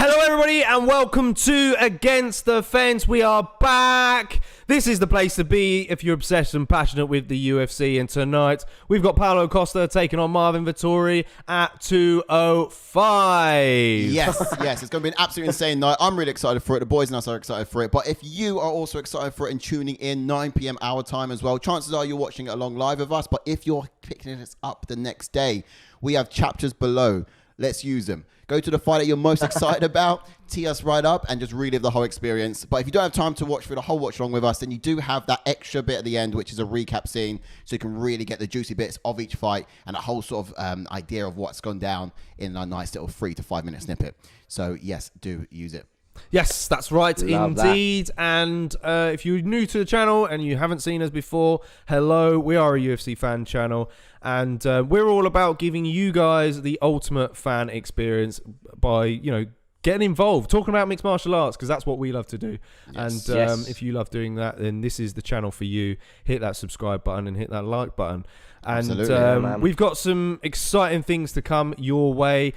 Hello everybody and welcome to Against the Fence. We are back. This is the place to be if you're obsessed and passionate with the UFC. And tonight we've got Paulo Costa taking on Marvin Vettori at 205. Yes, it's going to be an absolutely insane night. I'm really excited for it. The boys and us are excited for it. But if you are also excited for it and tuning in 9 p.m. our time as well, chances are you're watching it along live with us. But if you're picking us up the next day, we have chapters below. Let's use them. Go to the fight that you're most excited about, tee us right up, and just relive the whole experience. But if you don't have time to watch through the whole watch along with us, then you do have that extra bit at the end, which is a recap scene, so you can really get the juicy bits of each fight and a whole sort of idea of what's gone down in a nice little 3 to 5 minute snippet. So yes, do use it. Yes, that's right, Love indeed. That. And if you're new to the channel and you haven't seen us before, hello, we are a UFC fan channel. And we're all about giving you guys the ultimate fan experience by, getting involved, talking about mixed martial arts, because that's what we love to do. Yes. And if you love doing that, then this is the channel for you. Hit that subscribe button and hit that like button. And we've got some exciting things to come your way.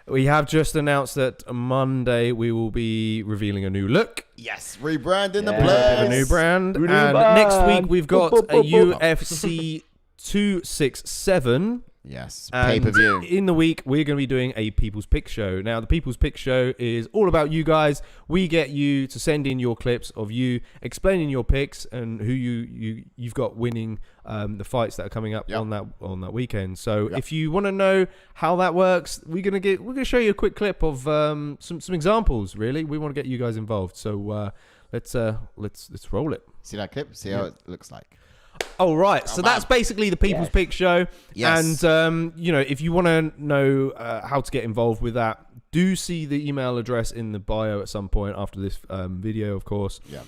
We have just announced that Monday we will be revealing a new look. Yes, rebranding the place. A new brand. And next week we've got a UFC 267. Yes, pay-per-view. In the week, we're going to be doing a People's Pick Show. Now, the People's Pick Show is all about you guys. We get you to send in your clips of you explaining your picks and who you've got winning the fights that are coming up on that weekend. So, if you want to know how that works, we're gonna show you a quick clip of some examples. Really, we want to get you guys involved. So let's roll it. See that clip? See how it looks like. Oh, right. So that's basically the People's Pick Show. Yes. And, if you want to know how to get involved with that, do see the email address in the bio at some point after this video, of course. Yeah.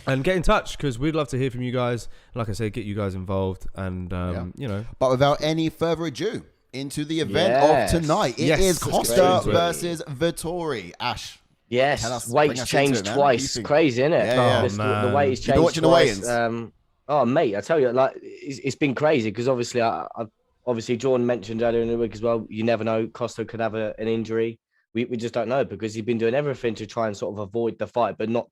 And get in touch because we'd love to hear from you guys. Like I said, get you guys involved and, But without any further ado, into the event of tonight. It is Costa versus Vettori. Ash. Yes. Weight's changed twice. Crazy, isn't it? Yeah. The weight has changed twice. Watching the weigh-ins. Oh, mate, I tell you, it's been crazy because obviously, obviously, Jordan mentioned earlier in the week as well. You never know, Costa could have an injury. We just don't know because he's been doing everything to try and sort of avoid the fight, but not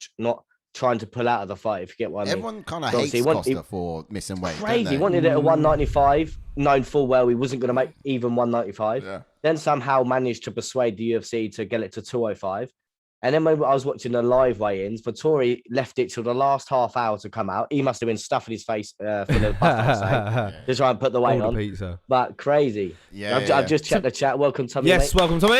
trying to pull out of the fight. If you get what I mean. Everyone kind of hates Costa for missing weight. Crazy. He wanted it at 195, knowing full well he wasn't going to make even 195. Yeah. Then somehow managed to persuade the UFC to get it to 205. And then when I was watching the live weigh-ins, Vettori left it till the last half hour to come out. He must have been stuffing his face full of pasta to try and put the weight on. Pizza. But crazy. I've just checked the chat. Welcome, Tommy. Yes, welcome, Tommy.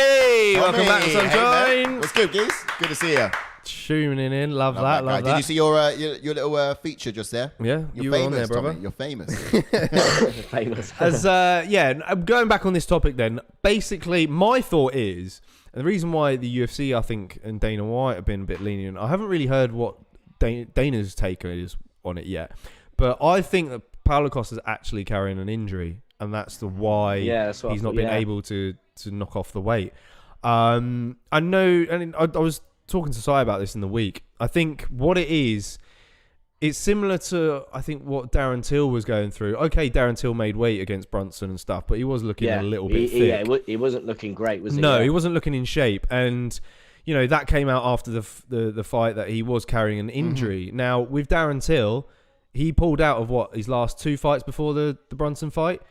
Welcome back to Sunshine. What's good, geez? Good to see you. Tuning in. Love that. Did you see your little feature just there? Yeah, you're famous, on there, brother. Tommy. You're famous. Famous. As I'm going back on this topic then. Basically, my thought is, and the reason why the UFC, I think, and Dana White have been a bit lenient, I haven't really heard what Dana's take is on it yet, but I think that Paulo Costa is actually carrying an injury, and that's the why he's not been able to knock off the weight. I know, and I was talking to Sai about this in the week. I think what it is, it's similar to, I think, what Darren Till was going through. Okay, Darren Till made weight against Brunson and stuff, but he was looking a little bit thick. Yeah, he wasn't looking great, was he? No, he wasn't looking in shape. And, that came out after the fight that he was carrying an injury. Mm-hmm. Now, with Darren Till, he pulled out of his last 2 fights before the Brunson fight.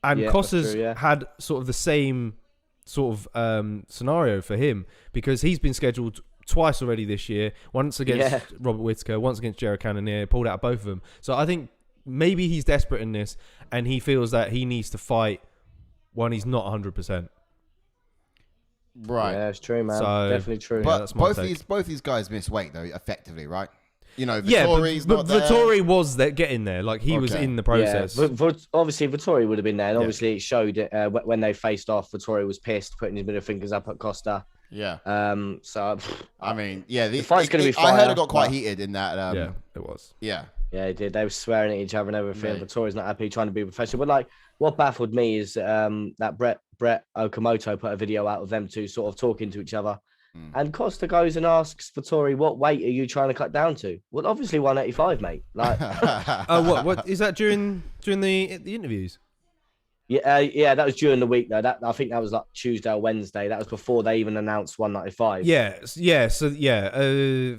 And Costa's had sort of the same sort of scenario for him because he's been scheduled twice already this year, once against Robert Whittaker, once against Jared Cannonier, pulled out of both of them. So I think maybe he's desperate in this and he feels that he needs to fight when he's not 100%. Right. Yeah, it's true, man. So, definitely true. But both these guys miss weight, though, effectively, right? Vettori's but Vettori was getting there. Like, he was in the process. Yeah, but obviously, Vettori would have been there. And obviously, it showed when they faced off, Vettori was pissed, putting his middle fingers up at Costa. Yeah. So I mean, the fight's going to be fire. I heard it got quite heated in that. Yeah, it was. Yeah. Yeah, it did. They were swearing at each other and everything. Vettori's not happy, trying to be professional. But what baffled me is that Brett Okamoto put a video out of them two sort of talking to each other. And Costa goes and asks Vettori, "What weight are you trying to cut down to?" Well, obviously 185, mate. What is that during the interviews? Yeah, that was during the week though. I think that was like Tuesday or Wednesday. That was before they even announced 195. Yeah. So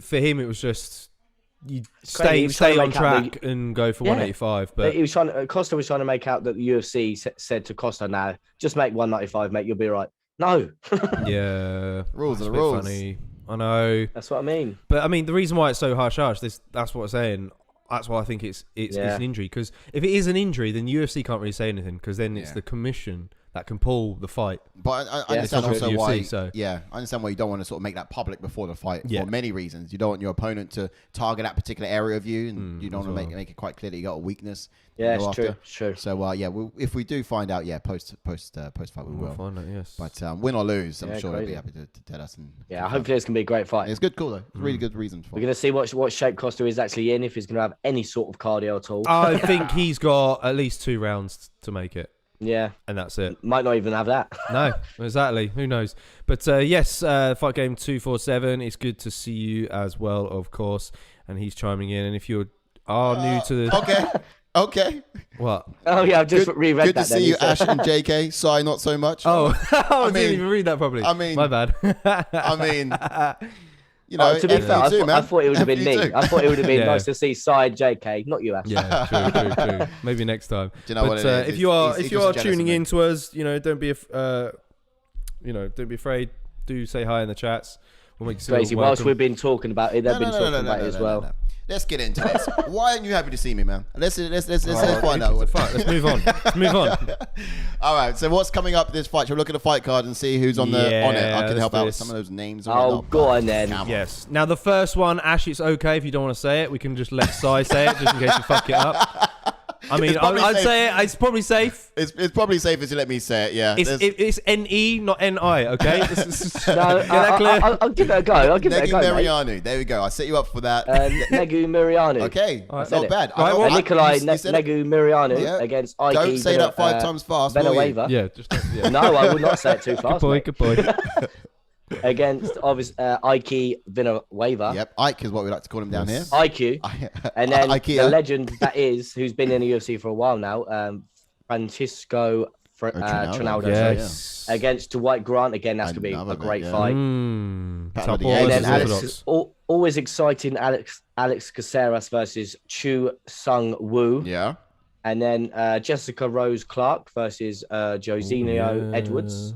for him it was just you stay on track and go for 185. But he was Costa was trying to make out that the UFC said to Costa, "Now just make 195, mate. You'll be right." No. Yeah. Rules are the rules. Funny. I know. That's what I mean. But I mean, the reason why it's so harsh, that's what I'm saying. That's why I think it's an injury. Because if it is an injury, then UFC can't really say anything. Because then it's the commission that can pull the fight. But I understand also UFC, why. So. Yeah, I understand why you don't want to sort of make that public before the fight for many reasons. You don't want your opponent to target that particular area of you, and you don't want to make it quite clear that you got a weakness. Yeah, it's true. So if we do find out, post fight we will find out. Yes. But win or lose, I'm sure they'll be happy to tell us. And hopefully it's gonna be a great fight. It's good, cool though. It's really good reasons for. We're gonna see what shape Costa is actually in, if he's gonna have any sort of cardio at all. I think he's got at least 2 rounds to make it. Yeah. And that's it. Might not even have that. No, exactly. Who knows? But yes, Fight Game 247. It's good to see you as well, of course. And he's chiming in. And if you are new to the... Okay. What? Oh, yeah, I've just reread that. Good to see you, Ash and JK. Sai, not so much. Oh, I didn't even read that properly. I mean... My bad. I mean... You know, to be fair, I thought it would have been me. I thought it would have been nice to see Side JK, not you, Ash. Yeah, true. Maybe next time. Do you know what it is? If you are tuning in to us, don't be afraid. Do say hi in the chats. We'll make you Crazy. Whilst we've been talking about it, they've been talking about it as well. No. Let's get into this. Why aren't you happy to see me, man? Let's find out. Let's move on. All right. So what's coming up this fight? Shall we look at the fight card and see who's on it? I can help out with some of those names. Go on then. Yes. Now the first one, Ash, it's okay if you don't want to say it. We can just let Sai say it, just in case you fuck it up. I mean, I'd say it's probably safe. It's probably safe if you let me say it. Yeah. It's NE, not NI. Okay. I'll give it a go. NEGUMEREANU. There we go. I set you up for that. NEGUMEREANU. Okay. Right, not bad. Right, NICOLAE NEGUMEREANU against Ike. Don't say that 5 times fast. VILLANUEVA. Yeah. No, I will not say it too fast. Good boy. Against Ike Villanueva. Yep, Ike is what we like to call him down here. IQ. And then the legend who's been in the UFC for a while now, Francisco Trinaldo. Yes. Against Dwight Grant. Again, that's going to be a great fight. And then Alex, always exciting, Alex Caceres versus Chu Sung Woo. Yeah. And then Jessica Rose Clark versus Joselynne Edwards.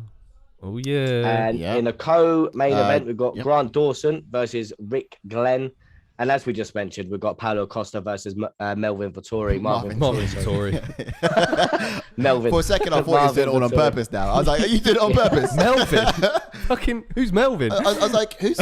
Oh, yeah. And in a co-main event, we've got Grant Dawson versus Rick Glenn. And as we just mentioned, we've got Paulo Costa versus Melvin Vettori. Marvin Vettori. Melvin. For a second, I thought you did it all on purpose now. I was like, you did it on purpose. Melvin? Fucking, who's Melvin? I was like, who's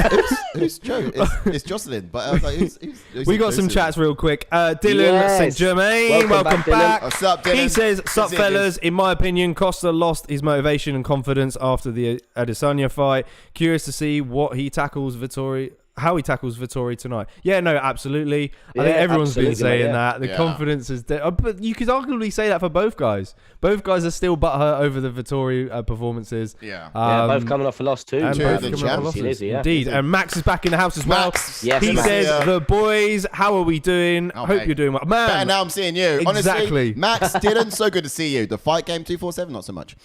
Joe? It's Jocelyn. But I was like, who's we got some chats real quick. Dylan St. Germain, welcome back. What's up, Dylan? He says, sup, fellas. In my opinion, Costa lost his motivation and confidence after the Adesanya fight. Curious to see how he tackles Vettori tonight. Yeah, no, absolutely. I think everyone's been saying that. The confidence is there. But you could arguably say that for both guys. Both guys are still butthurt over the Vettori performances. Yeah. Both coming off a loss too. Indeed. And Max is back in the house as well. Yes, he says, the boys, how are we doing? Hope you're doing well. Man. Better now I'm seeing you. Exactly. Honestly, Max, Dylan, so good to see you. The Fight Game 247, not so much.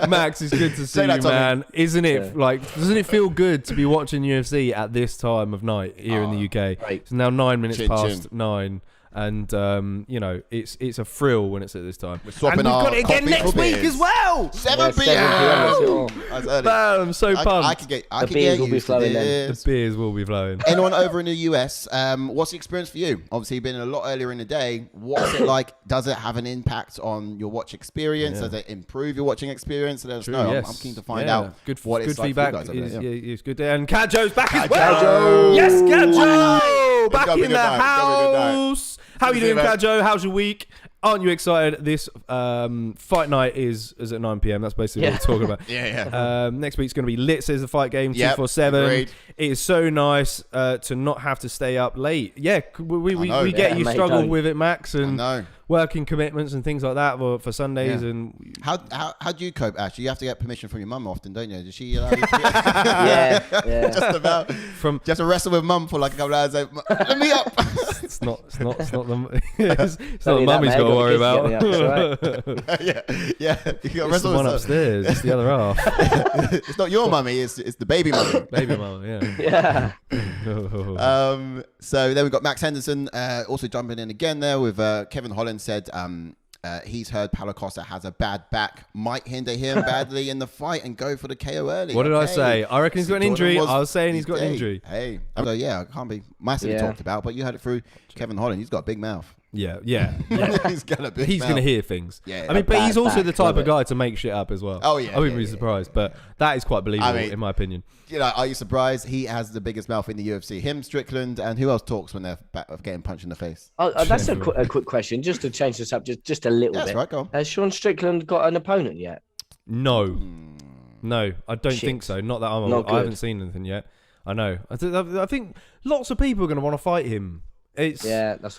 Max, it's good to see you, man. Isn't it? Doesn't it feel good to be watching UFC at this time of night here in the UK? Right. It's now 9 minutes past 9. And it's a thrill when it's at this time. We're swapping and we've got it again next week as well. 7 p.m. Man, I'm so pumped. The beers will be flowing then. The beers will be flowing. Anyone over in the US, what's the experience for you? Obviously, you've been a lot earlier in the day. What's it like? Does it have an impact on your watch experience? Does it improve your watching experience? Let us know. I'm keen to find out what it's feedback like for you guys. It's good. And Kajo's back as well. Yes, Kajo! Back in the house. How are you doing, Kajo? How's your week? Aren't you excited? This fight night is at 9 p.m. That's basically what we're talking about. Next week's going to be lit, says the Fight Game 247. It is so nice to not have to stay up late. Yeah, we get you struggle with it, Max, and working commitments and things like that for Sundays. And how do you cope, Ash? You have to get permission from your mum often, don't you? Does she allow you to just about. Do you have to wrestle with mum for like a couple of hours? Let me up. It's not the mummy's goal. to worry about. Yeah. You got It's the one upstairs. It's the other half. It's not your mummy. It's the baby mummy. Baby mama, yeah. So then we've got Max Henderson also jumping in again there with Kevin Holland said he's heard Paulo Costa has a bad back, might hinder him badly in the fight and go for the KO early. What did I say? I reckon he's got an injury. I was saying he's got an injury. Hey, so yeah, it can't be massively talked about, but you heard it through Kevin Holland. He's got a big mouth. Yeah. He's got a big He's mouth. going to hear things. Yeah, I mean, but he's also back, the type of guy to make shit up as well. Oh, yeah. I wouldn't be surprised, but that is quite believable in my opinion. You know, are you surprised? He has the biggest mouth in the UFC. Him, Strickland, and who else talks when they're getting punched in the face? That's a quick question, just to change this up just a little bit. That's right, go on. Has Sean Strickland got an opponent yet? No, I don't think so. Not that I haven't seen anything yet. I know. I think lots of people are going to want to fight him. That's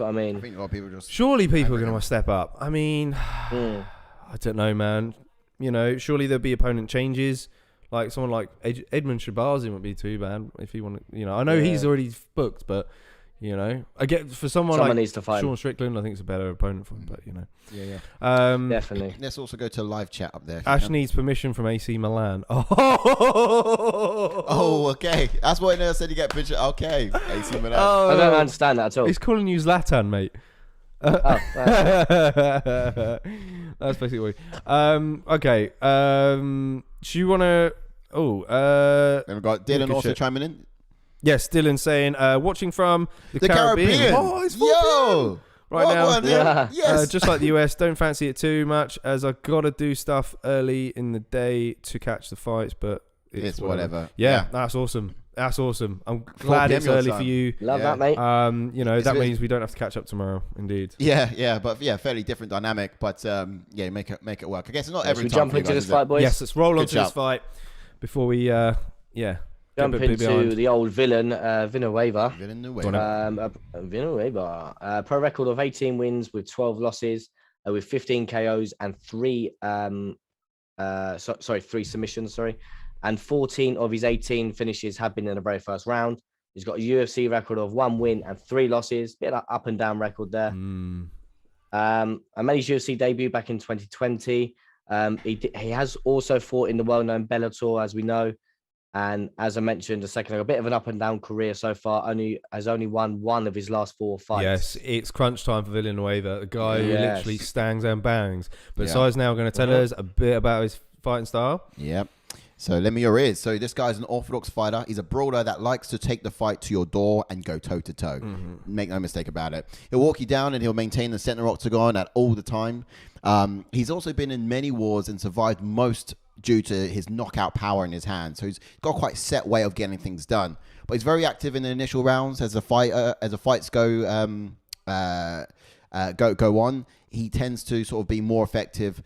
what I mean. I think a lot of people Surely people are going to step up. I mean, I don't know, man. You know, surely there'll be opponent changes. Like someone like Edmund Shabazi wouldn't be too bad if he wanted. You know, I know he's already booked, but you know, I get for someone like needs to fight Sean Strickland. I think it's a better opponent for him, but you know, definitely. Let's also go to live chat up there. Ash needs permission from AC Milan. Oh, okay. That's what I said. You get picture. Okay, AC Milan. I don't understand that at all. He's calling you Zlatan, mate. That's basically okay. Do you want to? Then we've got Dylan also chiming in. Yes, Dylan saying, watching from The Caribbean. Oh, it's 4 Yo! right now. Yes. Just like the US, don't fancy it too much as I got to do stuff early in the day to catch the fights, but it's whatever. Yeah, that's awesome. That's awesome. I'm glad it's early for you. Love that, mate. You know, that means we don't have to catch up tomorrow. Indeed. Yeah, but fairly different dynamic. But make it work. I guess it's not every time. Should we jump into this fight, boys? Yes, let's roll onto this fight before we jump into the old villain, Villanueva. Villanueva. Pro record of 18 wins with 12 losses, with 15 KOs and 3 submissions. And 14 of his 18 finishes have been in the very first round. He's got a UFC record of 1 win and 3 losses. Bit of an up and down record there. I made his UFC debut back in 2020. He has also fought in the well-known Bellator, as we know. And as I mentioned a second ago, a bit of an up and down career so far. Has only won 1 of his last 4 fights. Yes, it's crunch time for Villanueva, a guy who literally stangs and bangs. But Sai's now going to tell us a bit about his fighting style. Yep. So lend me your ears. So this guy's an orthodox fighter. He's a brawler that likes to take the fight to your door and go toe to toe. Make no mistake about it. He'll walk you down and he'll maintain the center octagon at all the time. He's also been in many wars and survived most due to his knockout power in his hands. So he's got quite a set way of getting things done. But he's very active in the initial rounds as a fighter. As the fights go on, he tends to sort of be more effective.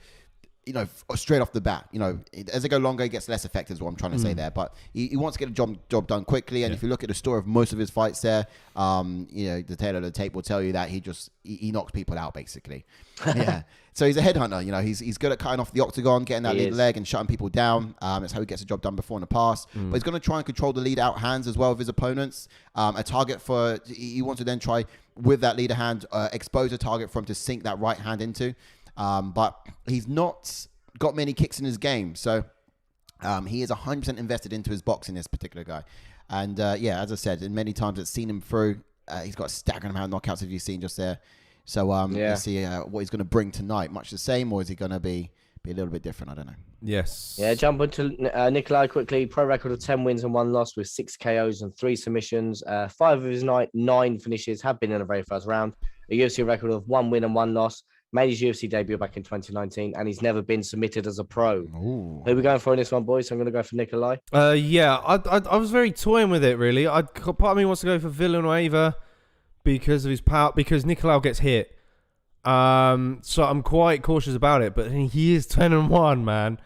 You know, straight off the bat, you know, as they go longer, he gets less effective is what I'm trying to say there. But he wants to get the job done quickly. And if you look at the story of most of his fights there, you know, the tail of the tape will tell you that he knocks people out, basically. Yeah. So he's a headhunter. You know, he's good at cutting off the octagon, getting that lead leg and shutting people down. That's how he gets the job done before in the past. But he's going to try and control the lead out hands as well of his opponents. A target he wants to then try with that leader hand, expose a target for him to sink that right hand into. But he's not got many kicks in his game. So he is 100% invested into his boxing, this particular guy. And as I said, in many times it's seen him through. He's got a staggering amount of knockouts, as you've seen just there. So let's see what he's going to bring tonight. Much the same, or is he going to be a little bit different? I don't know. Yes. Yeah, jump into NICOLAE quickly. Pro record of 10 wins and 1 loss with 6 KOs and 3 submissions. 5 of his 9 finishes have been in the very first round. A UFC record of 1 win and 1 loss. Made his UFC debut back in 2019, and he's never been submitted as a pro. Ooh. Who are we going for in this one, boys? So I'm going to go for NICOLAE. I was very toying with it, really. Part of me wants to go for Villanueva because of his power, because NICOLAE gets hit. So I'm quite cautious about it, but he is 10-1, man.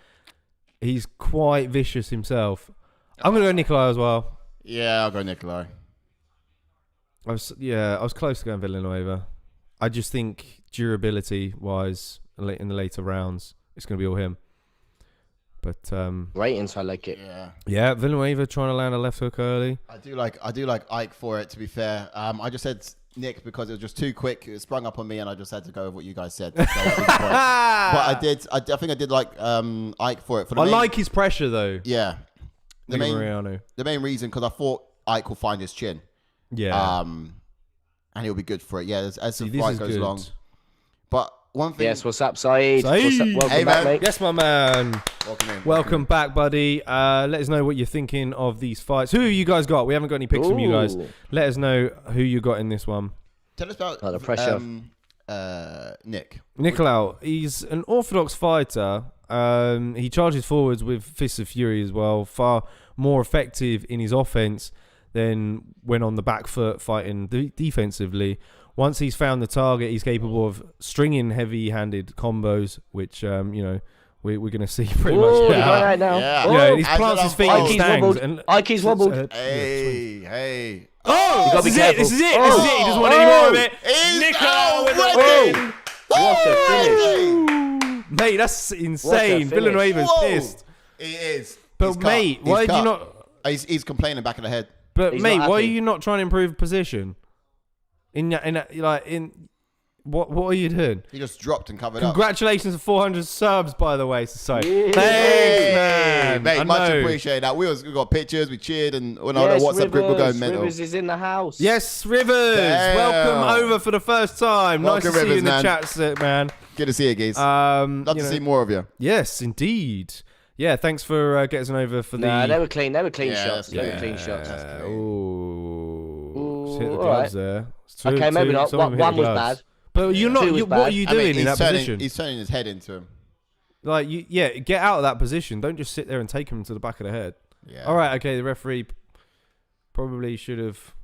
He's quite vicious himself. I'm going to go NICOLAE as well. Yeah, I'll go NICOLAE. I was close to going Villanueva. I just think durability-wise, in the later rounds, it's going to be all him. But ratings, I like it. Yeah, Villanueva trying to land a left hook early. I do like Ike for it. To be fair, I just said Nick because it was just too quick. It sprung up on me, and I just had to go with what you guys said. So but I think I did like Ike for it. I like his pressure though. Yeah. The main reason because I thought Ike will find his chin. Yeah. And he'll be good for it. Yeah. As the fight goes along. But one thing. Yes. What's up, Saeed? Saeed. Welcome back, mate. Yes, my man. Welcome in. Welcome back, buddy. Let us know what you're thinking of these fights. Who have you guys got? We haven't got any picks from you guys. Let us know who you got in this one. Tell us about the pressure. Nick. NICOLAE. He's an orthodox fighter. He charges forwards with fists of fury as well. Far more effective in his offense than when on the back foot fighting defensively. Once he's found the target, he's capable of stringing heavy-handed combos, which we're going to see pretty much now. Right now. Yeah, he plants his feet in stands. Ike's wobbled. Hey. Oh, this is it. This is it. He doesn't want any more of it. NICOLAE with the win. What a finish. Mate, that's insane. Villanueva's pissed. He is. But mate, why did you not? He's complaining back of the head. But mate, why are you not trying to improve position? What are you doing? He just dropped and covered up. Congratulations on 400 subs, by the way. Thanks, man. Mate, much appreciate that. We got pictures, we cheered, and on our WhatsApp group, we're going mental. Rivers is in the house. Yes, Rivers. Damn. Welcome over for the first time. Welcome, nice to see you in Rivers, the chat, man. Good to see you, guys. Love to see more of you. Yes, indeed. Yeah, thanks for getting us over for the... they were clean. They were clean shots. They were clean shots. Ooh. Hit the gloves there. Okay, maybe not. One was bad. But you're not. What are you doing in that position? He's turning his head into him. Like, get out of that position. Don't just sit there and take him to the back of the head. Yeah. All right. Okay. The referee probably should have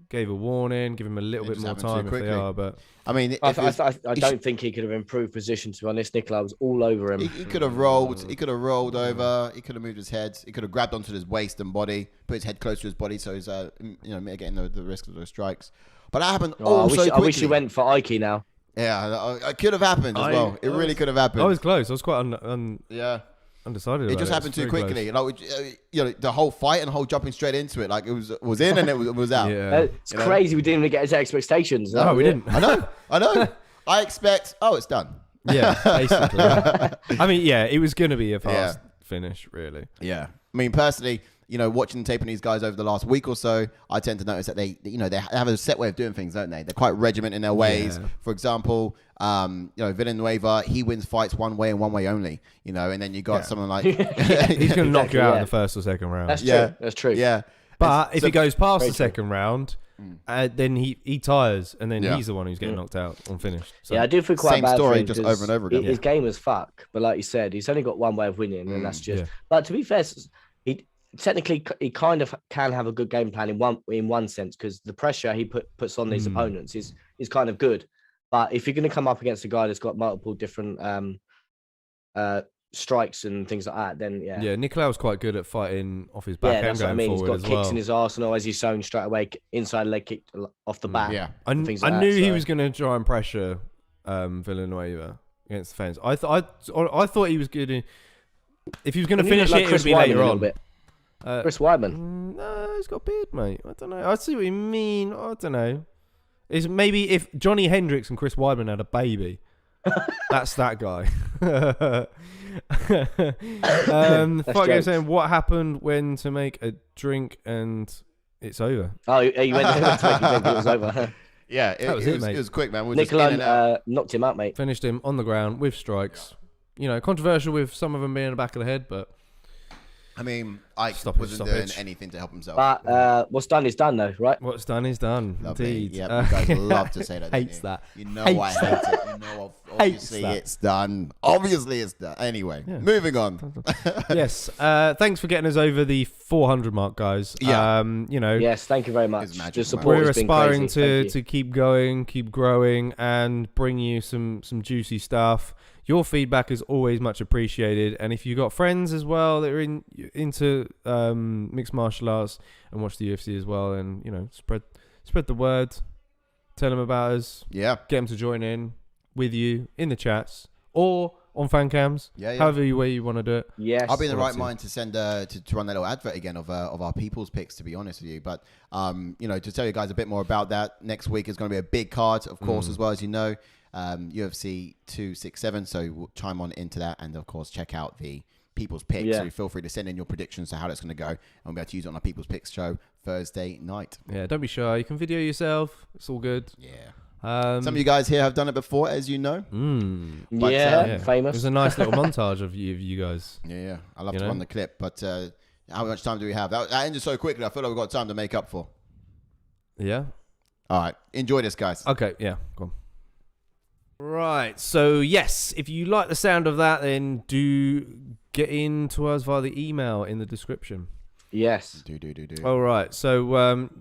gave a warning, give him a little bit more time if they are. But I mean, I don't think he could have improved position. To be honest, NICOLAE was all over him. He could have rolled. He could have rolled over. He could have moved his head. He could have grabbed onto his waist and body, put his head close to his body, so he's mitigating the risk of those strikes. But that happened quickly. I wish he went for Ike now. Yeah, it could have happened as well. It really could have happened. I was close. I was quite undecided. It just happened too quickly. Like the whole fight and the whole jumping straight into it, like it was in and it was out. Yeah, it's crazy. We didn't even get his expectations. No, we didn't. I know. I expect. Oh, it's done. Yeah, basically. I mean, it was gonna be a fast finish, really. Yeah. I mean, personally, watching the tape on these guys over the last week or so, I tend to notice that they have a set way of doing things, don't they? They're quite regiment in their ways. Yeah. For example, Villanueva, he wins fights one way and one way only, and then you got someone like... He's going to knock you out in the first or second round. That's true. That's true. Yeah. But if he goes past the second round, then he tires, and then he's the one who's getting knocked out unfinished. So. Yeah, I do feel quite bad. Same story, just over and over again. His game is fuck, but like you said, he's only got one way of winning, and that's just... But to be fair... Technically, he kind of can have a good game plan in one sense, because the pressure he puts on these opponents is kind of good. But if you're going to come up against a guy that's got multiple different strikes and things like that, then NICOLAE was quite good at fighting off his back and going forward. He's got kicks in his arsenal, as he's shown straight away, inside leg kick off the back. I knew he was going to try and pressure Villanueva against the fence. I thought he was good. If he was going to finish it, it would be later on. Chris Weidman. No, he's got a beard, mate. I don't know. I see what you mean. I don't know. It's maybe if Johnny Hendricks and Chris Weidman had a baby. That's that guy. Fight game saying what happened when to make a drink and it's over. Oh, you went to make a drink, it was over. Yeah, it was mate. It was quick, man. NICOLAE knocked him out, mate. Finished him on the ground with strikes. Controversial with some of them being in the back of the head, but. I mean, Ike wasn't doing anything to help himself. But what's done is done, though, right? What's done is done. Lovely. Indeed. Yeah, you guys love to say that. Hates that. I hate it. Obviously it's done. Obviously it's done. Anyway, moving on. Yes. Thanks for getting us over the 400 mark, guys. Yeah. Yes, thank you very much. Magic, support we're aspiring to keep going, keep growing, and bring you some juicy stuff. Your feedback is always much appreciated, and if you've got friends as well that are into mixed martial arts and watch the UFC as well, and spread the word, tell them about us. Yeah, get them to join in with you in the chats or on fan cams. Yeah. However way you want to do it. Yes. I'll be in the right mind to send to run that little advert again of our people's picks, to be honest with you. But to tell you guys a bit more about that, next week is going to be a big card, of course, as well, as you know, UFC 267. So we'll chime on into that, and of course check out the people's picks. Yeah. So feel free to send in your predictions to how that's going to go, and we'll be able to use it on our people's picks show Thursday night. Yeah, don't be shy. You can video yourself. It's all good. Yeah. Some of you guys here have done it before, as you know. But, famous. It was a nice little montage of you guys. Yeah. I love to run the clip, but how much time do we have? That ended so quickly. I feel like we've got time to make up for. Yeah. All right. Enjoy this, guys. Okay. Yeah. Go on. Right. So yes, if you like the sound of that, then do get in to us via the email in the description. Yes. Do. All right. So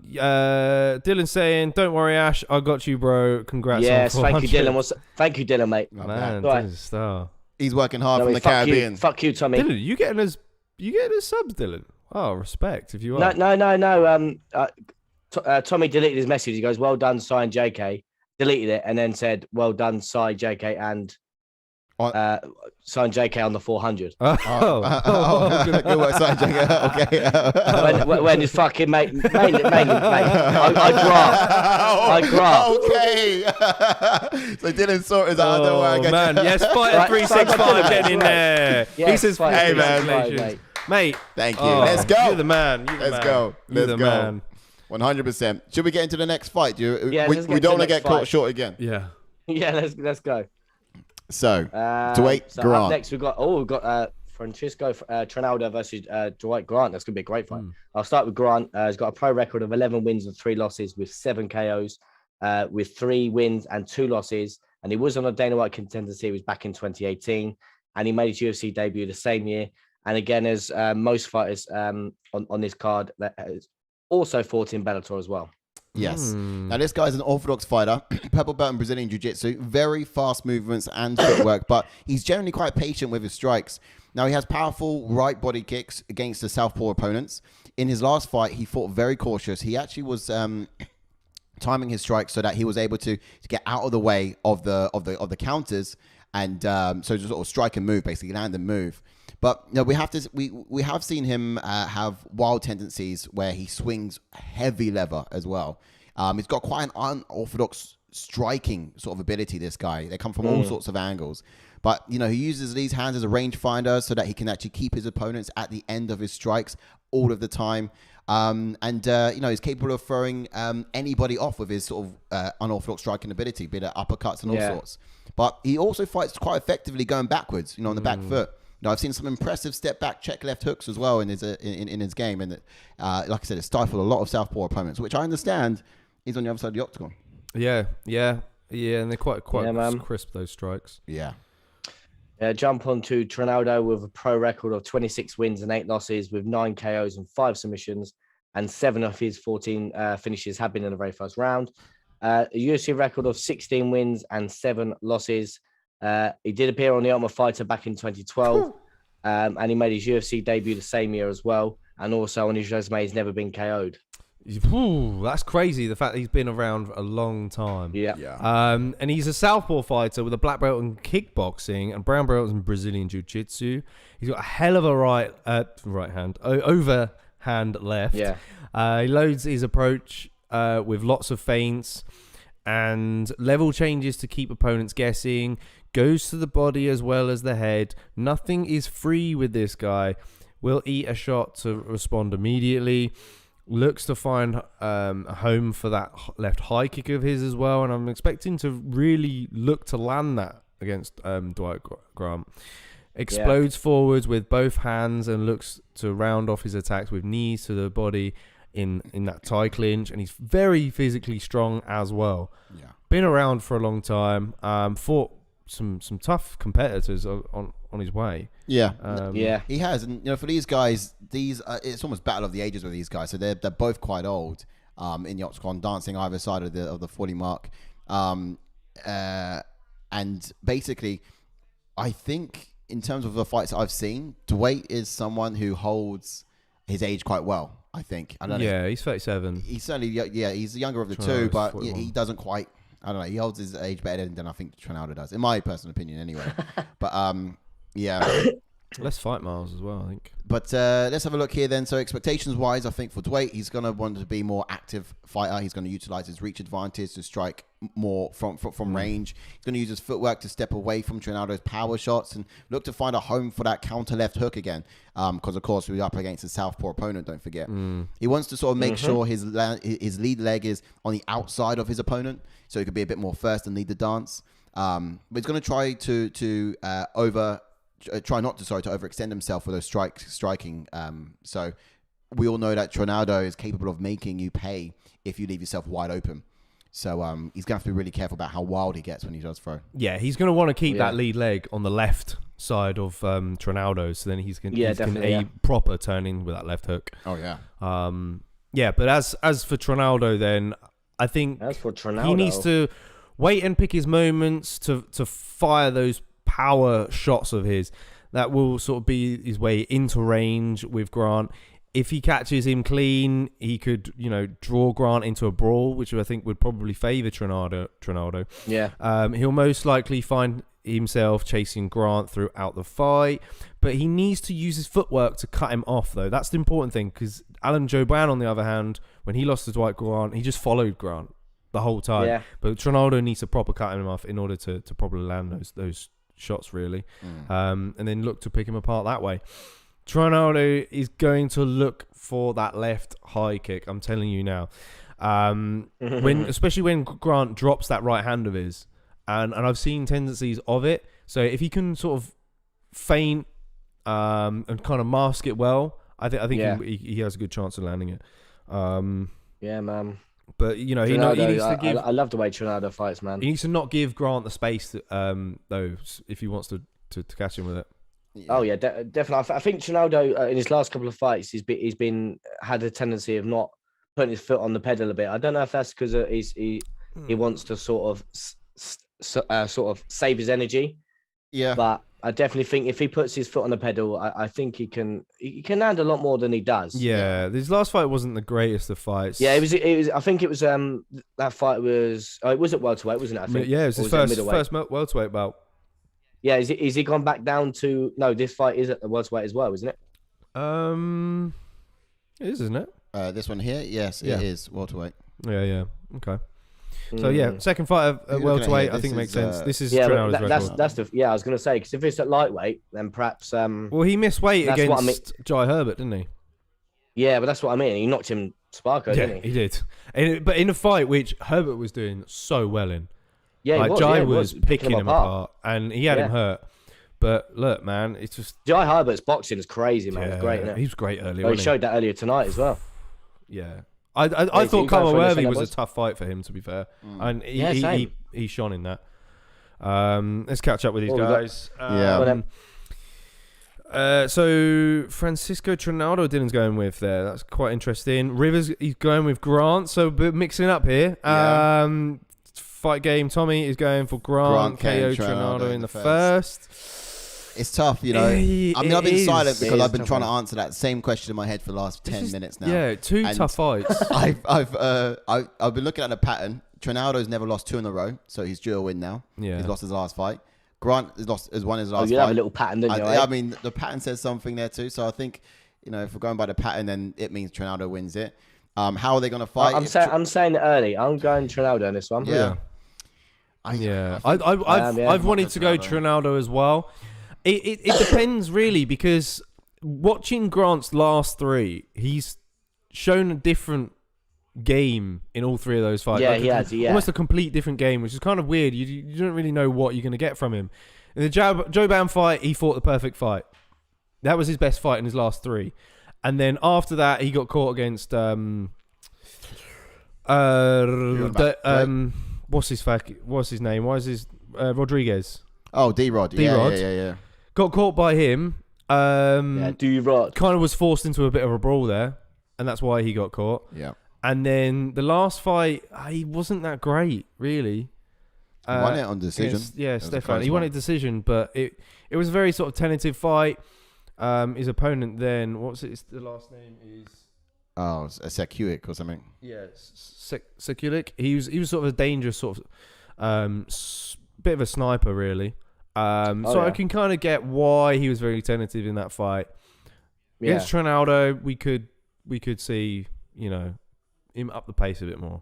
Dylan's saying, "Don't worry, Ash. I got you, bro. Congrats." Yes. On thank you, Dylan. Thank you, Dylan, mate. Man, Right. Dylan's a star. He's working hard from the Caribbean. Fuck you, Tommy. Dylan, you getting us subs, Dylan? Oh, respect if you are. No. Tommy deleted his message. He goes, "Well done, signed JK." Deleted it and then said, "Well done, signed JK and signed JK on the 400." Good work, signed JK. Okay. when his fucking mate, mainly, I graph. Okay. So Dylan sorted out. Don't worry. Man, yes, Fighter 365 getting in there. Yes, he says, "Hey, man, mate. Thank you. Let's go. You're the man. Let's go. You're the man. 100%. Should we get into the next fight? We let's don't want to get caught short again. Yeah. Yeah, let's go. So, Dwight Grant. Up next we've got Francisco Trinaldo versus Dwight Grant. That's gonna be a great fight. I'll start with Grant. He's got a pro record of 11 wins and 3 losses with 7 KOs, with 3 wins and 2 losses. And he was on a Dana White Contender Series back in 2018, and he made his UFC debut the same year. And again, as most fighters on this card, that has also fought in Bellator as well. Yes. Now, this guy's an orthodox fighter, purple belt in Brazilian Jiu-Jitsu, very fast movements and footwork, but he's generally quite patient with his strikes. Now, he has powerful right body kicks against the southpaw opponents. In his last fight, he fought very cautious. He actually was timing his strikes so that he was able to get out of the way of the counters, and so just sort of strike and move, basically land and move. But we have seen him have wild tendencies where he swings heavy lever as well. He's got quite an unorthodox striking sort of ability, this guy. They come from all sorts of angles. But, he uses these hands as a rangefinder so that he can actually keep his opponents at the end of his strikes all of the time. He's capable of throwing anybody off with his sort of unorthodox striking ability, be it uppercuts and all sorts. But he also fights quite effectively going backwards, on the back foot. I've seen some impressive step back, check left hooks as well in his game, and like I said, it stifled a lot of southpaw opponents, which I understand is on the other side of the octagon. Yeah, and they're quite crisp, those strikes. Yeah. Jump on to Trinaldo with a pro record of 26 wins and 8 losses with 9 KOs and 5 submissions, and 7 of his 14 finishes have been in the very first round. A UFC record of 16 wins and 7 losses. He did appear on The Ultimate Fighter back in 2012, and he made his UFC debut the same year as well. And also on his resume, he's never been KO'd. Ooh, that's crazy. The fact that he's been around a long time. Yeah. And he's a southpaw fighter with a black belt in kickboxing and brown belt in Brazilian Jiu-Jitsu. He's got a hell of a overhand left. Yeah. He loads his approach with lots of feints and level changes to keep opponents guessing. Goes to the body as well as the head. Nothing is free with this guy. Will eat a shot to respond immediately. Looks to find a home for that left high kick of his as well. And I'm expecting to really look to land that against Dwight Grant. Explodes forwards with both hands and looks to round off his attacks with knees to the body in that tie clinch. And he's very physically strong as well. Yeah. Been around for a long time. Fought some tough competitors on his way. Yeah. He has, and for these guys, it's almost battle of the ages with these guys. So they're both quite old in the octagon, dancing either side of the 40 mark. And basically, I think in terms of the fights I've seen, Dwight is someone who holds his age quite well. I think. I don't know. Yeah, he's 37. He's certainly he's the younger of the two, but he doesn't quite I don't know. He holds his age better than I think Trinaldo does, in my personal opinion, anyway. But yeah. Less fight miles as well, I think. But let's have a look here then. So expectations-wise, I think for Dwight, he's going to want to be more active fighter. He's going to utilize his reach advantage to strike more from range. He's going to use his footwork to step away from Trinaldo's power shots and look to find a home for that counter left hook again. Because, of course, we're up against a southpaw opponent, don't forget. He wants to sort of make sure his lead leg is on the outside of his opponent, so he could be a bit more first and lead the dance. But he's going to try to overextend himself with those striking. So we all know that Trinaldo is capable of making you pay if you leave yourself wide open. So he's going to have to be really careful about how wild he gets when he does throw. Yeah, he's going to want to keep that lead leg on the left side of Trinaldo, so then he's going to proper turning with that left hook. Oh, yeah. But as for Trinaldo, then I think he needs to wait and pick his moments to fire those power shots of his that will sort of be his way into range with Grant. If he catches him clean, he could, draw Grant into a brawl, which I think would probably favour Trinaldo. Yeah. He'll most likely find himself chasing Grant throughout the fight, but he needs to use his footwork to cut him off, though. That's the important thing, because Alan Jouban, on the other hand, when he lost to Dwight Grant, he just followed Grant the whole time. Yeah. But Trinaldo needs to proper cut him off in order to properly land those shots, really. And then look to pick him apart that way. Trinaldo is going to look for that left high kick, I'm telling you now. Especially when Grant drops that right hand of his, and I've seen tendencies of it. So if he can sort of feint and kind of mask it well, I think he has a good chance of landing it. Yeah, man. But he needs to give. I love the way Trinaldo fights, man. He needs to not give Grant the space, though, if he wants to catch him with it. Yeah. Oh yeah, definitely. I think Trinaldo in his last couple of fights, he's had a tendency of not putting his foot on the pedal a bit. I don't know if that's because he wants to sort of save his energy. Yeah. But I definitely think if he puts his foot on the pedal, I think he can land a lot more than he does. Yeah, his last fight wasn't the greatest of fights. Yeah, it was. I think it was. That fight was. It was at welterweight, wasn't it? I think. Yeah, it was his first welterweight bout. Yeah, is he gone back down to? No, this fight is at the welterweight as well, isn't it? It is, isn't it? This one here, yes, it is welterweight. Yeah. Okay. So yeah, second fight at welterweight, I think it makes sense. This is Trinaldo's record. That's I was going to say, because if it's at lightweight, then perhaps. Well, he missed weight against Jai Herbert, didn't he? Yeah, but that's what I mean. He knocked him Sparko, didn't he? He did. But in a fight which Herbert was doing so well in. Yeah, Jai was picking him apart, and he had him hurt. But look, man, it's just Jai Herbert's boxing is crazy, man. It's great, isn't it? He was great earlier. He showed that earlier tonight as well. Yeah, I thought Carl Worthy was a tough fight for him, to be fair, and he shone in that. Let's catch up with these guys. So Francisco Trinaldo Dylan's going with there. That's quite interesting. Rivers, he's going with Grant. So mixing up here. Fight game. Tommy is going for Grant KO Trinaldo in the first. It's tough, I've been silent because I've been trying to answer that same question in my head for the last 10 minutes now. Yeah, two tough fights. I've been looking at a pattern. Trinaldo's never lost 2 in a row, so he's due a win now. Yeah, he's lost his last fight. Grant has won his last fight. You have a little pattern, didn't you? I mean, the pattern says something there too. So I think, if we're going by the pattern, then it means Trinaldo wins it. How are they going to fight? I'm saying it early. I'm going Trinaldo in this one. Yeah. I've wanted to go Trinaldo as well. It depends really, because watching Grant's last 3, he's shown a different game in all 3 of those fights. Yeah, he has. Yeah, almost a complete different game, which is kind of weird. You don't really know what you're going to get from him. In the Jouban fight, he fought the perfect fight. That was his best fight in his last 3, and then after that, he got caught against what's his name? Why is his Rodriguez? Oh, D-Rod. Yeah. Got caught by him. D-Rod. Kind of was forced into a bit of a brawl there, and that's why he got caught. Yeah. And then the last fight, he wasn't that great, really. He won it on decision. Stefan. He won it decision, but it was a very sort of tentative fight. His opponent then, the last name is Oh, a Sekulik or something. Yeah, Sekulik. He was sort of a dangerous sort of bit of a sniper, really. I can kind of get why he was very tentative in that fight. Yeah. Against Trinaldo, we could see, him up the pace a bit more.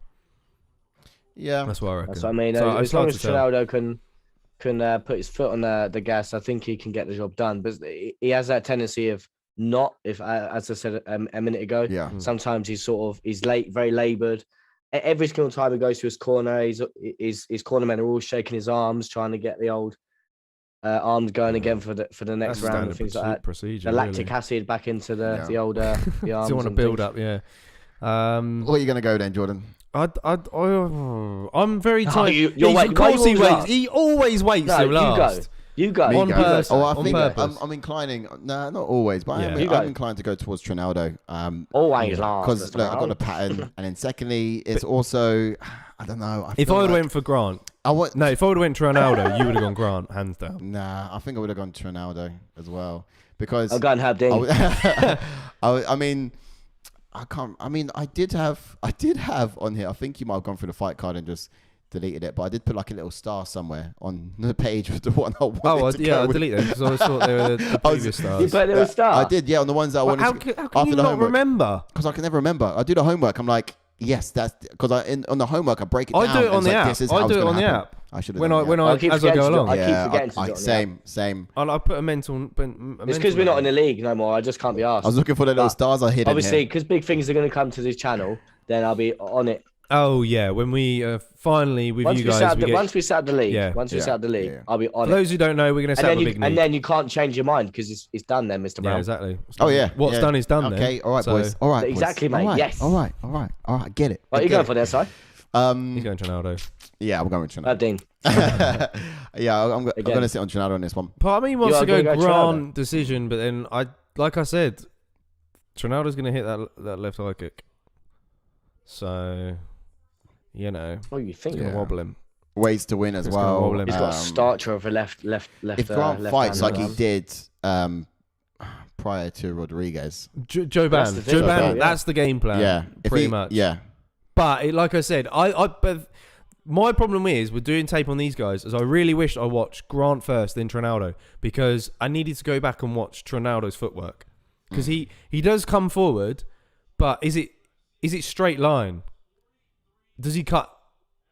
Yeah, that's what I reckon. That's what I mean. So as long as Trinaldo can put his foot on the gas, I think he can get the job done. But he has that tendency of not. If as I said a minute ago, sometimes he's late, very laboured. Every single time he goes to his corner, his cornermen are all shaking his arms, trying to get the old arms going again for the next round and things like that. Procedure, the lactic acid back into the old the arms. Still want to build up, yeah. Where are you gonna go then, Jordan? I'm very tight. Of course he waits. He always waits till last. You go. On think purpose. I'm inclining. Nah, not always, but I'm inclined to go towards Trinaldo. Always last. Because I got a pattern, and then secondly, it's also I don't know. If I would have went for Grant, if I would have went Trinaldo, you would have gone Grant, hands down. Nah, I think I would have gone Trinaldo as well because I've gone Herb Dean. I mean, I can't. I mean, I did have on here. I think you might have gone through the fight card and just deleted it, but I did put like a little star somewhere on the page with the one I wanted to go I with. deleted them because I always thought they were the previous stars. You put there were stars? I did, on the ones that I wanted. How can you not remember? Because I can never remember. I do the homework. I'm like, yes, that's because on the homework I break it down. I do it on the app. I do it on the app. I should have when as I go along. I keep forgetting to do it. Same. I put a mental. It's because we're not in the league no more. I just can't be asked. I was looking for the little stars I hid. Obviously, because big things are going to come to this channel, then I'll be on it. Oh yeah, when we finally with you guys, once we set up the league, I'll be on it. For those who don't know, we're going to set up a big league. And then you can't change your mind because it's done then, Mr. Brown. Yeah, exactly. What's done is done. Okay, all right, boys. All right, exactly, boys. mate. Yes. All right. Get it. What are you going for there, Si? He's going Trinaldo. Yeah, I'm going with Trinaldo. Dean. I'm going to sit on Trinaldo on this one. Part of me wants to go Grant decision, but then like I said, Trinaldo's going to hit that left eye kick. So, Oh, you think? It's going to wobble him. Ways to win as well. He's got a stature of a left. If Grant fights like he did prior to Rodriguez, Joe Ban, that's the game plan. Yeah, pretty much. Yeah, but like I said, but my problem is with doing tape on these guys is I really wished I watched Grant first, then Trinaldo, because I needed to go back and watch Trinaldo's footwork because he does come forward, but is it straight line? Does he cut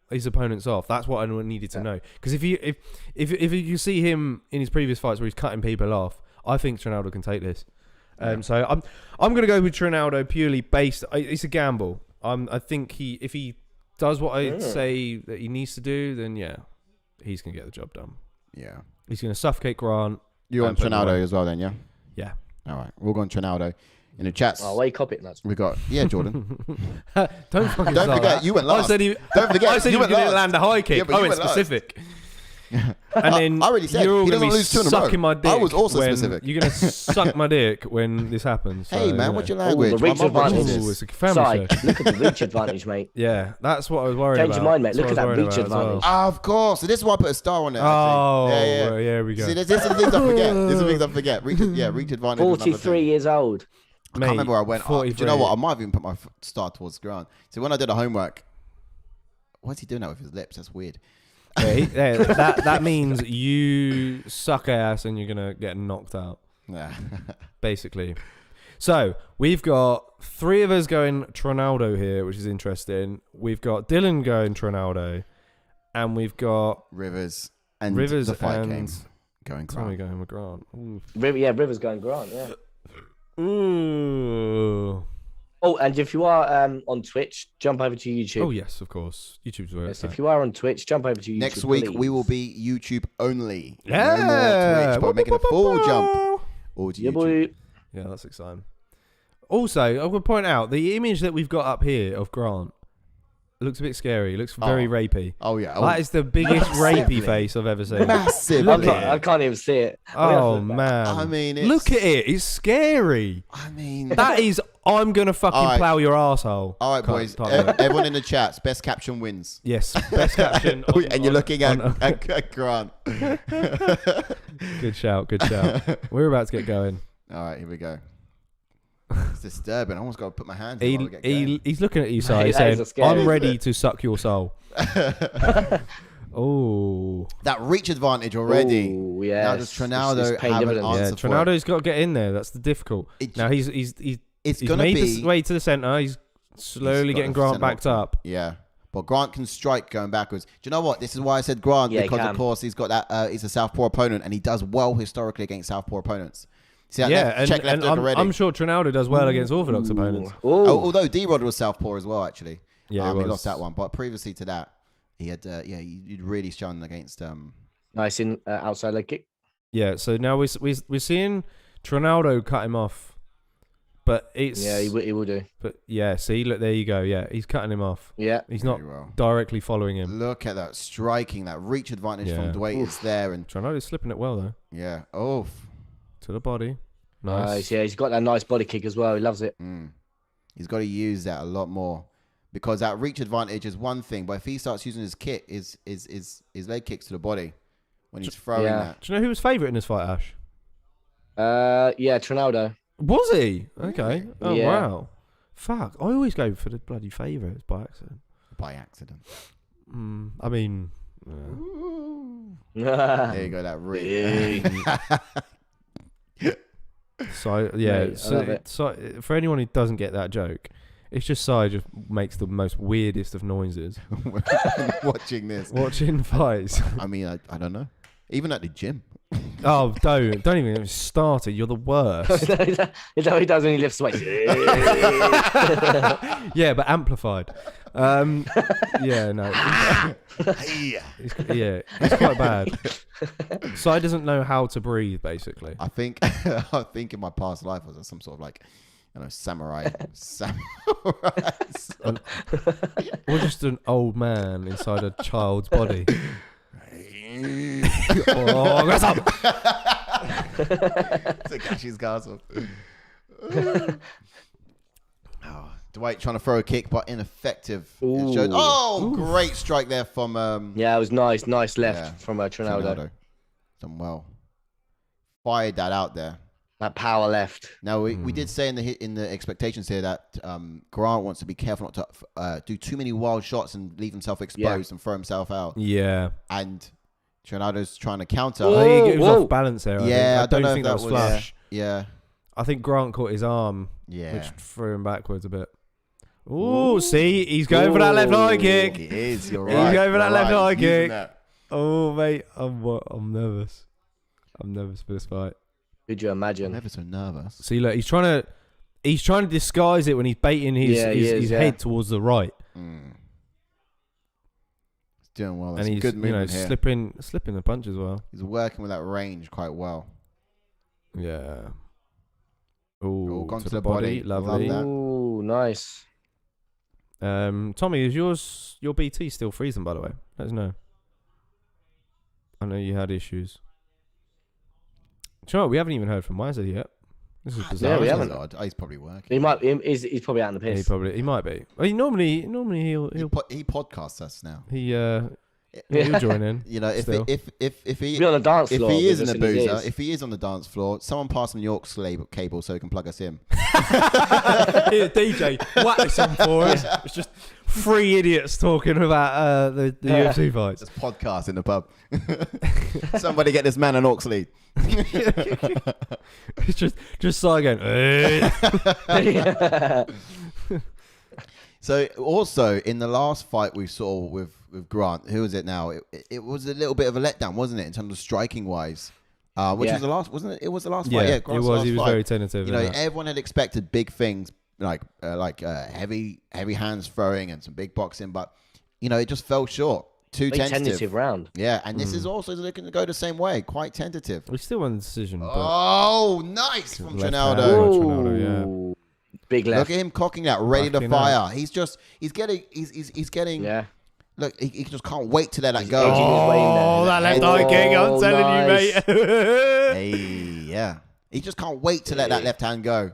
his opponents off? That's what I needed to know. Because if you see him in his previous fights where he's cutting people off, I think Trinaldo can take this. So I'm going to go with Trinaldo purely based. It's a gamble. I think if he does what I say that he needs to do, then he's going to get the job done. Yeah, he's going to suffocate Grant. You want Trinaldo as well, then? Yeah. Yeah. All right, we'll go on Trinaldo. In the chats. Oh, why you copying that? We got Jordan. Don't forget you went last. Don't forget you went last. Land a high kick. It's specific. And then I already said you're all he going to be lose 2 in a row. sucking my dick. I was also specific. You're going to suck my dick when this happens. Hey man, what's your language? The reach advantage. It's a family show. Look at the reach advantage, mate. Yeah, that's what I was worried about. Change your mind, mate. Look at that reach advantage. Of course. So this is why I put a star on it. Yeah, we go. See, there's some things I forget. Reach advantage. 43 years old. I can't remember where I went. Do you know what? I might have even put my star towards Grant. So when I did the homework, what's he doing now with his lips? That's weird. That means you suck ass and you're gonna get knocked out. Yeah. Basically. So we've got 3 of us going Trinaldo here, which is interesting. We've got Dylan going Trinaldo, and we've got Rivers and the fight game going Grant. Tommy going with Grant. Rivers going Grant. Yeah. Ooh. Oh, and if you are on Twitch, jump over to YouTube. Oh, yes, of course. YouTube's where it's if you are on Twitch, jump over to YouTube. Next week, we will be YouTube only. Yeah. No more Twitch, but we're making a full jump. All to YouTube. Boy. Yeah, that's exciting. Also, I will point out, the image that we've got up here of Grant looks a bit scary. It looks very rapey. Oh, yeah. That is the biggest rapey face I've ever seen. Massive. I can't even see it. Oh, man. I mean, look at it. It's scary. I mean, that is, I'm going to fucking plow your asgood. All right, boys. Everyone in the chats, best caption wins. Yes, best caption. And you're looking at Grant. Good shout. We're about to get going. All right, here we go. disturbing. I almost got to put my hands in while I get going. He's looking at you, Si, That saying, is scary, I'm isn't ready it? to suck your soul. Oh. That reach advantage already. Ooh, yes. Now does Trinaldo have an Yeah, answer for it? Trinaldo's got to get in there. That's the difficult. Now he's gonna made be his way to the centre. He's slowly getting Grant backed up. Yeah. But Grant can strike going backwards. Do you know what? This is why I said Grant, because of course he's got that. He's a southpaw opponent, and he does well historically against southpaw opponents. See that left and I'm sure Trinaldo does well against orthodox opponents. Although D-Rod was southpaw as well, actually. Yeah, he lost that one. But previously to that, he had he'd really shown against Nice in outside leg kick. Yeah, so now we're seeing Trinaldo cut him off. But it's he will do. But yeah, see, look, there you go. Yeah, he's cutting him off. Yeah, he's not directly following him. Look at that striking, that reach advantage from DWIGHT is there, and Trinaldo's slipping it well though. Yeah, to the body, nice. Yeah, he's got that nice body kick as well. He loves it. He's got to use that a lot more because that reach advantage is one thing, but if he starts using his kick, his leg kicks to the body when he's throwing that. Do you know who was favourite in this fight, Ash? Yeah, Trinaldo. Was he? Okay. Oh, yeah. Wow. Fuck. I always go for the bloody favourites by accident. By accident. I mean... There you go, that really... So, yeah. So, for anyone who doesn't get that joke, it's just Sai just makes the most weirdest of noises. Watching this. Watching fights. I mean, I don't know. Even at the gym. Oh, don't even get me started. You're the worst. Is that what he does when he lifts weights? Yeah, but amplified. Yeah, no. It's quite bad. Sai doesn't know how to breathe, basically. I think in my past life I was some sort of like, samurai. Or just an old man inside a child's body. Takashi's castle. DWIGHT trying to throw a kick, but ineffective. Great strike there from. Yeah, it was nice left from Trinaldo. Done well. Fired that out there. That power left. Now we did say in the expectations here that Grant wants to be careful not to do too many wild shots and leave himself exposed and throw himself out. Yeah, and Trinaldo's trying to counter. I think it was off balance there. I don't think that was flush. Yeah. I think Grant caught his arm, which threw him backwards a bit. Ooh, see, he's going for that left high kick. He is. You're right. He's going for that left high kick. Oh, mate, I'm nervous. I'm nervous for this fight. Could you imagine? I'm never so nervous. See, look, he's trying to disguise it when he's baiting his head towards the right. Doing well. That's and he's good movement here. slipping the punch as well. He's working with that range quite well. Yeah. Oh, gone to the body. Lovely. Oh, nice. Tommy, is your BT still freezing? By the way, let us know. I know you had issues. Do you know what? We haven't even heard from Wiser yet. This is bizarre. Yeah, we haven't. He's probably working. He might. He's probably out in the piss. He might be. Well, normally he podcasts us now. He'll join in. If he be on the dance floor, if he is in a boozer, if he is on the dance floor, someone pass him the aux cable so he can plug us in. Here, DJ, whack this on for us. It's just three idiots talking about the UFC fights. It's podcast in the pub. Somebody get this man an aux lead. It's just Sai going. So also in the last fight we saw with Grant, who is it now? It was a little bit of a letdown, wasn't it, in terms of striking wise? Which was the last, wasn't it? It was the last fight. Yeah, it was. He was very tentative. Everyone had expected big things like heavy hands throwing and some big boxing, but it just fell short. Too tentative round. Yeah, and this is also looking to go the same way. Quite tentative. We still won the decision. Oh, nice from Trinaldo. Big left. Look at him cocking that, ready to fire. He's getting. Yeah. Look, he just can't wait to let that go. Oh, that left eye kick! I'm telling you, mate. Hey, yeah. He just can't wait to let that left hand go.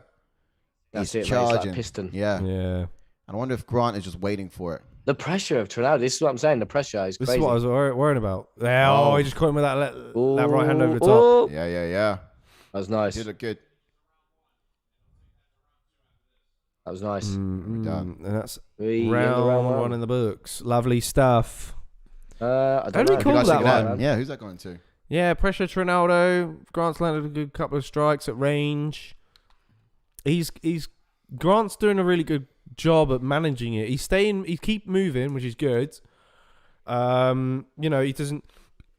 He's charging. Like a piston. Yeah. And I wonder if Grant is just waiting for it. The pressure of Trinaldo. This is what I'm saying. The pressure is crazy. This is what I was worrying about. Oh, he just caught him with that right hand over the top. Yeah. That was nice. He looked good. That was nice. Done. And that's We round one in the books. Lovely stuff. I don't How do know. we call that one? Yeah, who's that going to? Yeah, pressure Trinaldo. Grant's landed a good couple of strikes at range. Grant's doing a really good job at managing it. He keep moving, which is good.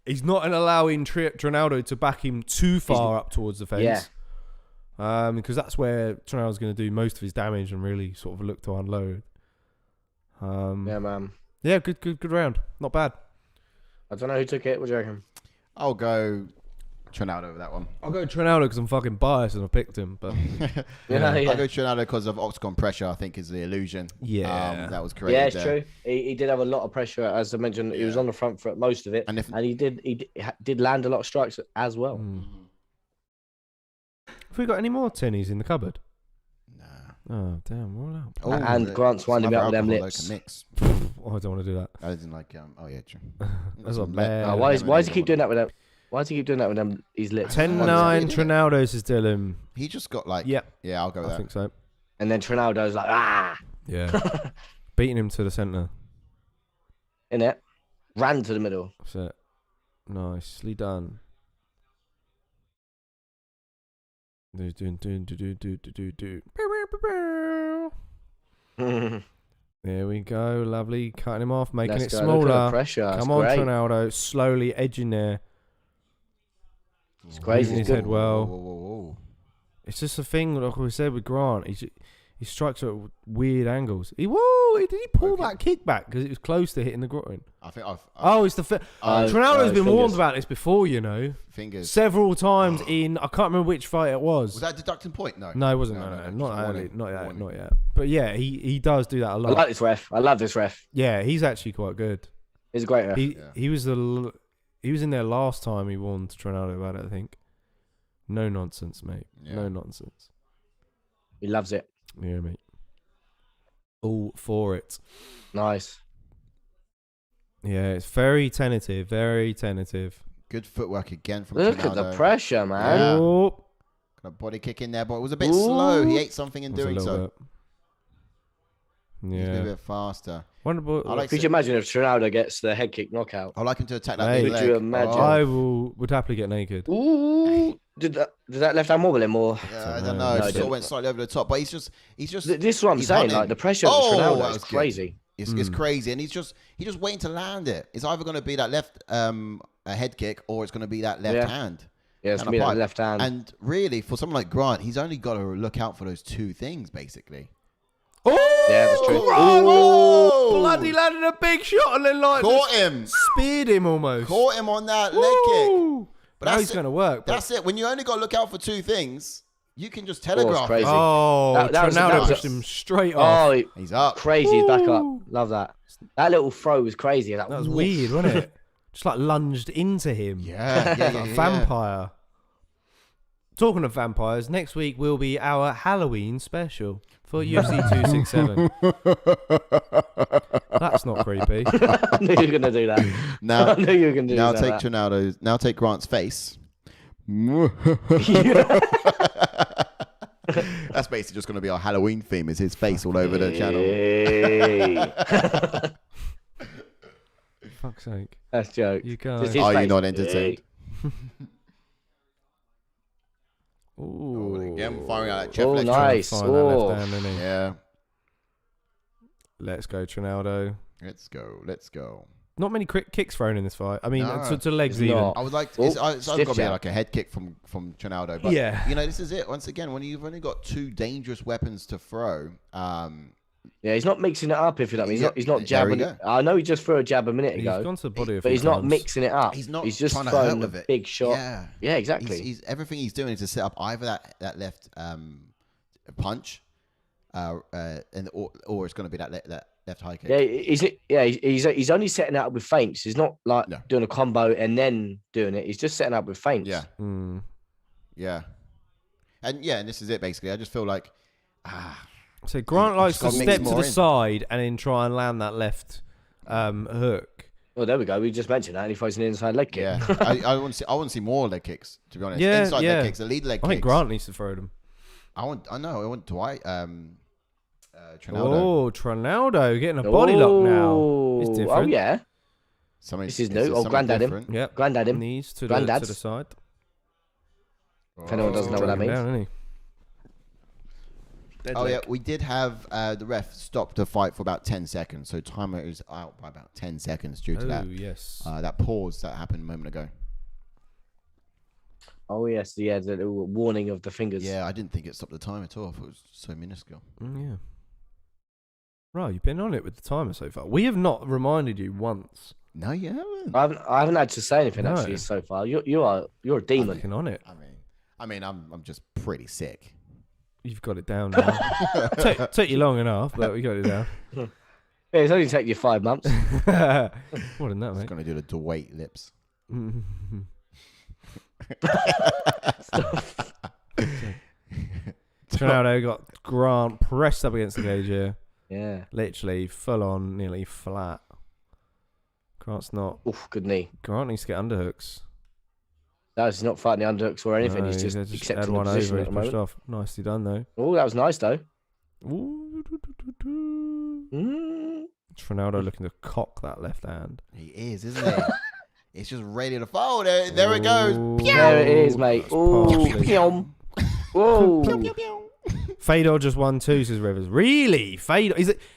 He's not allowing Trinaldo to back him too far up towards the fence. Yeah. Because that's where Trinaldo's going to do most of his damage and really sort of look to unload. Yeah, man. Yeah, good round. Not bad. I don't know who took it. What do you reckon? I'll go Trinaldo with that one. I'll go Trinaldo because I'm fucking biased and I picked him. But I'll go Trinaldo because of Octagon pressure. I think is the illusion. Yeah, that was created. Yeah, it's true. He did have a lot of pressure, as I mentioned. He was on the front for most of it, and he did land a lot of strikes as well. Have we got any more tinnies in the cupboard? Nah. Oh damn! Roll out. Oh, and Grant's winding me up with them lips. Mix. Oh, I don't want to do that. I didn't like. Oh yeah, true. That's not bad. Why does he keep doing that with them? Why does he keep doing that with them? His lips. 10-9 Trinaldo says Dylan. He just got like. Yeah, I'll go with that. I think so. And then Trinaldo's like, Yeah, beating him to the centre. In it, ran to the middle. That's it. Nicely done. There we go. Lovely. Cutting him off, making it smaller. Pressure. Come on, Trinaldo. Slowly edging there. It's crazy. His head well. Whoa. It's just a thing, like we said with Grant. He strikes at weird angles. Did he pull that kick back because it was close to hitting the groin? I think it's the Trinaldo's been warned about this before, Fingers. several times in. I can't remember which fight it was. Was that deducting point? No. No, it wasn't. No, not yet. But yeah, he does do that a lot. I like this ref. I love this ref. Yeah, he's actually quite good. He's a great ref. He was in there last time he warned Trinaldo about it, I think. No nonsense, mate. Yeah. No nonsense. He loves it. Yeah, mate. All for it. Nice. Yeah, it's very tentative. Very tentative. Good footwork again from Look Trinaldo. at the pressure, man. Yeah. Oh. Got a body kick in there, but it was a bit slow. He ate something in doing so. Yeah. He's a bit faster. Could you imagine if Trinaldo gets the head kick knockout? I like him to attack that big leg. Could you imagine? I would happily get naked. Ooh. Did that left hand wobble him or? Yeah, I don't know. It sort of went slightly over the top, but he's just. This is what I'm saying. Like the pressure of Trinaldo is crazy. It's crazy, and he's just waiting to land it. It's either going to be that left a head kick or it's going to to be that left hand. Yeah, it's going to be that left hand. And really, for someone like Grant, he's only got to look out for those two things, basically. Oh, yeah, that's true. Oh, bloody landed a big shot and then caught him, speared him almost. Caught him on that leg kick. But now he's going to work. That's it. When you only got to look out for two things, you can just telegraph it. Trinaldo pushed him straight off. Oh, he's up. Crazy. He's back up. Love that. That little throw was crazy. That was weird, wasn't it? Just like lunged into him. Yeah. Vampire. Talking of vampires, next week will be our Halloween special for UFC 267. That's not creepy. I knew you were going to do that. I knew you were going to do that. Now take Grant's face. That's basically just going to be our Halloween theme. Is his face all over the channel? Fuck's sake. That's a joke. You can't. Are you not entertained? Ooh. Again, firing out that chest. Oh, nice. That left hand, isn't he? Yeah. Let's go, Trinaldo. Let's go. Not many quick kicks thrown in this fight. I mean, to legs even. Not. I would like. It's got to be like a head kick from Trinaldo. But yeah. This is it. Once again, when you've only got two dangerous weapons to throw. Yeah, he's not mixing it up. If you know what I mean, he's not jabbing it. I know he just threw a jab a minute ago. He's gone to the body, but he's not mixing it up. He's not. He's just trying throwing to hurt a big shot. Yeah, exactly. He's everything he's doing is to set up either that left punch, or it's going to be that left high kick. He's only setting it up with feints. He's not like doing a combo and then doing it. He's just setting up with feints. Yeah. Yeah. And this is it basically. I just feel like So Grant likes to step to the side and then try and land that left hook. Well, there we go. We just mentioned that, and he throws an inside leg kick. Yeah, I want to see more leg kicks. To be honest, inside leg kicks, the lead leg kicks. I think Grant needs to throw them. I want Dwight. Trinaldo. Oh, Trinaldo getting a body lock now. It's different. Oh, yeah. This is new. Oh, Grandad him. Yep. Grandad him. Knees to the side. If anyone doesn't know what that means. Down, isn't he? Oh, yeah. We did have the ref stop the fight for about 10 seconds. So timer is out by about 10 seconds due to that. Yes. That pause that happened a moment ago. Oh, yes. Yeah, the little warning of the fingers. Yeah, I didn't think it stopped the time at all. I thought it was so minuscule. Yeah. Right, you've been on it with the timer so far. We have not reminded you once. No, you haven't. I haven't had to say anything actually so far. You're a demon. Fucking on it. I mean, I'm just pretty sick. You've got it down now. Take you long enough, but we got it down. Yeah, it's only taken you 5 months. More than that, mate. Just gonna do the DWIGHT lips. Trinaldo got Grant pressed up against the cage here. Yeah. Literally full on, nearly flat. Grant's not. Oof, good knee. Grant needs to get underhooks. No, he's not fighting the underhooks or anything. No, he's just accepting the one position over. at the He's pushed moment. off. Nicely done though. Oh, that was nice though. Trinaldo looking to cock that left hand. He is, isn't he? It's just ready to fall. There it goes. There it is, mate. Oh, Fedor just won too, says Rivers. Really? Fedor?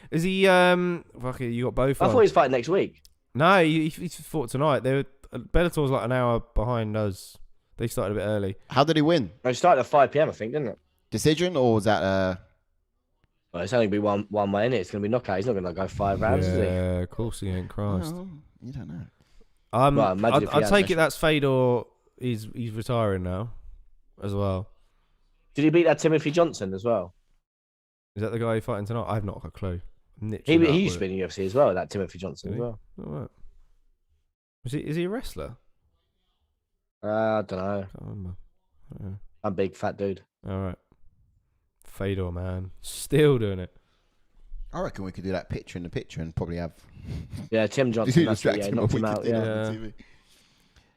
Is he fuck it, you got both I on. thought he was fighting next week. No, he fought tonight. Bellator's like an hour behind us. They started a bit early. How did he win? It started at 5 p.m. I think, didn't it? Decision or was that Well, it's only be one way in it. It's gonna be knockout. He's not gonna go 5 rounds, is he? Yeah, of course he ain't. Christ. Well, you don't know. Well, imagine if he I had take this. it that's Fedor. He's retiring now, as well. Did he beat that Timothy Johnson as well? Is that the guy fighting tonight? I've not got a clue. He used to be in the UFC as well. That Timothy Johnson as well. All right. Is he a wrestler? I don't know. Can't remember. I'm a big fat dude. All right. Fedor, man, still doing it. I reckon we could do that picture in the picture and probably have. Yeah, Tim Johnson. That's it, yeah, knocked him out. Yeah.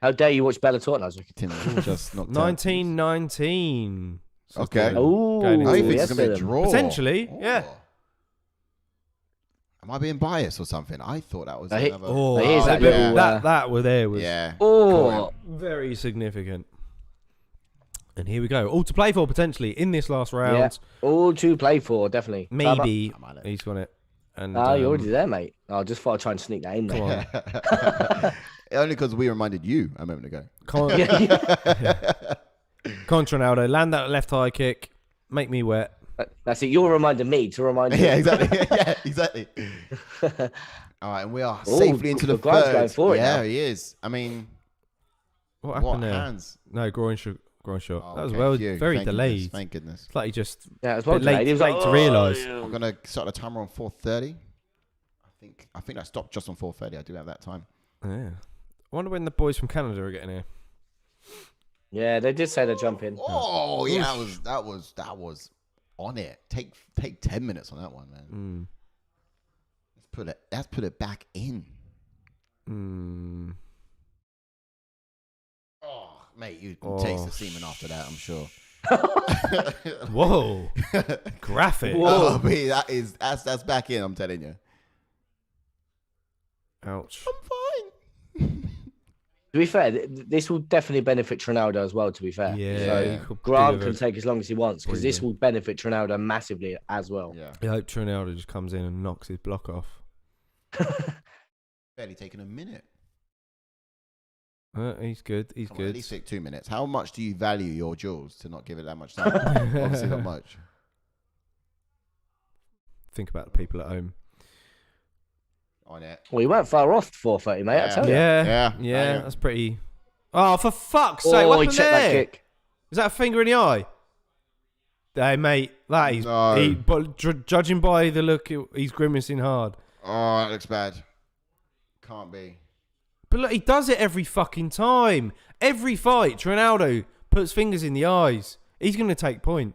How dare you watch Bellator now? Tim just knocked 1919. Okay. Oh, Going into I think it. it's gonna be a draw. Potentially, yeah. Am I being biased or something? I thought that was He- another. Oh, here's that little, that were there was Yeah. Oh, very significant. And here we go. All to play for potentially in this last round. all to play for, definitely. Maybe I'm at it. he's won it. And You're already there, mate. I just thought I'd try and sneak that in come there. on. Only because we reminded you a moment ago. Come on. Come on, Trinaldo. Land that left high kick. Make me wet. That's it. You're reminding me to remind you. Yeah, exactly. Yeah, exactly. All right, and we are Oh, safely into the Grant's third. going for it Yeah, now. he is. I mean, What happened what there? hands? No, groin shot. Oh, That was okay, very Thank delayed. Goodness, thank goodness. It's like he just Yeah, it was well bit late, delayed. He was late like, to realise. yeah. I'm gonna start the timer on 4:30. I think I stopped just on 4:30. I do have that time. Yeah. I wonder when the boys from Canada are getting here. Yeah, they did say they're jumping. Oh yeah, that was on it. Take 10 minutes on that one, man. Let's put it back in. Oh, mate, you can taste the semen after that, I'm sure. Whoa. Graphic. Whoa, that's back in, I'm telling you. Ouch. I'm fine. To be fair, this will definitely benefit Trinaldo as well, to be fair. Yeah. So Grant can take as long as he wants because this will benefit Trinaldo massively as well. Yeah. I hope Trinaldo just comes in and knocks his block off. Barely taking a minute. He's good. He's Come on, good. at least take 2 minutes. How much do you value your jewels to not give it that much time? Obviously not much. Think about the people at home. On it. Well, you weren't far off 4:30, mate. I tell you. Yeah. That's pretty. Oh, for fuck's sake! Oh, What he happened checked that there? kick. Is that a finger in the eye? Hey, mate, that is. No. But judging by the look, he's grimacing hard. Oh, that looks bad. Can't be. But look, he does it every fucking time. Every fight, Trinaldo puts fingers in the eyes. He's going to take point.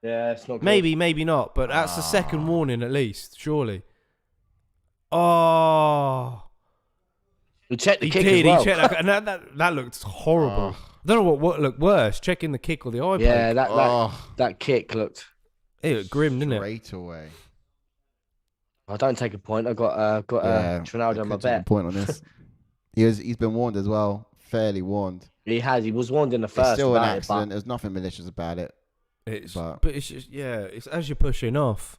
Yeah, it's not good. Maybe not, but that's the second warning at least, surely. Oh. He checked the He kick did, as well. he checked that, and that looked horrible. I don't know what looked worse, checking the kick or the eye Yeah, poke. that kick looked. It looked grim, didn't it? Straight away. I don't take a point. I got Trinaldo on my bet. Point on this. He's been warned as well. Fairly warned. He has. He was warned in the first. It's still an about accident. There's nothing malicious about it. But it's just it's as you're pushing off.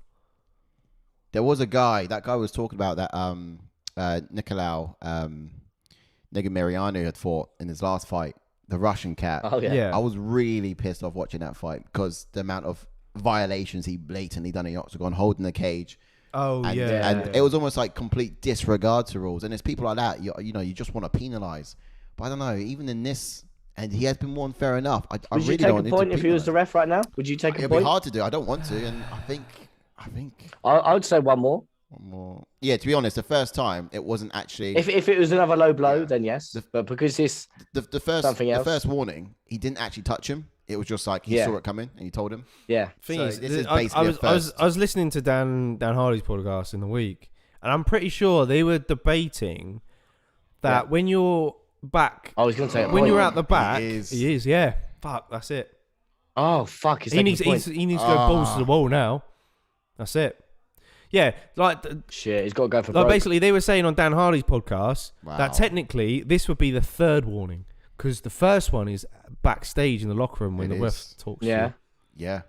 There was a guy. That guy was talking about that NICOLAE NEGUMEREANU had fought in his last fight, the Russian cat. Oh yeah. I was really pissed off watching that fight because the amount of violations he blatantly done in the octagon, holding the cage. Oh, and it was almost like complete disregard to rules. And it's people like that, you just want to penalise. But I don't know, even in this, and he has been warned fair enough. I Would really you take don't a point if he was the ref right now? Would you take a point? It'd be hard to do. I don't want to. And I think. I would say one more. One more. Yeah, to be honest, the first time, it wasn't actually... If it was another low blow, then yes. But because this the first warning, he didn't actually touch him. It was just like he saw it coming and he told him. Yeah. I was listening to Dan Hardy's podcast in the week, and I'm pretty sure they were debating that when you're back, I was going to say when you're at the back, he is. Yeah. Fuck, that's it. Oh fuck! He needs to go balls to the wall now. That's it. Yeah, like shit, he's got to go for. Like basically, they were saying on Dan Hardy's podcast that technically this would be the third warning because the first one is backstage in the locker room when the ref talks. Yeah, that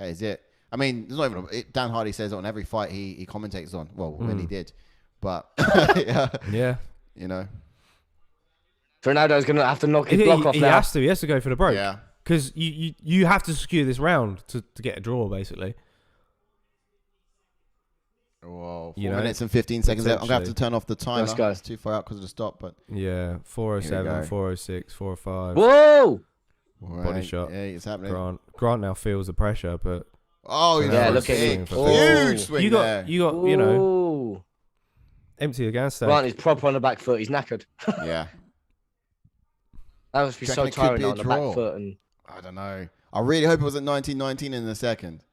is it. I mean, there's not even Dan Hardy says it on every fight he commentates on. Well, when he did, but yeah, you know, Ronaldo's gonna have to knock his block off now. He has to go for the broke. Yeah, because you have to secure this round to get a draw basically. Whoa, 4 minutes and 15 seconds. I'm going to have to turn off the timer. Let's go. It's too far out because of the stop. But yeah, 407, 406, 405. Whoa! Right. Body shot. Yeah, it's happening. Grant now feels the pressure, but... Oh, yeah, look at him. Huge swing there. You got, you know, empty the gas tank. Grant is proper on the back foot. He's knackered. Yeah. That must be so tiring on the back foot. And I don't know. I really hope it was at 19-19 in the second.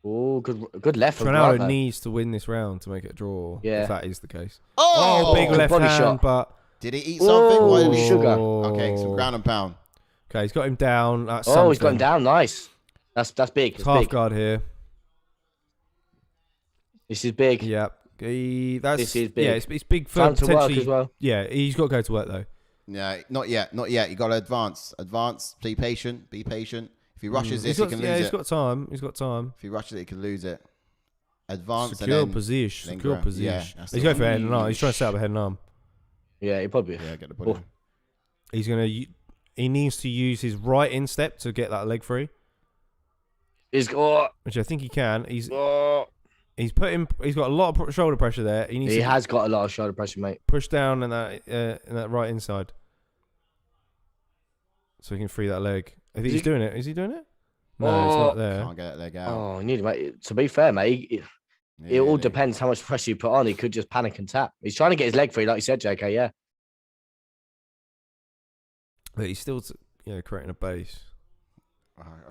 Oh, good left. Ronaldo needs to win this round to make it a draw. Yeah. If that is the case. Oh, big left hand shot. but did he eat something? Why did he sugar? Okay, some ground and pound. Okay, he's got him down. That's he's got him down. Nice. That's big. It's half big. guard here. This is big. Yeah. This is big. Yeah, it's big for time to potentially. work as well. Yeah, he's got to go to work though. Yeah, not yet. You got to advance. Be patient. If he rushes this, he can lose it. Yeah, he's got time. If he rushes it, he can lose it. Advance secure and then position. then Secure grow. position. Yeah, He's going for head and arm. He's trying to set up a head and arm. Yeah, he probably. Yeah, get the body. He needs to use his right instep to get that leg free. Which I think he can. He's got a lot of shoulder pressure there. He has got a lot of shoulder pressure, mate. Push down in that right inside, so he can free that leg. I think he's doing it. Is he doing it? No, it's not there. Can't get that leg out. Oh, mate. To be fair, mate, it all depends how much pressure you put on. He could just panic and tap. He's trying to get his leg free, like you said, JK. Yeah. But he's still, creating a base.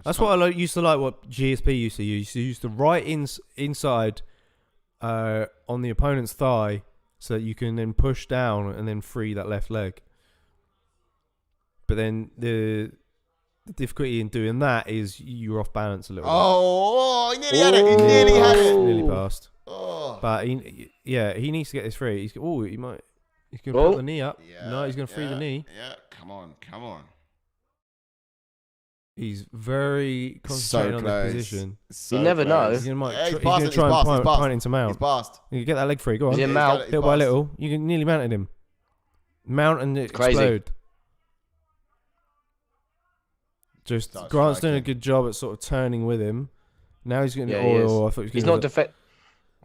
That's what I used to like. What GSP used to use. He used the right inside on the opponent's thigh, so that you can then push down and then free that left leg. But then the difficulty in doing that is you're off balance a little bit. Oh, he nearly had it. He nearly had it. Nearly passed. Oh. But he needs to get this free. He's going to put the knee up. Yeah, no, he's going to free the knee. Yeah, come on. He's very concentrated on the position. You never know. He's going to try and point into mount. He's passed. You can get that leg free. Go on. Little by little. You can nearly mounted him. Mount and explode. Just Grant's doing a good job at sort of turning with him. Now he's going to. I thought he's not defend.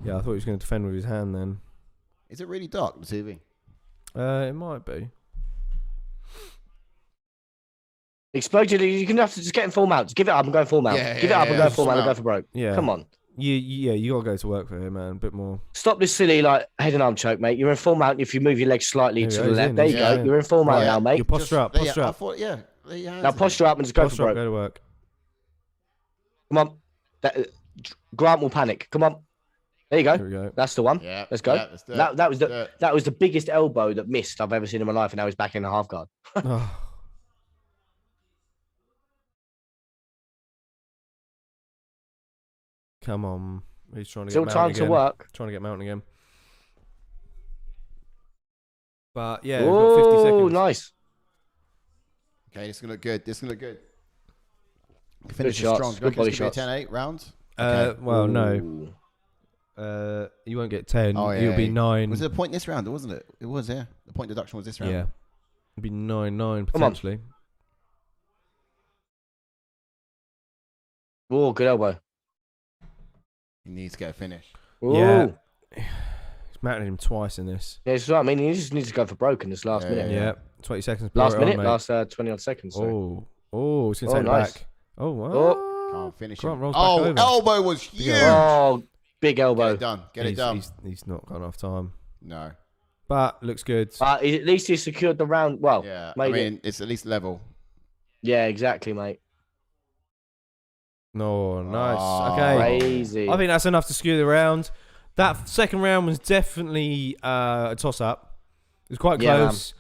Yeah, I thought he was going to defend with his hand then. Is it really dark, the TV? It might be. Explode. You can have to just get in full mount. Just give it up and go full mount. Give it up and go full mount and go for broke. Yeah. Come on. You got to go to work for him, man. A bit more. Stop this silly head and arm choke, mate. You're in full mount. If you move your legs slightly to the left, there you go. You're in full mount now, mate. You posture up. I thought, now posture up and just go for broke. Go to work. Come on. Grant will panic. Come on. There you go. There we go. That's the one. Yeah. Let's go. Yeah, that was the biggest elbow that missed I've ever seen in my life, and now he's back in the half guard. Come on. He's trying to Still get time mounted to again. work. Trying to get mounted again. But yeah, we've got 50 Oh, seconds. nice. Okay, this is gonna look good. This is gonna look good. Finish shots, strong. good body Be a shots. 10-8 round. Well, no. Ooh. You won't get 10. Oh, yeah, You'll be yeah. 9. Was it a point this round, wasn't it? It was, yeah. The point deduction was this round. Yeah. It'll be 9-9 Come on. potentially. Oh, good elbow. He needs to get a finish. Ooh. Yeah. He's mounted him twice in this. Yeah, it's right. I mean, he just needs to go for broken this last minute. Yeah. 20 seconds. Last blow it minute, on, mate. last 20 odd seconds. Sorry. Oh, he's going to take nice. it back. Oh, wow. Oh. Can't finish Grant him. rolls back Oh, over. elbow was huge. Oh, big Get elbow. it done. Get it done. He's not got enough time. No. But looks good. At least he secured the round. Well, Yeah. I made mean, it's at least level. yeah, exactly, mate. No, nice. Oh. Okay. Crazy. I think that's enough to skew the round. That second round was definitely a toss-up. It was quite Yeah, close.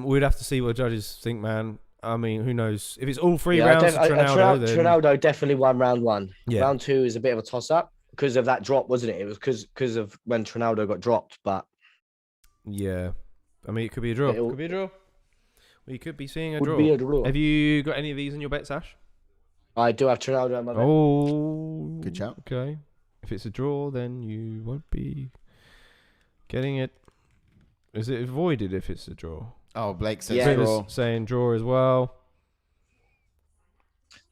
We'd have to see what judges think, man. I mean, who knows? If it's all three Yeah, rounds to Trinaldo, then... Trinaldo definitely won round one. Yeah. Round two is a bit of a toss-up because of that drop, wasn't it? It was because of when Trinaldo got dropped, but... Yeah. I mean, it could be a draw. It'll- Could be a draw. We could be seeing a Would draw. be a draw. Have you got any of these in your bets, Ash? I do have Trinaldo in my bet. Oh. Good shout. Okay. If it's a draw, then you won't be getting it. Is it avoided if it's a draw? Oh, Blake says Yeah. Rivers draw. saying draw as well.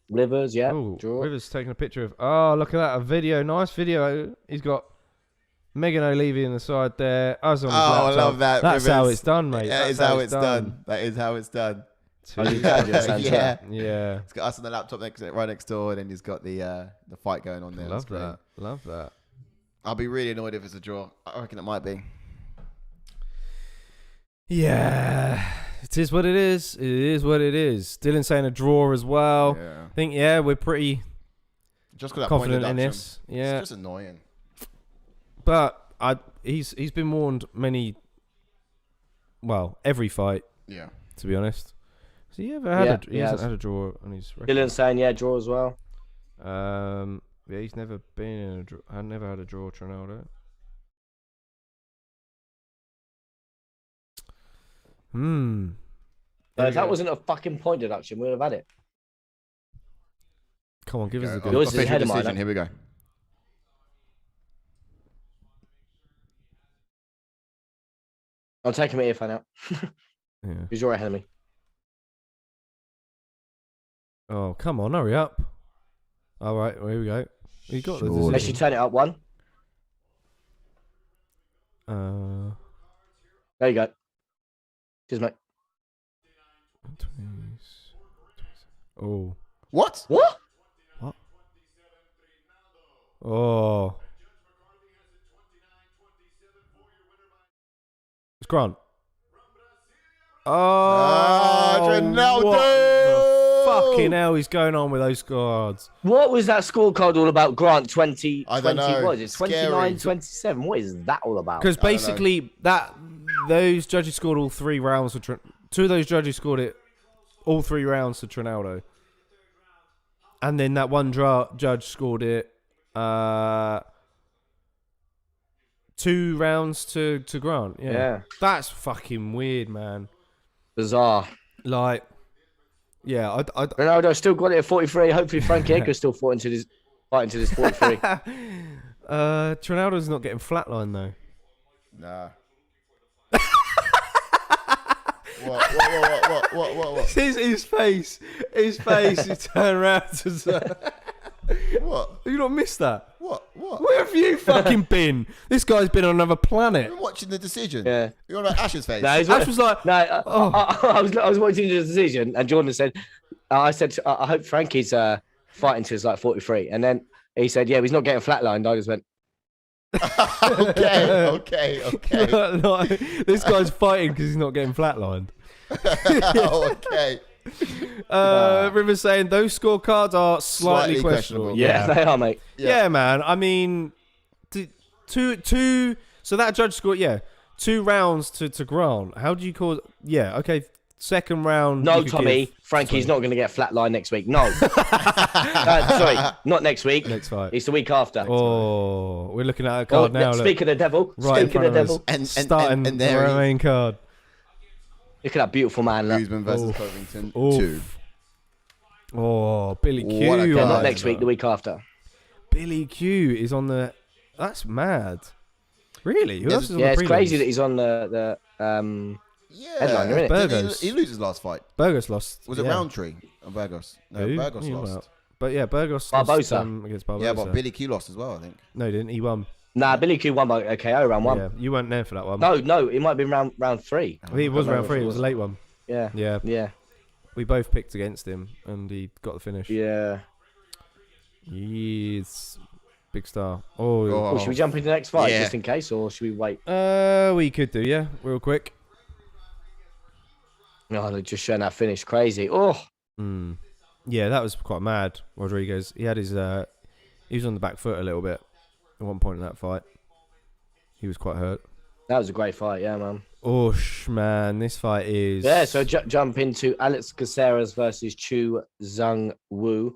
Rivers, yeah. Oh, Draw. Rivers taking a picture of... Oh, look at that. A video. Nice video. He's got Megan O'Leary in the side there. Us on his I laptop. love that. That's Rivers. how it's done, mate. That is how it's done. That is how it's done. Oh, you can just answer. Yeah. Yeah. He's got us on the laptop right next door, and then he's got the fight going on there. Love That's great. that. Love that. I'll be really annoyed if it's a draw. I reckon it might be. Yeah. It is what it is. It is what it is. Dylan saying a draw as well. Yeah. I think, yeah, we're pretty Just got that confident in point deduction. this. Yeah. It's just annoying. But he's been warned every fight, Yeah. to be honest. So he hasn't he has. had a draw on his record. Dylan saying, yeah, draw as well. Yeah, he's never been in a draw. I never had a draw, Trinaldo. So if that wasn't a fucking point deduction, we would have had it. Come on, give us a good. Yours is Official ahead of mine, decision. eh? Here we go. I'm taking my earphone out Yeah. because you're ahead of me. Oh, come on, hurry up. All right, well, here we go. You got the Surely. Let's you decision. turn it up one. There you go. Cheers, mate. 20s. Oh. What? What? Oh. It's Grant. Oh, Ronaldo! what the fucking hell is going on with those squads? What was that scorecard all about? Grant 20, I don't 20 know. what is it? Scary. 29, 27. What is that all about? Because I don't know. basically those judges scored all 3 rounds for two of those judges scored it all 3 rounds for Trinaldo, and then that one judge scored it 2 rounds to Grant. Yeah, that's fucking weird, man. Bizarre. Like, yeah, I Ronaldo still got it at 43. Hopefully Frankie Edgar's still fighting to this 43. Trinaldo's not getting flatlined though. Nah. What? His face. He turned around to say, What? have you not missed that? What? Where have you fucking been? This guy's been on another planet. You're watching the decision. Yeah. You're on like Ash's face. No, he's Ash was like, no, oh. I was watching the decision, and Jordan said, I said, I hope Frankie's fighting to his like 43. And then he said, yeah, he's not getting flatlined. I just went, okay. Like, this guy's fighting because he's not getting flatlined. Okay. Rivers saying those scorecards are slightly questionable. yeah, they are, mate. Yeah, man. I mean, two. So that judge scored, 2 rounds to Grant. How do you call? Yeah, okay. Second round. No, you could Tommy, give Frankie's not going to get flatline next week. No. Sorry, not next week. Next fight. It's the week after. Oh, we're looking at a card now. Speak of the devil. Right Speak of the devil. And starting there our main card. Look at that beautiful man. Usman versus Covington 2. Oh, Billy Q. What a Yeah, card. not next week, the week after. Billy Q is on the... That's mad. Really? Who else is on the it's prelims? crazy that he's on the headliner, isn't it? Burgos. He loses his last fight. Burgos lost. Was it Roundtree or Burgos? No, Who? Burgos Who lost. about? But yeah, Burgos Barbosa. lost against Barbosa. Yeah, but Billy Q lost as well, I think. No, he didn't. He won. Nah, Billy Q won by a KO round 1. Yeah, you weren't there for that one. No, it might have been round 3. I think it was round 3. It was a late one. Yeah. Yeah. We both picked against him, and he got the finish. Yeah. Yes. Big star. Oh, Should we jump into the next fight Yeah. just in case, or should we wait? We could do, yeah, real quick. No, they're just showing that finish. Crazy. Oh. Yeah, that was quite mad. Rodriguez. He had his. He was on the back foot a little bit at one point in that fight. He was quite hurt. That was a great fight, yeah, man. Man, this fight is. Yeah, so jump into Alex Caceres versus Chu Zhang Wu.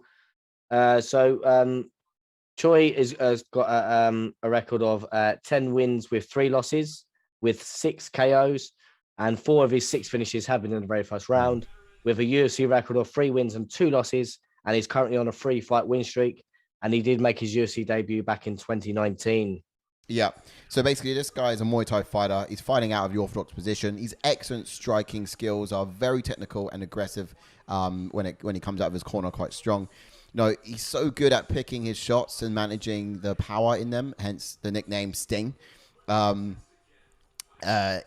Choi has got a record of 10 wins with 3 losses, with 6 KOs, and 4 of his 6 finishes have been in the very first round, with a UFC record of 3 wins and 2 losses, and he's currently on a 3-fight win streak, and he did make his UFC debut back in 2019. Yeah. So basically, this guy is a Muay Thai fighter. He's fighting out of the orthodox position. His excellent striking skills are very technical and aggressive when he comes out of his corner, quite strong. No, he's so good at picking his shots and managing the power in them, hence the nickname Sting.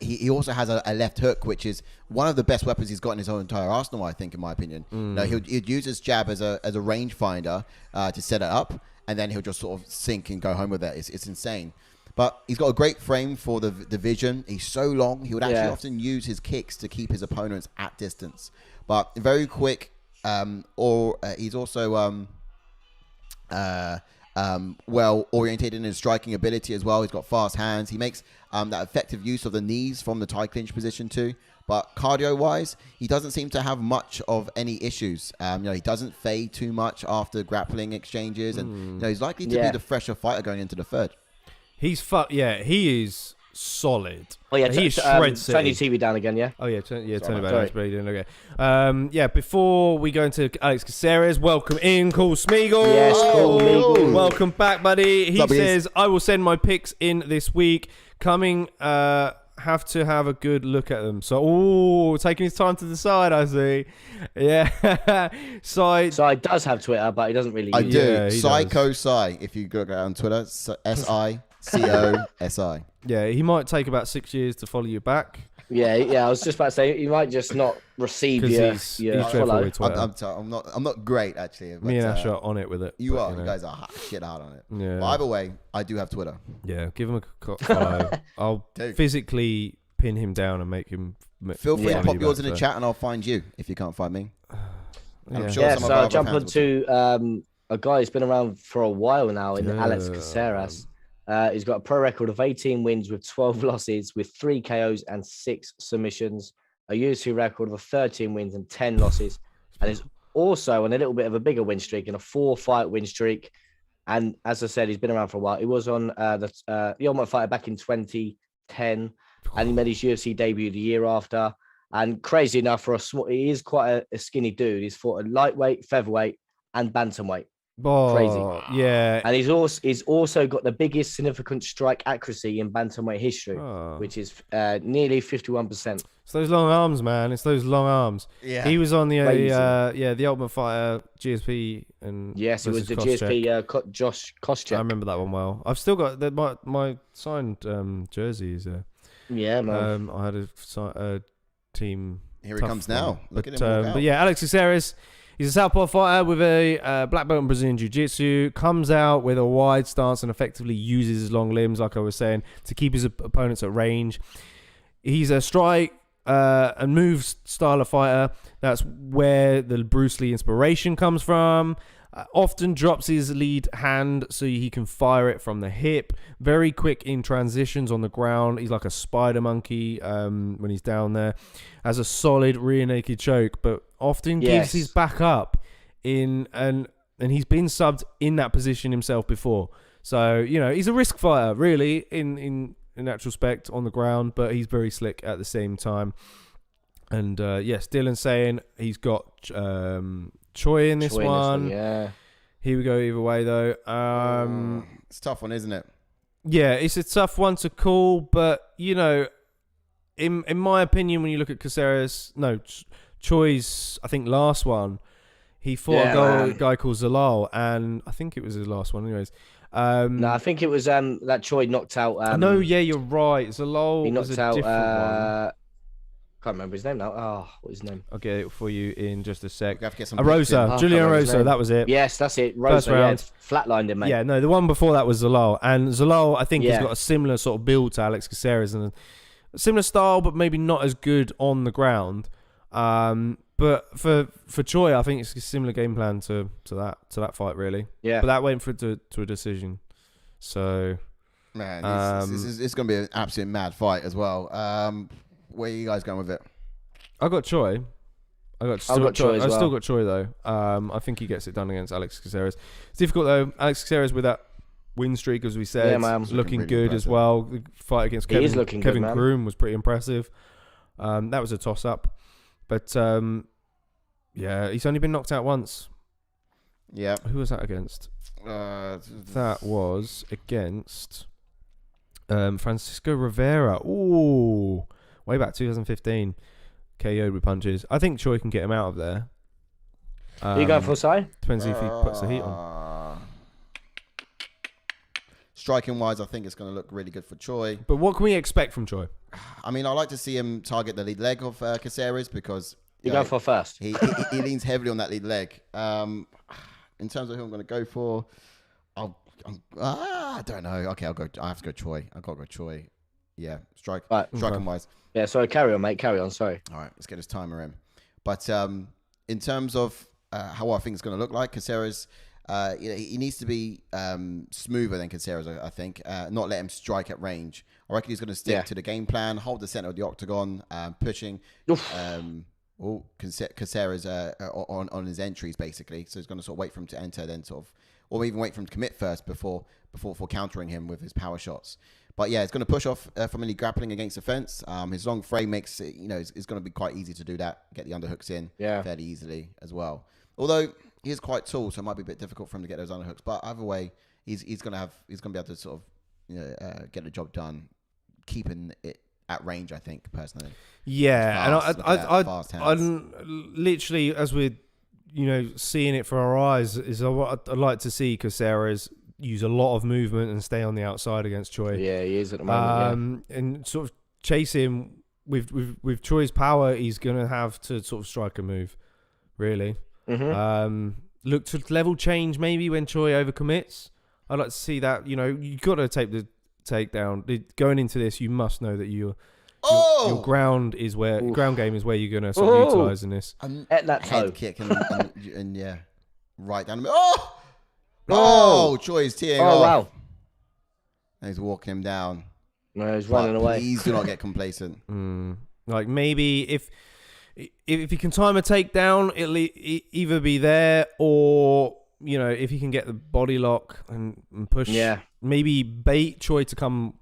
He also has a left hook, which is one of the best weapons he's got in his whole entire arsenal, I think, in my opinion. No, he'd use his jab as a rangefinder to set it up, and then he'll just sort of sink and go home with it. It's insane. But he's got a great frame for the division. He's so long. He would actually often use his kicks to keep his opponents at distance. But very quick, he's also well orientated in his striking ability as well. He's got fast hands. He makes that effective use of the knees from the tie clinch position too. But cardio-wise, he doesn't seem to have much of any issues. He doesn't fade too much after grappling exchanges, and he's likely to be the fresher fighter going into the third. He is solid. Oh yeah, he shreds turn your City. TV down again, yeah. Oh yeah, turn it back. Sorry. That's brilliant. Okay. Before we go into Alex Caceres, welcome in, Cool Smeagol. Yes, Cool Smeagol. Welcome back, buddy. He What's up, says, "I will send my picks in this week. Coming, have to have a good look at them." So, taking his time to decide. I see. Yeah. Sai does have Twitter, but he doesn't really. I use do. it. Psycho Sai. If you go on Twitter, SICOSI. Yeah, he might take about 6 years to follow you back. Yeah. I was just about to say he might just not receive He's dreadful follow. with Twitter. I'm not great actually. But, Me and Ash are on it with it. You but, are. You guys are shit hard on it. Yeah. But either way, I do have Twitter. Yeah, give him a follow. I'll physically pin him down and make him. Feel free to follow pop you yours back, in the chat, and I'll find you if you can't find me. I'm sure Yeah, some of our so jump other fans will onto a guy who's been around for a while now in Alex Caceres. He's got a pro record of 18 wins with 12 losses, with 3 KOs and 6 submissions. A UFC record of 13 wins and 10 losses, and is also on a little bit of a bigger win streak and a 4-fight win streak. And as I said, he's been around for a while. He was on the Ultimate Fighter back in 2010, and he made his UFC debut the year after. And crazy enough, he is quite a skinny dude. He's fought a lightweight, featherweight, and bantamweight. Crazy. Yeah. And he's also got the biggest significant strike accuracy in bantamweight history, which is nearly 51%. It's those long arms, man. It's those long arms. Yeah. He was on the the Ultimate Fighter GSP and yes, it was the Koscheck. GSP Josh Koscheck. I remember that one well. I've still got my signed jerseys. Yeah, man. I had a team. Here he comes now. Look at him walk out. But yeah, Alex Caceres. He's a southpaw fighter with a black belt in Brazilian Jiu-Jitsu, comes out with a wide stance and effectively uses his long limbs, like I was saying, to keep his opponents at range. He's a strike and moves style of fighter. That's where the Bruce Lee inspiration comes from. Often drops his lead hand so he can fire it from the hip. Very quick in transitions on the ground. He's like a spider monkey when he's down there. Has a solid rear naked choke, but often gives his back up and he's been subbed in that position himself before. So, he's a risk fighter, really, in actual respect on the ground, but he's very slick at the same time. And yes, Dylan's saying he's got Choi in this one. Yeah. Here we go either way, though. It's a tough one, isn't it? Yeah, it's a tough one to call, but, in my opinion, when you look at Choi's, I think, last one, he fought a guy called Zalal, and I think it was his last one anyways. No, I think it was that Choi knocked out. No, yeah, you're right. Zalal he was knocked a out. different one. Can't remember his name now. Oh, what's his name? I'll get it for you in just a sec. We have to get some Arosa, Julian Arosa, that was it. Yes, that's it. Rosa, flatlined him, mate. Yeah, no, the one before that was Zalal, and Zalal, I think, has got a similar sort of build to Alex Caceres and a similar style, but maybe not as good on the ground. But for Choi, I think it's a similar game plan to that fight, really. Yeah. But that went to a decision. So, man, it's going to be an absolute mad fight as well. Where are you guys going with it? I got Choi. I still got Choi though. I think he gets it done against Alex Caceres. It's difficult though. Alex Caceres with that win streak, as we said, looking really good impressive. As well. The fight against Kevin Groom was pretty impressive. That was a toss up, but he's only been knocked out once. Yeah. Who was that against? That was against Francisco Rivera. Ooh, way back 2015. KO'd with punches. I think Choi can get him out of there. Are you going for Sai? Depends if he puts the heat on. Striking wise, I think it's going to look really good for Choi. But what can we expect from Choi? I mean, I like to see him target the lead leg of Caceres because you go for first. He leans heavily on that lead leg. In terms of who I'm going to go for, I don't know. Okay, I have to go Choi. I've got to go Choi. Yeah, striking wise. Yeah, sorry, carry on, mate. Carry on, sorry. All right, let's get this timer in. But in terms of how I think it's going to look like, Caceres, he needs to be smoother than Caceres, I think. Not let him strike at range. I reckon he's going to stick to the game plan, hold the center of the octagon, pushing Caceres on his entries, basically. So he's going to sort of wait for him to enter, then sort of, or even wait for him to commit first before countering him with his power shots. But yeah, it's going to push off from any grappling against the fence. His long frame makes it, it's going to be quite easy to do that, get the underhooks in fairly easily as well. Although he is quite tall, so it might be a bit difficult for him to get those underhooks. But either way, he's going to be able to sort of get the job done, keeping it at range. I think personally. Yeah, fast, and I'm literally, as we're seeing it for our eyes, is what I'd like to see Caceres use a lot of movement and stay on the outside against Choi. Yeah, he is at the moment. And sort of chase him with Choi's power. He's gonna have to sort of strike a move, really. Mm-hmm. Look to level change maybe when Choi overcommits. I'd like to see that. You got to take the takedown. Going into this, you must know that your ground is ground game is where you're gonna sort of utilize in this. At that head kick and yeah, right down the middle. Oh, Choi's teeing off. Wow. And he's walking him down. No, he's running away. Please do not get complacent. Like maybe if he can time a takedown, it'll either be there or if he can get the body lock and push. Yeah. Maybe bait Choi to come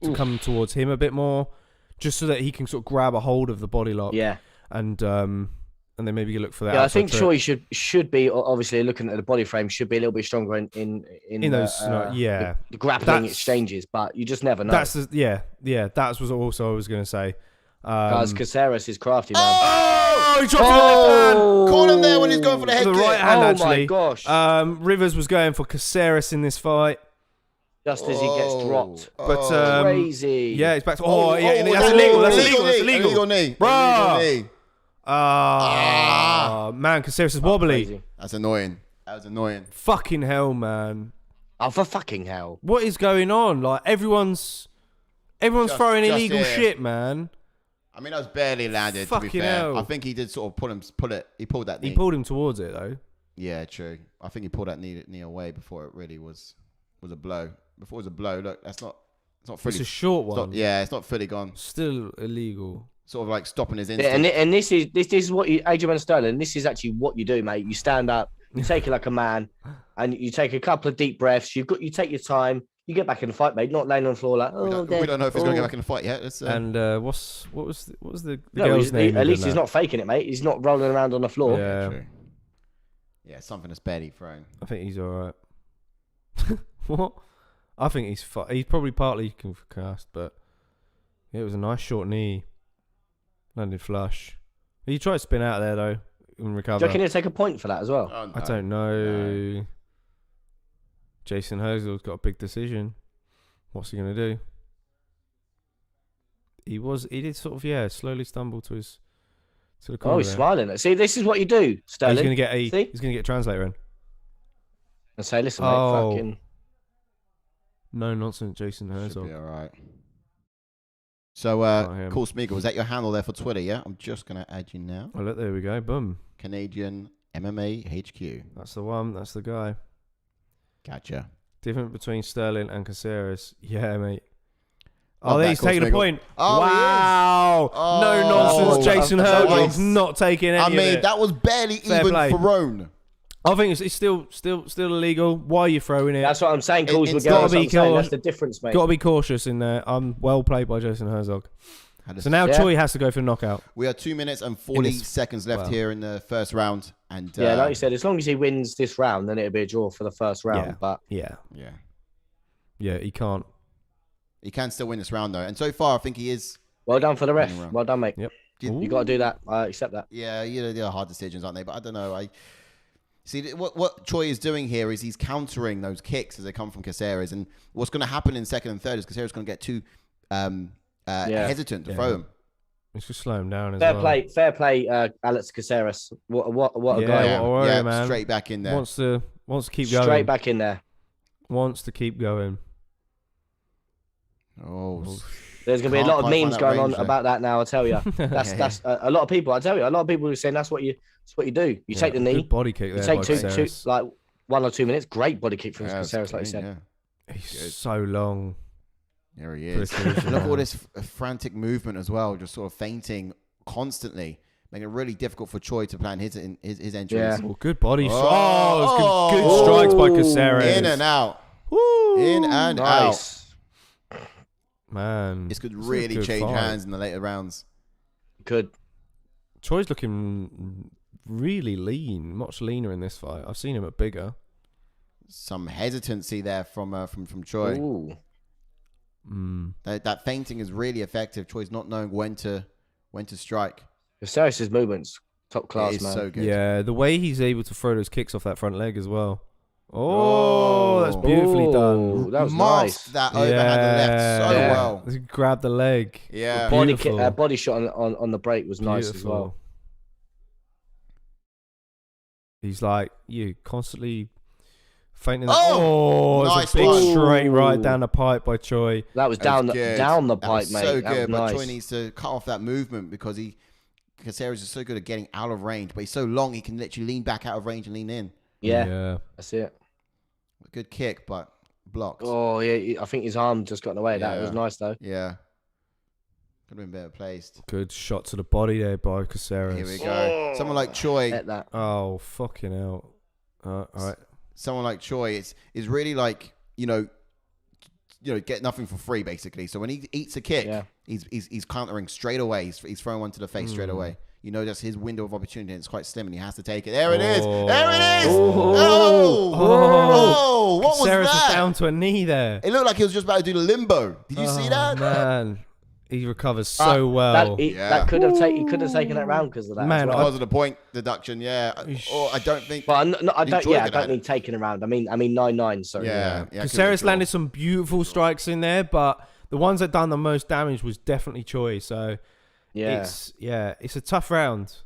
towards him a bit more, just so that he can sort of grab a hold of the body lock. Yeah. And then maybe you look for that. Yeah, I think Choi should be, obviously looking at the body frame, should be a little bit stronger in those the grappling exchanges, but you just never know. That's was also I was going to say. Guys, Caceres is crafty, man. Oh, he dropped the left hand. Call him there when he's going for the head kick. The right hand, actually. Oh my gosh. Rivers was going for Caceres in this fight. Just as he gets dropped. But crazy. Yeah, it's back to that's illegal. That's illegal. Knee. Bruh. Man, Caceres is wobbly. Crazy. That's annoying. That was annoying. Fucking hell, man. Oh, for fucking hell. What is going on? Like, everyone's throwing illegal shit, man. I mean, I was barely landed, to be fair. Hell. I think he did sort of pull it. He pulled that knee. He pulled him towards it, though. Yeah, true. I think he pulled that knee away before it really was a blow. Before it was a blow, look, it's not fully. It's a short one. It's not fully gone. Still illegal. Sort of like stopping his Yeah, instinct. and this is what you, Adrian Sterling. This is actually what you do, mate. You stand up, you take it like a man, and you take a couple of deep breaths. You take your time. You get back in the fight, mate. Not laying on the floor like, oh, we don't know if he's going to get back in the fight yet. And what was the girl's name? At least he's not faking it, mate. He's not rolling around on the floor. Yeah, true. Yeah, something that's barely thrown. I think he's all right. What? I think he's probably partly concussed, but it was a nice short knee. Landed flush. He tried to spin out there though and recover. Do you reckon he'll take a point for that as well? Oh, no. I don't know. No. Jason Herzog's got a big decision. What's he gonna do? He did sort of slowly stumble to the corner. Oh, he's smiling. See, this is what you do, Sterling. He's gonna get a translator in. And say, listen, mate, fucking. No nonsense, Jason Should Herzog. be all right. So, Cool Smeagol, was that your handle there for Twitter, yeah? I'm just going to add you now. Oh, look, there we go. Boom. Canadian MMA HQ. That's the one. That's the guy. Gotcha. Different between Sterling and Caceres. Yeah, mate. Love Oh, that, he's Cool taking a Smeagol. point. Oh, he is. Wow. Oh. No nonsense. Jason That Herzog's was- not taking any I of mean, it. that was barely Fair even play. thrown. I think it's still illegal. Why are you throwing it? That's what I'm saying. Calls It's were gotta going. be cool. That's the difference, mate. Got to be cautious in there. Well played by Jason Herzog. So now Choi has to go for a knockout. We are 2 minutes and 40 seconds left here in the first round. And yeah, like you said, as long as he wins this round, then it'll be a draw for the first round. Yeah. But Yeah, he can't. he can still win this round, though. And so far, I think he is. well done for the ref. Winning round. Well done, mate. Yep. You got to do that. I accept that. Yeah, they're hard decisions, aren't they? But I don't know. See, what Choi is doing here is he's countering those kicks as they come from Caceres. And what's going to happen in second and third is Caceres is going to get too hesitant to throw him. It's just slow him down as Fair well. Fair play, Alex Caceres. What a guy. Yeah, what a warrior, man. Straight back in there. Wants to keep going. Straight back in there. Wants to keep going. Oh, There's going to be a Can't lot of quite find memes that going on range there. about that now. I tell you, that's a lot of people. I tell you, a lot of people are saying that's what you do. You take the knee. Good body kick You there take by two, Caceres. like 1 or 2 minutes. Great body kick from yeah, Caceres, like you clean, said. yeah. He's so long. There he is. Pretty Look at all this frantic movement as well, just sort of feinting constantly, making it really difficult for Choi to plan his entries. Yeah. Oh, good body. Oh, good strikes by Caceres. In and out. Woo. In and out. Nice. Man. This could This is a really good change fight. hands in the later rounds. Good. Choi's looking really lean, much leaner in this fight. I've seen him at bigger. Some hesitancy there from Choi. Ooh. That feinting is really effective. Choi's not knowing when to strike. Caceres' movements, top class, It is man. so good. Yeah, the way he's able to throw those kicks off that front leg as well. Oh, that's beautifully done. That was Masked nice. that overhand and left so Yeah. well. He grabbed the leg. Yeah. Beautiful. Body shot on the break was nice as well. He's like, you constantly fainting. Oh, it's nice a big one. straight right down the pipe by Choi. That was That down was the good. down the That pipe, was mate. so That good, was but nice. Choi needs to cut off that movement because Caceres is so good at getting out of range, but he's so long he can literally lean back out of range and lean in. Yeah, that's it. Good kick, but blocked. Oh yeah, I think his arm just got in the way. That Yeah. was nice though. Yeah. Could have been better placed. Good shot to the body there by Caceres. Here we go. Someone like Choi. Hit that. Oh, fucking hell. All right. Someone like Choi is really like, get nothing for free basically. So when he eats a kick, he's countering straight away. He's throwing one to the face straight away. That's his window of opportunity. And it's quite slim, and he has to take it. There it is. There it is. Oh, what was Caceres that? was down to a knee there. It looked like he was just about to do the limbo. Did you see that? Man, he recovers so well. That could have he could have taken that round because of that. Man, as well. Because of the point deduction, yeah. Or I don't think. But I don't. Choi Yeah, I could don't have mean taking a round. I mean 9-9. Sorry. Yeah. Caceres landed some beautiful strikes in there, but the ones that done the most damage was definitely Choi. So it's a tough round.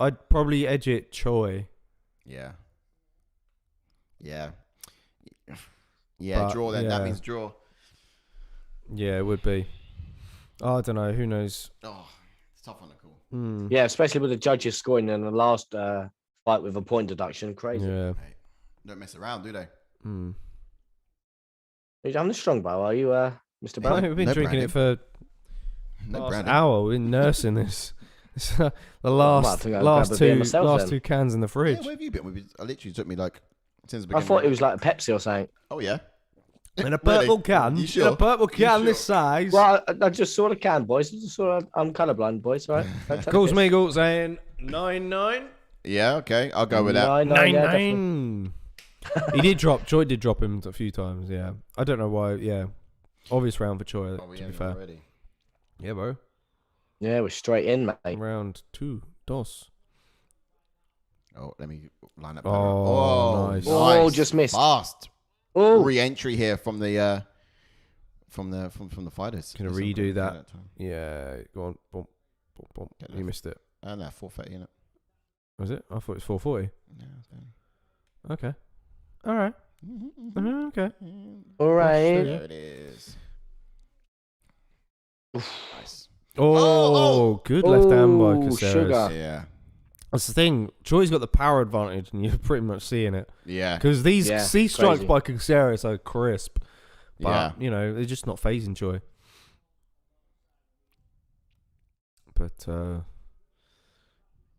I'd probably edge it Choi. Yeah. But, Draw then. That means draw. Yeah, it would be. Oh, I don't know. Who knows? Oh, it's tough on the call. Yeah, especially with the judges scoring in the last fight with a point deduction. Crazy. Yeah. Don't mess around, do they? Mm. Are you having a strong bow? Are you, Mr. No, Brown? we've been No drinking it for last branding. hour. We've been nursing this. The might last think I'll grab a beer myself then. two cans in the fridge. Yeah, where have you been? I literally took me like since the I beginning. thought it was like a Pepsi or something. Oh yeah. In a purple Really? can. You In sure? a purple can You this size. Well, I just saw the can, boys. I just saw I'm colourblind, boys. Right? Calls Meagle saying 9-9. Yeah. Okay. I'll go with that. 9-9, yeah, definitely. 9-9. He did drop. Choi did drop him a few times. Yeah. I don't know why. Yeah. Obvious round for Choi. Oh, To be fair. already. Yeah, bro. Yeah, we're straight in, mate. Round 2. DOS. Oh, let me line up. Oh, nice. Oh, just missed. Fast. Oh, Re-entry here from the fighters. Gonna Let's redo have a that. look at time. Yeah. Go on. Boom. Boom, boom. Get You that. missed it. And that 430 in it. Was it? I thought it was 440. Yeah, Okay. All right. Okay. all right. There it is. Nice. Oh, good left hand by Oh, Caceres. sugar. Yeah. That's the thing. Choi's got the power advantage, and you're pretty much seeing it. Yeah. Because these Yeah, C strikes crazy. by Caceres are crisp. But, Yeah. you know, they're just not phasing Choi. But,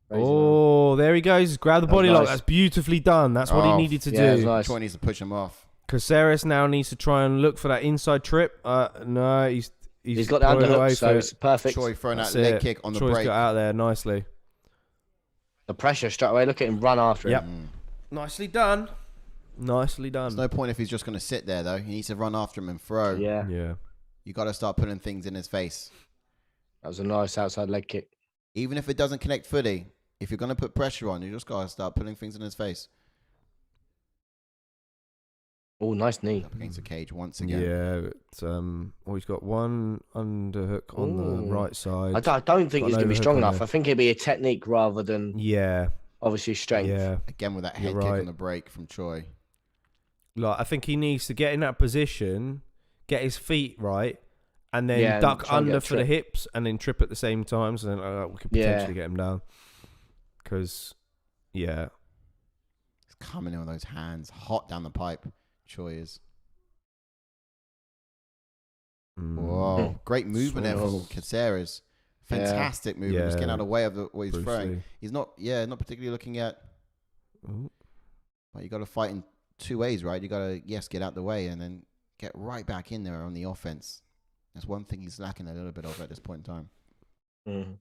Crazy, oh, there he goes. Grab the That was body lock. nice. That's beautifully done. That's what he Oh, needed to yeah, it was do. nice. Troy needs to push him off. Caceres now needs to try and look for that inside trip. No, he's He's got the put it away underhook, for so it. it's perfect. Troy throwing That's that leg it. kick on the Choi's break. got out there nicely. The pressure straight away. Look at him run after Yep. him. Nicely done. Nicely done. There's no point if he's just going to sit there, though. He needs to run after him and throw. Yeah, Yeah. You got to start putting things in his face. that was a nice outside leg kick. Even if it doesn't connect fully, if you're going to put pressure on, you just got to start putting things in his face. Oh, nice knee. Up against the cage once again. Yeah, but, he's got one underhook on the Ooh. right side. I don't think Got he's an going to be overhook strong on enough. there. I think it'd be a technique rather than Yeah, obviously strength. yeah. Again with that head You're kick right. on the break from Choi. Like I think he needs to get in that position, get his feet right, and then Yeah, and duck try and get under a for the trip. hips, and then trip at the same time. So then we could Yeah. potentially get him down. Because, yeah, He's coming in with those hands hot down the pipe. Choi is. Whoa. Great movement there from Caceres. Fantastic movement. Just getting out of the way of what he's Bruce throwing. Lee. He's not particularly looking at. Ooh. But you got to fight in two ways, right? You got to, get out the way and then get right back in there on the offense. That's one thing he's lacking a little bit of at this point in time. Mm.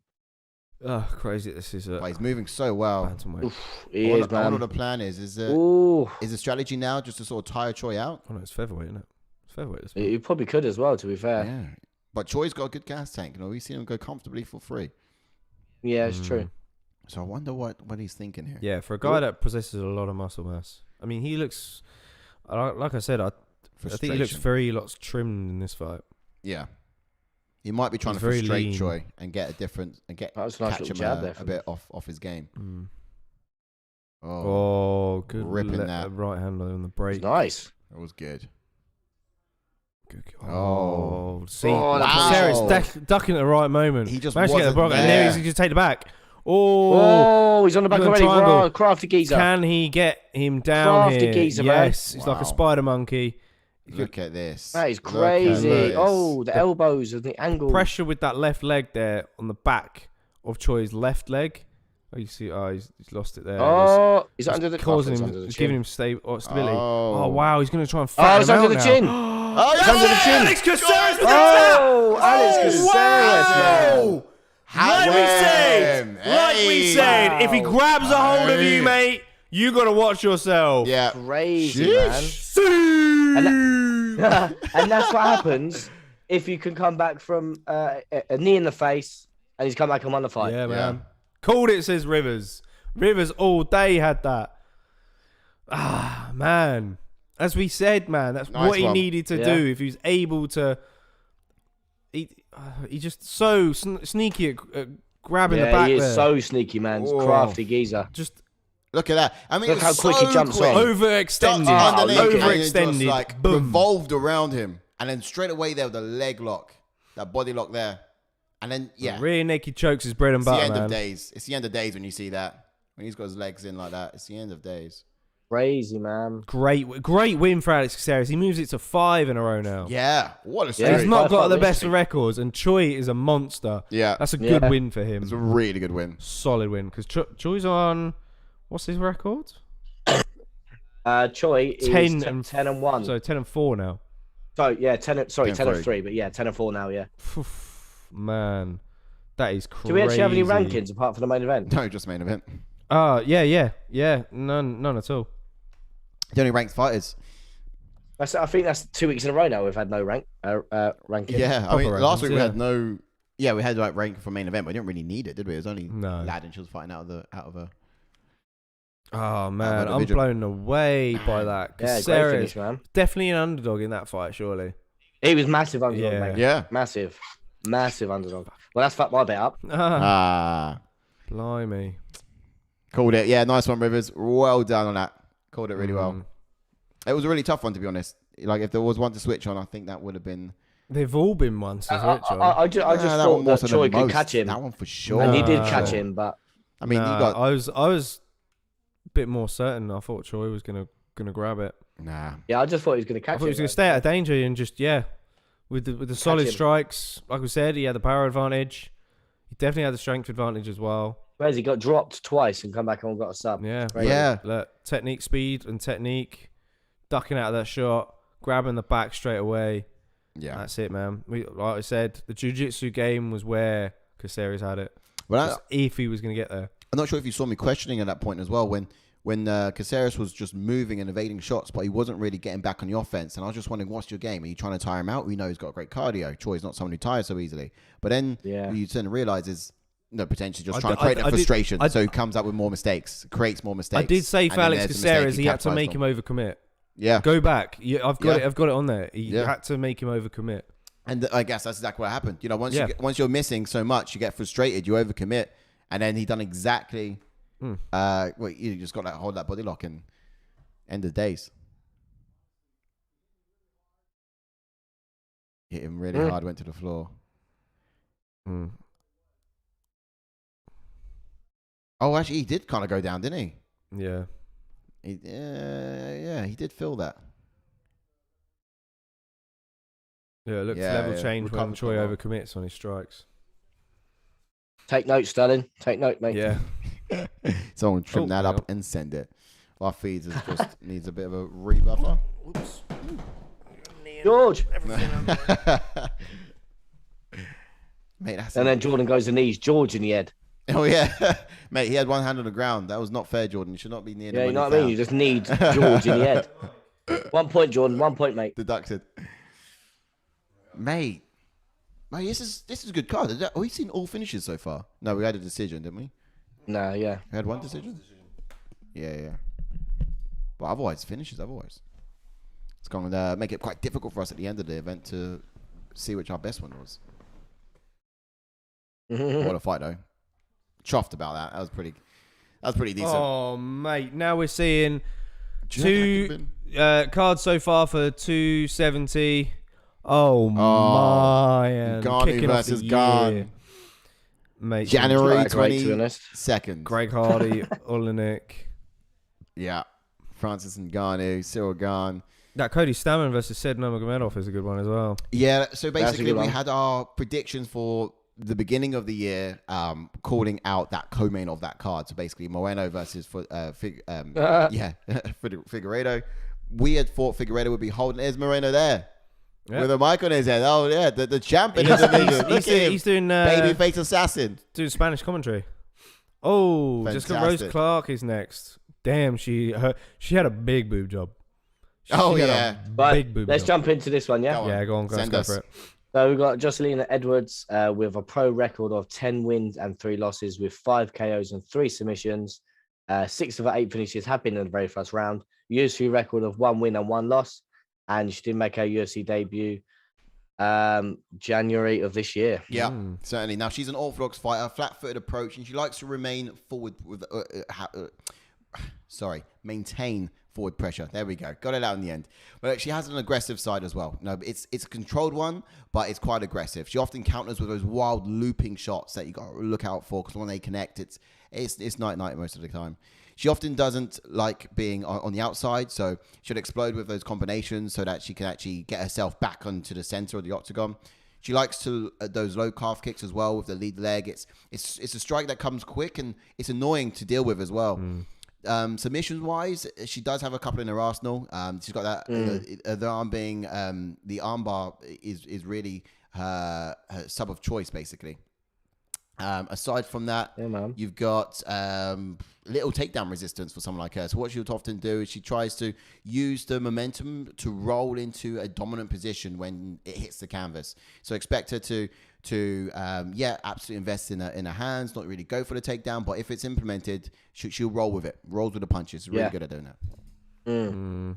Oh, crazy! This is a But he's moving so well. bantamweight. Oof, he I is, wonder what man. the plan is. Is Ooh, the strategy now just to sort of tire Choi out? Oh no, it's featherweight, isn't it? It's featherweight. This one. he probably could as well. To be fair, Yeah. But Choi's got a good gas tank. We've seen him go comfortably for free. yeah, it's true. So I wonder what he's thinking here. Yeah, for a guy that possesses a lot of muscle mass. I mean, he looks, like I said, I think he looks very lots trimmed in this fight. Yeah. He might be trying He's to very frustrate lean. Choi and get a different and That was a nice catch little him jab a, there a from bit off his game. Mm. Oh, Oh, good ripping that. right hand on the It's break. nice. that was good. Good. Oh. See, Oh, that's Caceres wow. ducking at the right moment. He just managed to get the wasn't block, and there. now he's going to take the back. Oh, He's on the back Good already. triangle. Wow, crafty geezer. can he get him down Crafty here? geezer, man. Yes, he's like Wow. a spider monkey. Look at this. That is Look at crazy. this. Oh, the elbows and the angle. Pressure with that left leg there on the back of Choi's left leg. Oh, you see, he's lost it there. Oh, is that under the causing it's him, under the it's chin. giving him stability. Oh. Oh wow, he's going to try and Oh, fatten it's him under out the now. chin. Oh, It's under the chin. Alex Caceres with Oh, the Alex tap! Caceres, man. Wow! Like we said, if he grabs a hold of you, mate, you got to watch yourself. Yeah. Crazy, Sheesh. man. And that's what happens if you can come back from a knee in the face and he's come back and won the fight. Yeah, man. Called it, says Rivers. Rivers all day had that. Ah, man. As we said, man, that's Nice what he one. needed to Yeah. do. If he was able to... He just so sneaky at grabbing the Yeah, back he is there. so sneaky, man. He's Oh. crafty geezer. Just Look at that. I mean, Look it how was quick so he jumps quick. on. overextended. Ducked underneath and it Overextended. just like Boom. revolved around him. And then straight away there with the leg lock. That body lock there. And then, yeah. Rear naked chokes is bread and It's the butter, end man. of days. It's the end of days when you see that. When he's got his legs in like that, it's the end of days. Crazy, man. Great win for Alex Caceres. He moves it to 5 in a row now. Yeah, what a He's series. not got the best of records, and Choi is a monster. Yeah. That's a good win for him. It's a really good win. Solid win, because Choi's on, what's his record? Choi is 10 and 1. So 10 and 4 now. So, yeah, 10 and 3, but yeah, 10 and 4 now, yeah. Man, that is crazy. Do we actually have any rankings apart from the main event? No, just main event. Yeah. None at all. The only ranked fighters. I think that's 2 weeks in a row now we've had no ranking. Yeah, I mean, last week we had no. Yeah, we had like rank for main event, but we didn't really need it, did we? It was only No. Lad and she was fighting out of a. Oh man, I'm blown away by that. Yeah, great finish, man. Definitely an underdog in that fight, surely. He was massive underdog, mate. Yeah. Massive underdog. Well, that's fucked my bet up. Blimey. Called it. Yeah, nice one, Rivers. Well done on that. Called it really well. It was a really tough one, to be honest. Like, if there was one to switch on, I think that would have been... They've all been ones to switch on. I just thought that Choi could catch him. That one for sure. And he did catch him, but... I mean, I was a bit more certain. I thought Choi was gonna grab it. Nah. Yeah, I just thought he was gonna catch him. I thought he was gonna stay out of danger and just, with the solid strikes. Like we said, he had the power advantage. He definitely had the strength advantage as well. Whereas he got dropped twice and come back and got a sub. Yeah. Look, technique, speed, and technique. Ducking out of that shot, grabbing the back straight away. Yeah. That's it, man. Like I said, the jiu-jitsu game was where Caceres had it. Well, if he was going to get there. I'm not sure if you saw me questioning at that point as well when Caceres was just moving and evading shots, but he wasn't really getting back on the offense. And I was just wondering, what's your game? Are you trying to tire him out? We know he's got great cardio. Choi's not someone who tires so easily. But then you tend to realize is potentially just trying to create that frustration. So he comes up with more mistakes, creates more mistakes. I did say for Alex Caceres, he had to make him overcommit. Yeah. Go back. I've got it on there. He had to make him overcommit. And I guess that's exactly what happened. You know, once you're missing so much, you get frustrated, you overcommit. And then he done exactly... well, you just got to hold that body lock and end of days. Hit him really hard, went to the floor. Oh, actually, he did kind of go down, didn't he? Yeah. He did feel that. Yeah, it looks level change when Choi overcommits on his strikes. Take note, Sterling. Take note, mate. Yeah. Someone trim that up and send it. Our feeds just needs a bit of a rebuffer. Oops. George. Mate, and then Jordan goes and knees George in the head. Oh, yeah. Mate, he had one hand on the ground. That was not fair, Jordan. You should not be near him. Yeah, you know what I mean? You just need George in the head. 1 point, Jordan. 1 point, mate. Deducted. Mate, this is a good card. Have we seen all finishes so far? No, we had a decision, didn't we? No, yeah. We had one decision? Yeah. But otherwise, finishes otherwise. It's going to make it quite difficult for us at the end of the event to see which our best one was. What a fight, though. Chuffed about that. That was pretty decent. Oh, mate. Now we're seeing two cards so far for 270. Oh my! Ngannou versus Gane. Mate, January 22nd. Greg Hardy, Olenek. Yeah. Francis Ngannou, Cyril Gane. That Cody Stamann versus Said Nurmagomedov is a good one as well. Yeah, so basically we had our predictions for the beginning of the year, calling out that co-main of that card. So basically Moreno versus Figueiredo. We had thought Figueiredo would be holding. There's Moreno there. Yep. With a mic on his head. Oh, yeah. The champion is amazing. He's doing... Babyface assassin. Doing Spanish commentary. Oh, fantastic. Jessica Rose Clark is next. Damn, she had a big boob job. Big boob let's jump into this one, yeah? Go on. Go for it. So we've got JOSELYNE Edwards with a pro record of 10 wins and 3 losses with 5 KOs and 3 submissions. 6 of her 8 finishes have been in the very first round. UFC record of 1 win and 1 loss. And she did make her UFC debut January of this year. Yeah, certainly. Now, she's an orthodox fighter, flat-footed approach, and she likes to remain forward with maintain forward pressure. There we go. Got it out in the end. But she has an aggressive side as well. No, it's a controlled one, but it's quite aggressive. She often counters with those wild looping shots that you got to look out for, because when they connect, it's night most of the time. She often doesn't like being on the outside, so she'll explode with those combinations so that she can actually get herself back onto the center of the octagon. She likes to those low calf kicks as well with the lead leg. It's a strike that comes quick, and it's annoying to deal with as well. Submissions wise, she does have a couple in her arsenal. She's got that the arm being the armbar is really her sub of choice, basically. Aside from that, you've got little takedown resistance for someone like her. So what she'll often do is she tries to use the momentum to roll into a dominant position when it hits the canvas. So expect her to absolutely invest in her hands, not really go for the takedown, but if it's implemented, she'll roll with it. Rolls with the punches. Really good at doing that.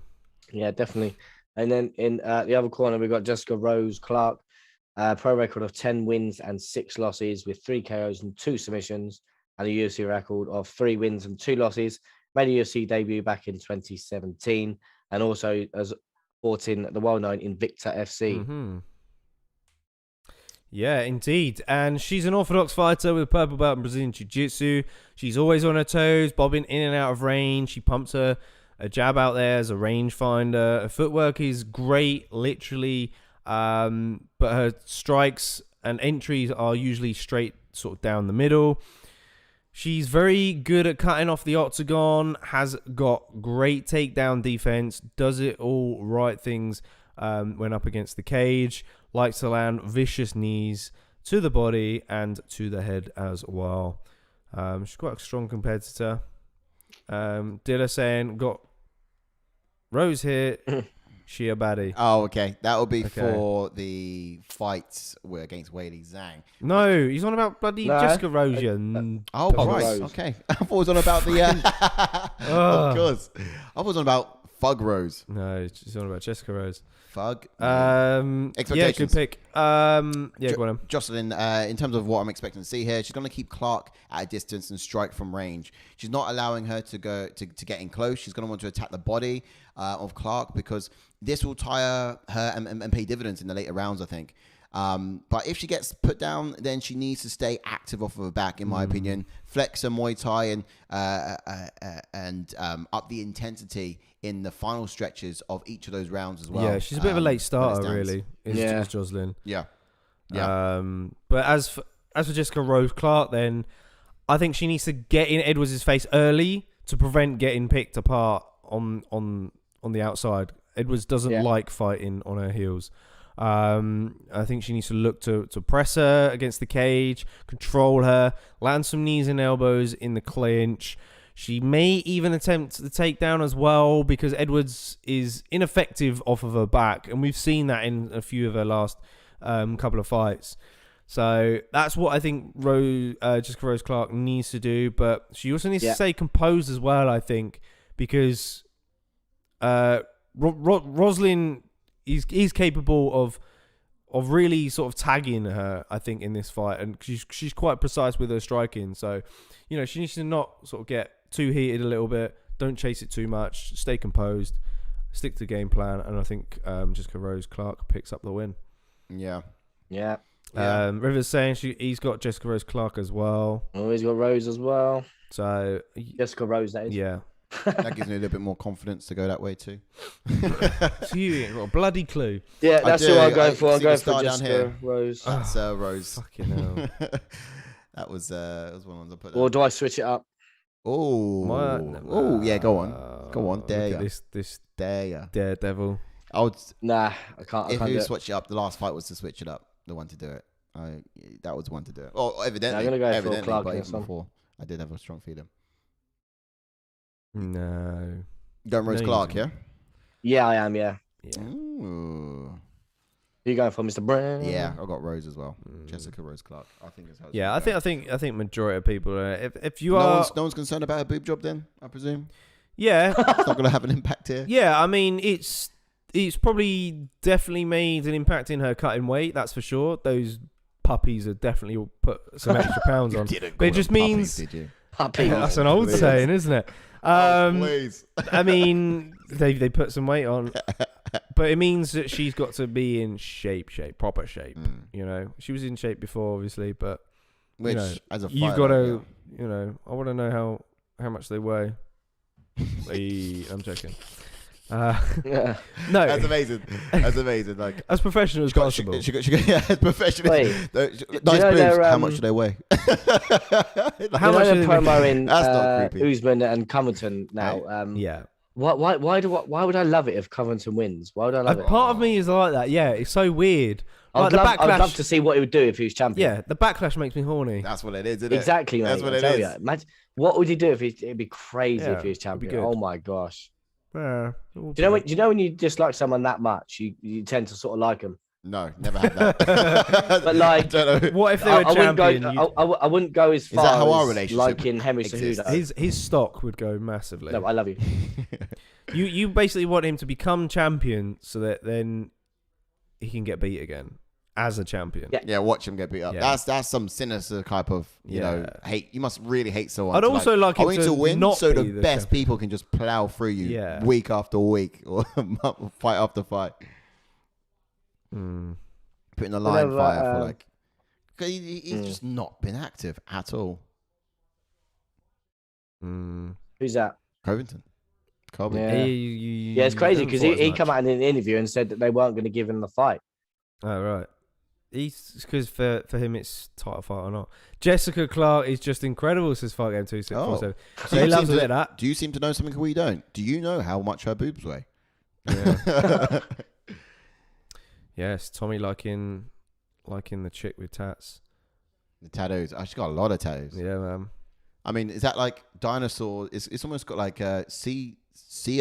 Yeah, definitely. And then in the other corner, we've got Jessica Rose Clark. Pro record of 10 wins and 6 losses with 3 KOs and 2 submissions, and a UFC record of 3 wins and 2 losses. Made a UFC debut back in 2017, and also has fought in the well-known Invicta FC. Yeah, indeed. And she's an orthodox fighter with a purple belt in Brazilian Jiu-Jitsu. She's always on her toes, bobbing in and out of range. She pumps a jab out there as a rangefinder. Her footwork is great, literally. But her strikes and entries are usually straight sort of down the middle. She's very good at cutting off the octagon, has got great takedown defense, does it all right things when up against the cage, likes to land vicious knees to the body and to the head as well. She's quite a strong competitor. Dilla saying, got Rose here. She a baddie. Oh, okay. That will be for the fights against Weili Zhang. No, he's on about bloody Jessica Rose. Right. Rose. Okay. I thought it was on about the... of course. I was on about Fug Rose. No, she's on about Jessica Rose. Fug. Expectations. Yeah, good pick. Go on. Jocelyn, in terms of what I'm expecting to see here, she's going to keep Clark at a distance and strike from range. She's not allowing her to go to get in close. She's going to want to attack the body of Clark, because this will tire her and pay dividends in the later rounds, I think. But if she gets put down, then she needs to stay active off of her back, in my opinion. Flex her Muay Thai and up the intensity in the final stretches of each of those rounds as well. Yeah, she's a bit of a late starter, really. Is Jocelyn. Yeah. But as for Jessica Rose Clark, then I think she needs to get in Edwards' face early to prevent getting picked apart on the outside. Edwards doesn't like fighting on her heels. I think she needs to look to press her against the cage, control her, land some knees and elbows in the clinch. She may even attempt the takedown as well, because Edwards is ineffective off of her back, and we've seen that in a few of her last couple of fights. So that's what I think Jessica Rose Clark needs to do, but she also needs to stay composed as well, I think, because Roslyn is capable of really sort of tagging her, I think, in this fight, and she's quite precise with her striking. So, she needs to not sort of get too heated a little bit. Don't chase it too much. Stay composed. Stick to the game plan, and I think Jessica Rose Clark picks up the win. Yeah. Rivers saying he's got Jessica Rose Clark as well. Oh, he's got Rose as well. So Jessica Rose, that is. Yeah. That gives me a little bit more confidence to go that way too. So you ain't got a bloody clue. Yeah, that's who I'm going for. I'm going for Jessica Rose. That's Rose. Fucking hell. that was one I put. Or do I switch it up? Yeah, go on. Dare this I daredevil. can't. If you switch it up, the last fight was to switch it up. The one to do it. That was the one to do it. Oh, evidently. I'm gonna go for Clark, but even before, I did have a strong feeling. No. Going Rose Clark, yeah? Yeah, I am, yeah. Ooh. Who you going for, Mr. Brown? Yeah, I got Rose as well. Jessica Rose Clark. I think it's I think majority of people if you no one's concerned about a boob job then, I presume. Yeah. It's not gonna have an impact here. Yeah, I mean it's probably definitely made an impact in her cutting weight, that's for sure. Those puppies have definitely put some extra pounds on. But it just means puppies, did you? Puppy. That's an old saying, isn't it? Please. I mean, they put some weight on, but it means that she's got to be in proper shape. You know, she was in shape before, obviously, but Which, you know, as a fighter, you've got to, you know, I want to know how much they weigh. I'm joking. No, that's amazing. That's amazing. Like as professional as possible. As professional. Wait, nice boobs. How much do they weigh? How much they're promoting That's not creepy. Usman and Covington now? Yeah. Why would I love it if Covington wins? Why would I love it? Part of me is like that. Yeah, it's so weird. I'd love to see what he would do if he was champion. Yeah, the backlash makes me horny. That's what it is, isn't it? Exactly, mate. That's what it tell is. you. Imagine, what would he do if it'd be crazy Yeah, if he was it'd be champion? good. Oh my gosh. Yeah. Do you know when you dislike someone that much, you tend to sort of like them? No, never had that. But like, I don't know. What if they were champion? I wouldn't go as far that how our as relationship liking Henry exists? Cejudo. His stock would go massively. No, I love you. You basically want him to become champion so that then he can get beat again as a champion. Yeah, watch him get beat up. Yeah. That's some sinister type of know hate. You must really hate someone. I'd also like I him want you to to win, not so the be the best champion. people can just plow through you Yeah. week after week or fight after fight. Putting the line Whenever, fire for like. 'Cause he's just not been active at all. Who's that? Covington. Colby. Yeah. Yeah, it's crazy because he come out in an interview and said that they weren't going to give him the fight. Oh, right. He's because for him it's title fight or not. Jessica Clark is just incredible since Fight Game 2647. So he loves a bit of that. Do you seem to know something we don't? Do you know how much her boobs weigh? Yeah. Yes, Tommy liking the chick with tats. The tattoos. Oh, she's got a lot of tattoos. Yeah, man. I mean, is that like dinosaur? It's almost got like sea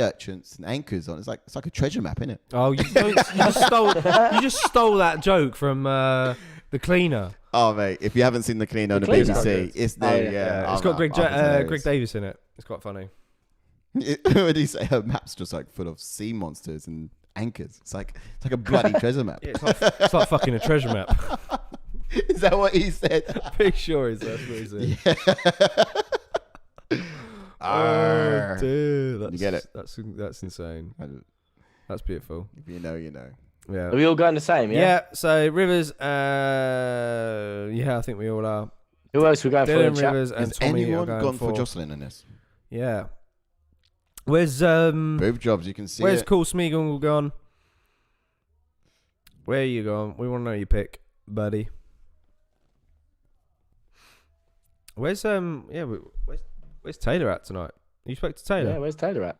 urchins and anchors on. It's like a treasure map, isn't it? Oh, you just stole that joke from the cleaner. Oh mate, if you haven't seen the cleaner on the Cleaner? BBC, it's there. Yeah, It's got Greg Davis in it. It's quite funny. What did he say? Her map's just like full of sea monsters and anchors. It's like a bloody treasure map. Yeah, it's like fucking a treasure map. Is that what he said? Pretty sure that's what he said. Yeah. Oh, dude, that's, You get it? That's insane. That's beautiful. If you know, you know. Yeah. Are we all going the same? Yeah. So Rivers. Yeah, I think we all are. Who else we going for? Dylan Rivers and Has Tommy anyone are going gone for Jocelyn in this? Yeah. Where's Both jobs, you can see. Where's it. Cool Smeagol gone? Where are you going? We want to know your pick, buddy. Where's where's Taylor at tonight? You spoke to Taylor? Yeah, where's Taylor at?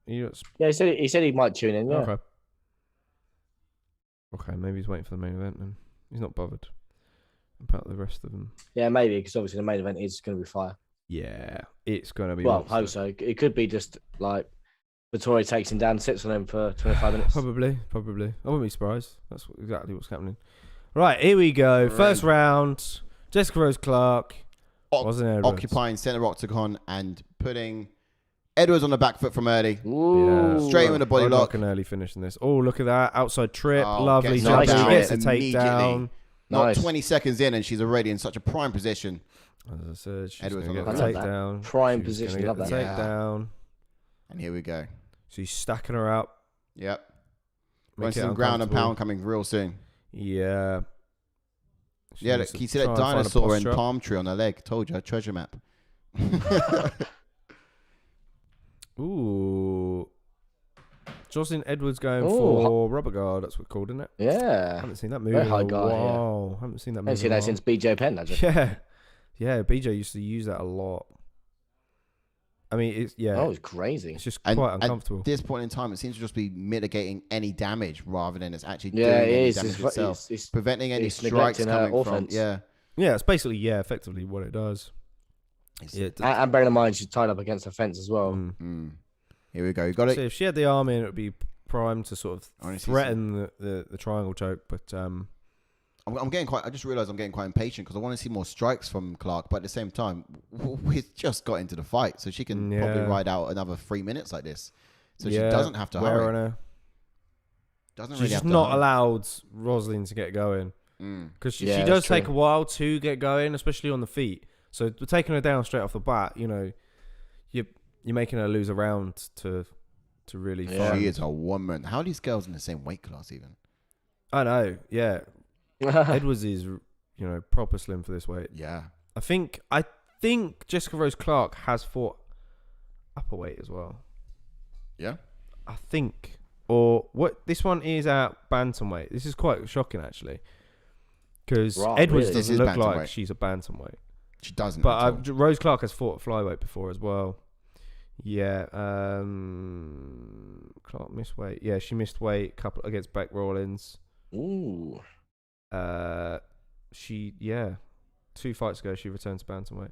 You got Yeah, he said he might tune in. Yeah. Okay. Okay, maybe he's waiting for the main event then. He's not bothered about the rest of them. Yeah, maybe because obviously the main event is going to be fire. Yeah, it's going to be. Well, hope so. It could be just like Vettori takes him down, sits on him for 25 minutes. Probably. I wouldn't be surprised. That's exactly what's happening. Right, here we go. First round. Jessica Rose Clark. Occupying centre octagon and putting Edwards on the back foot from early. Ooh. Yeah. Straight in with a body lock. An early finish in this. Oh, look at that. Outside trip. Oh, Lovely. gets knocked Jump. down Gets a immediately. takedown. Not Nice. 20 seconds in and she's already in such a prime position. As I said, she's Edwards going to on get the the back. takedown. Prime She's position, gonna love get the that. takedown. And here we go. So he's stacking her up. Yep. Make Going it some ground and uncomfortable. pound coming real soon. Yeah. She Yeah, needs look, to you see try that and find a dinosaur and posture. palm tree on her leg. Told you, treasure map. Ooh. Jocelyn Edwards going Ooh. for rubber guard. That's what it's called, isn't it? I Yeah. haven't seen that movie Very in high a guard, yeah. while. Haven't seen that I movie haven't seen in a that while. since BJ Penn, has it? Yeah. Yeah, BJ used to use that a lot. I mean, it's Oh, it's crazy. it's just And quite at uncomfortable. this point in time, it seems to just be mitigating any damage rather than it's actually Yeah, doing it any is. damage It's- itself. it's- Preventing any it's strikes neglecting her coming from. offense. Yeah. Yeah, it's basically, effectively what it does. It's- Yeah, And bearing in mind, she's tied up against the fence as well. Here we go. You got it. So if she had the arm in, it would be primed to sort of Honestly, threaten the triangle choke. But I'm getting quite. I just realised I'm getting quite impatient because I want to see more strikes from Clark. But at the same time, we've just got into the fight, so she can probably ride out another 3 minutes like this. So she doesn't have to hurry. on her. Doesn't She's really just have to not hurry. allowed Rosalind to get going because she Yeah, does that's true. take a while to get going, especially on the feet. So we're taking her down straight off the bat. You know, you're making her lose a round to really fight. She is a woman. How are these girls in the same weight class even? I know. Yeah, Edwards is proper slim for this weight. Yeah. I think Jessica Rose Clark has fought upper weight as well. Yeah. I think. Or what? This one is at bantamweight. This is quite shocking actually, because Edwards doesn't look like she's a bantamweight. She doesn't. But Rose Clark has fought flyweight before as well. Yeah. Clark missed weight. Yeah, she missed weight couple against Beck Rawlins. Ooh. 2 fights ago she returned to bantamweight.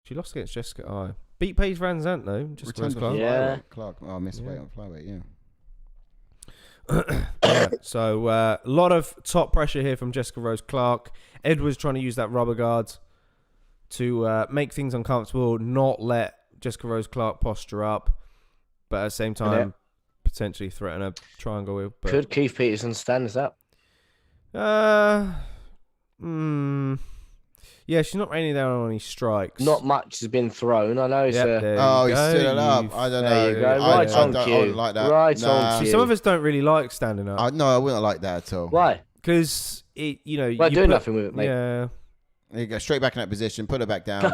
She lost against Jessica Eye. Beat Paige Van Zandt though. Just Rose Clark. Yeah. Clark. Oh, missed weight on flyweight. Yeah. Yeah, so a lot of top pressure here from Jessica Rose Clark. Edwards trying to use that rubber guard to make things uncomfortable, not let Jessica Rose Clark posture up, but at the same time potentially threaten a triangle wheel. But, could Keith Peterson stand this up? Yeah, she's not raining down on any strikes. Not much has been thrown. I know it's he stood it up. I don't know. There you go. Right on cue. I don't like that. Right on cue. Some of us don't really like standing up. No, I wouldn't like that at all. Why? Because Well, you doing nothing with it, mate. Yeah. You go straight back in that position, put her back down.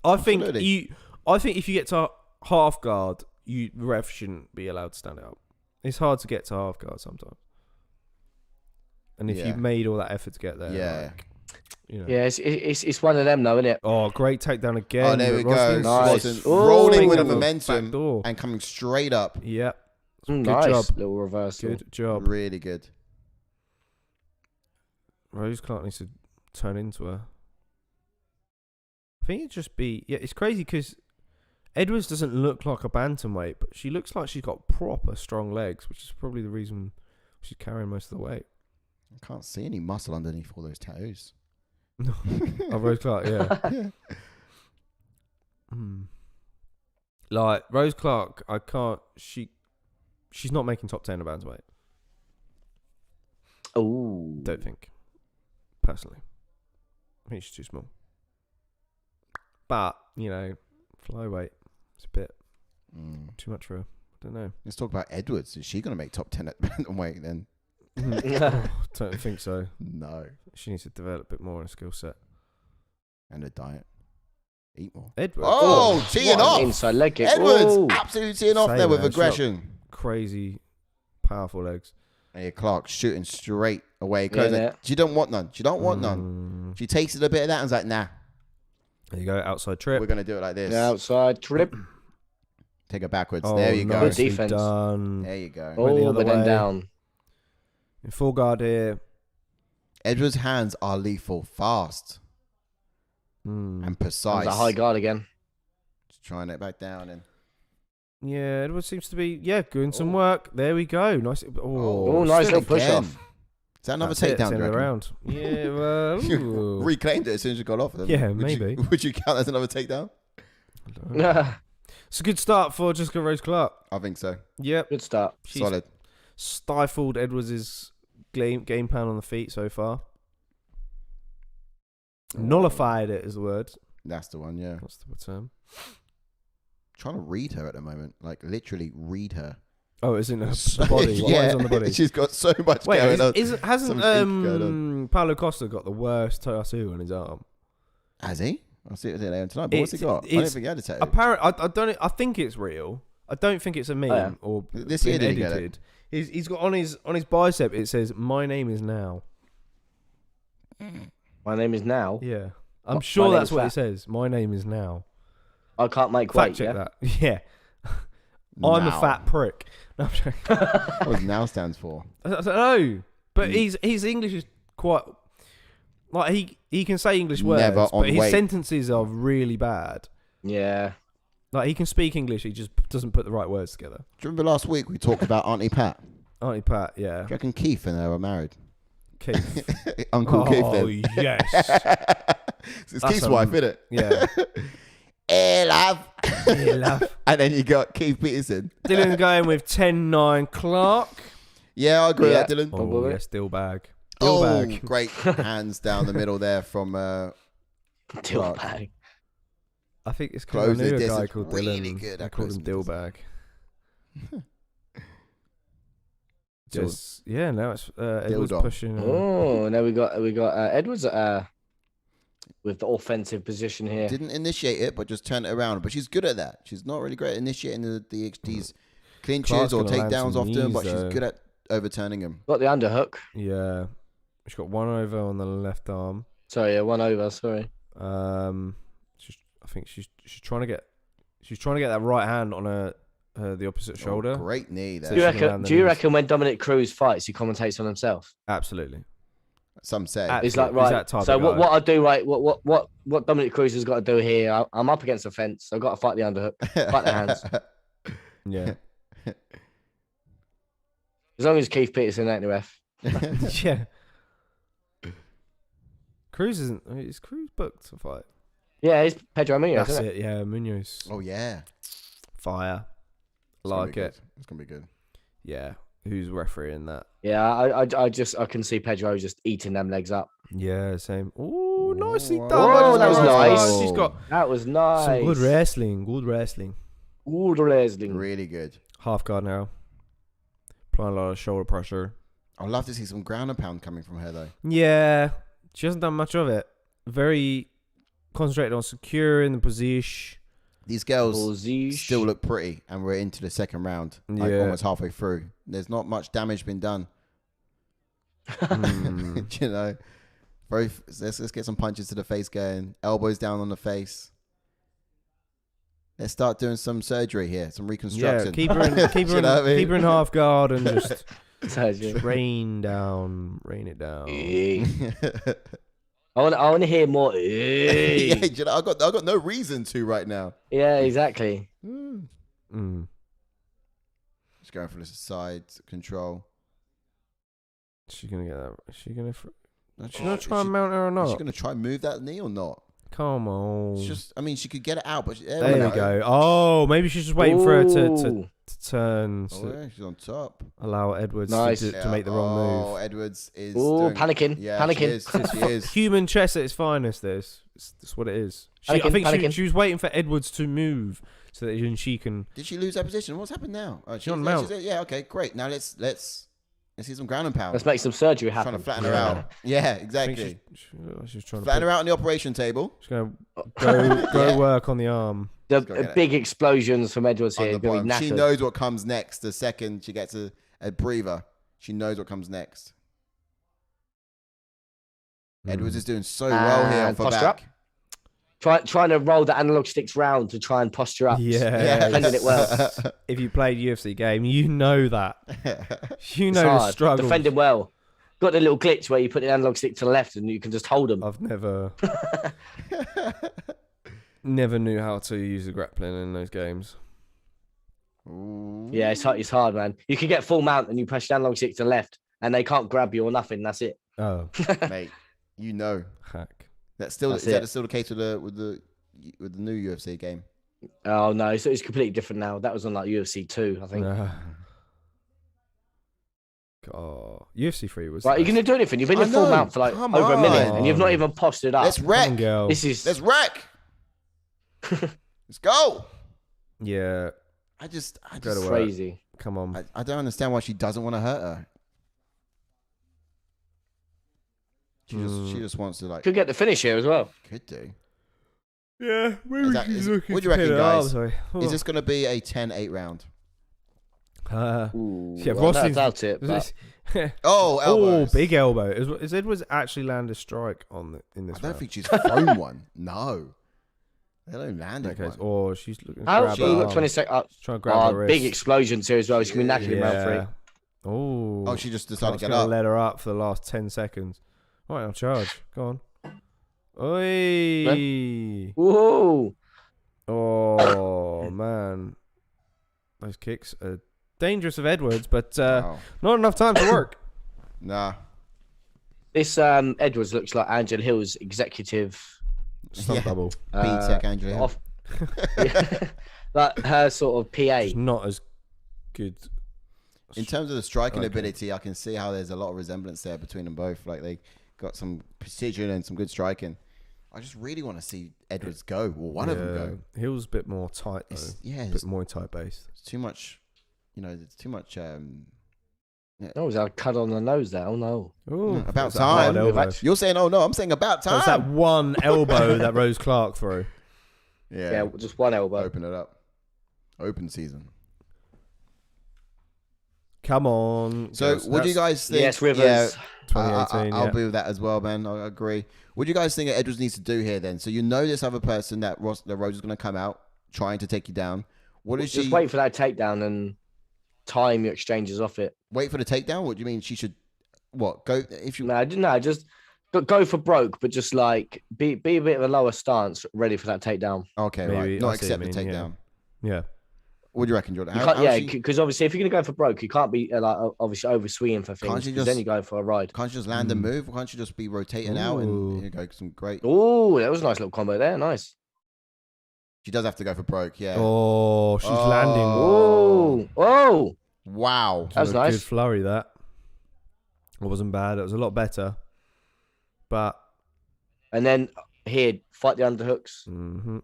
I think if you get to half guard, the ref shouldn't be allowed to stand up. It's hard to get to half guard sometimes. And if you've made all that effort to get there, yeah, it's one of them though, isn't it? Oh, great takedown again. Oh, there we go. Nice. Rolling with the momentum and coming straight up. Yep. Good nice job. Little reversal. Good job. Really good. Rose Clark needs to turn into her. I think it'd just be... Yeah, it's crazy because Edwards doesn't look like a bantamweight, but she looks like she's got proper strong legs, which is probably the reason she's carrying most of the weight. I can't see any muscle underneath all those tattoos. Oh, Rose Clark, yeah. Like, Rose Clark, I can't... She's not making top 10 of bantamweight. Oh. Don't think. Personally. I think she's too small. But, flyweight, it's a bit too much for her. I don't know. Let's talk about Edwards. Is she going to make top 10 at bantamweight then? Don't think so. No. She needs to develop a bit more in a skill set. And a diet. Eat more. Edwards. Oh, teeing off. Inside leg kick. Edwards absolutely teeing off there with aggression. Crazy, powerful legs. Hey, Clark shooting straight away. She don't want none. She don't want none. She tasted a bit of that and was like, nah. There you go, outside trip. We're going to do it like this. Outside trip. Take her backwards. There you go. Good defense. Done. There you go. Oh, but then down. In full guard here. Edwards' hands are lethal, fast and precise. That high guard again. Just trying it back down and. Yeah, Edwards seems to be doing some work. There we go. Nice. Nice little push off. Is that another takedown? Around. Yeah, well, you reclaimed it as soon as you got off. Yeah, maybe. Would you count as another takedown? It's a good start for Jessica Rose Clark. I think so. Yep. Good start. She's solid. Stifled Edwards' game plan on the feet so far. Nullified it is the word. That's the one, yeah. What's the term? Trying to read her at the moment. Like, literally read her. Oh, isn't her body? What is on the body? She's got so much going on. Hasn't Paulo Costa got the worst tattoo on his arm? Has he? I'll see it later tonight. But what's he got? I don't think he had a tattoo. Apparently, I think it's real. I don't think it's a meme or this year did edited. He's got on his bicep. It says, "My name is now." My name is now. Yeah, I'm sure that's what it says. My name is now. I can't make fact weight. Check yeah? that. Yeah. I'm a fat prick. No, I'm joking. What now stands for? I don't know, but his English is quite like he can say English words, but his sentences are really bad. Yeah, like he can speak English, he just doesn't put the right words together. Do you remember last week we talked about Auntie Pat? Auntie Pat, yeah. Do you reckon Keith and her are married? Keith, Uncle Keith. Oh yes, it's Keith's wife, isn't it? Yeah. Hey, love. Hey, love. And then you got Keith Peterson. Dylan going with 10-9 Clark. Yeah, I agree with that, Dylan. Oh, yeah, still bag. Great hands down the middle there from Still bag. I think it's because I Close knew it. a This guy is called really Dylan. good I at called him closing Dillbag. So- Just, yeah, now it's Edwards Dildo. pushing. Oh, now we got Edwards with the offensive position here. Didn't initiate it, but just turn it around. But she's good at that. She's not really great at initiating these clinches Clark's or gonna land takedowns some often, knees, but she's though. good at overturning them. Got the underhook. Yeah. She's got one over on the left arm. Sorry, yeah, one over. Sorry. I think she's trying to get that right hand on the opposite shoulder. Great knee there. Do you reckon when Dominic Cruz fights, he commentates on himself? Absolutely. Some say. He's like, He's right. that type So of guy. what I do, right? What Dominic Cruz has got to do here? I'm up against the fence. I've got to fight the underhook, fight the hands. Yeah. As long as Keith Peterson ain't the ref. Yeah. Cruz isn't. Is Cruz booked to fight? Yeah, he's Pedro Munoz. That's Isn't it. Yeah, Munoz. Oh yeah. Fire. It's gonna Like be it. good. It's gonna be good. Yeah. Who's refereeing that? Yeah, I can see Pedro just eating them legs up. Yeah, same. Oh, nicely Oh, done. oh, that was nice. She's got That was nice. some good wrestling. Good wrestling. Good wrestling. Really good. Half guard now. Applying a lot of shoulder pressure. I'd love to see some ground and pound coming from her though. Yeah. She hasn't done much of it. Very concentrated on securing the position. These girls Position. still look pretty, and we're into the second round, like Yeah. almost halfway through. There's not much damage been done. Mm. You know, let's get some punches to the face going. Elbows down on the face. Let's start doing some surgery here, some reconstruction. Yeah, keep her in, keep her You in, know what I mean? keep her in half guard and just Surgery. rain it down. I want to hear more. Yeah, you know, I got no reason to right now. Yeah, exactly. Mm. Just going for the side control. She's gonna get that. Is she gonna? Is She's gonna try and mount her or Is not? she gonna try and move that knee or not? Come on. It's just, I mean, she could get it out, but There we go. Oh, maybe she's just waiting for her to Ooh. turn. Oh, To yeah, she's on top. allow Edwards Nice. to make the wrong Oh, move. Edwards is Ooh, doing, panicking. Yeah, Panicking. She is. Human chess at its finest. That's what it is. I Panicking, think panicking. she was waiting for Edwards to move so that then she can. Did she lose that position? What's happened now? Oh, She's on mount. Yeah, okay, great. Now let's see some ground and pound. Let's make some surgery Trying happen. to flatten her out. Yeah, I think exactly. she's trying to. Flatten her out on the operation table. She's gonna go Yeah. work on the arm. The go get it. big explosions from Edwards On here. the Going bottom. She knackered. knows what comes next. The second she gets a breather, she knows what comes next. Edwards is doing so well here And for posture back. Trying to roll the analog sticks round to try and posture up. Yeah. Defending it well. If you played UFC game, you know that. You It's know the hard. struggle. Defending well. Got the little glitch where you put the analog stick to the left and you can just hold them. I've never knew how to use the grappling in those games. Ooh. Yeah, it's hard, man. You can get full mount and you press the analog stick to the left and they can't grab you or nothing. That's it. Oh, Mate, you know. hack. That's still That's is that it. still the case with the new UFC game? Oh, no. So it's completely different now. That was on like UFC 2, I think. Oh, UFC 3 was. Right, you're going to do anything. You've been in I full know. mount for like Come over a minute on. and you've not even postured up. Let's wreck. Girl. This is Let's wreck. Let's go. Yeah, I just Go to work. crazy. come on. I don't understand why she doesn't want to hurt her. She just wants to like Could get the finish here as well. could do. Yeah, Is that- is- what do you reckon, guys? Is this going to be a 10-8 round? Ooh, Yeah, well, I Rossing's- doubt it. But Oh, elbows. big elbow. Is Edwards actually land a strike in this I don't round? think she's thrown one. No. They don't land it. Okay, or she's looking to how grab she her look arm. 20 seconds? She's trying to grab her Big wrist. explosions here as well. She's going to be knackered in round 3. Oh. Oh, she just decided to get gonna up. let her up for the last 10 seconds. All right, I'll charge. Go on. Oi. Whoa. Oh, man. Those kicks are dangerous of Edwards, but Oh, not enough time to work. nah. This Edwards looks like Angela Hill's executive. Stunt Yeah. double. B-Tech Angela Hill. Off, yeah, like her sort of PA. It's not as good. In terms of the striking Okay. ability, I can see how there's a lot of resemblance there between them both. Like they got some precision and some good striking. I just really want to see Edwards go, or one of them go. Hill's a bit more tight, though. A bit more tight based. It's too much, it's too much. Oh, is that a cut on the nose there? Oh, no. Ooh, about time. You're saying, oh, no, I'm saying about time. That's that one elbow that Rose Clark threw. Yeah, just one elbow. Open it up. Open season. Come on. So, what do you guys think? Yes, Rivers. Yeah, 2018. I'll be with that as well, man. I agree. What do you guys think Edwards needs to do here then? So, this other person that Rose is going to come out trying to take you down. What is Just wait for that takedown and time your exchanges off it. Wait for the takedown? What do you mean? She should go if you? No, just go for broke, but just like be a bit of a lower stance, ready for that takedown. Okay, right. Not accept the takedown. Yeah. What do you reckon, Jordan? Because obviously, if you're going to go for broke, you can't be obviously over-swinging for things. Because then you go for a ride. Can't you just land a move? Or can't you just be rotating out and go some great? Oh, that was a nice little combo there. Nice. She does have to go for broke, yeah. Oh, she's landing. Oh, wow. That was nice. Good flurry, that. It wasn't bad. It was a lot better. But. And then here, fight the underhooks. Mm-hmm.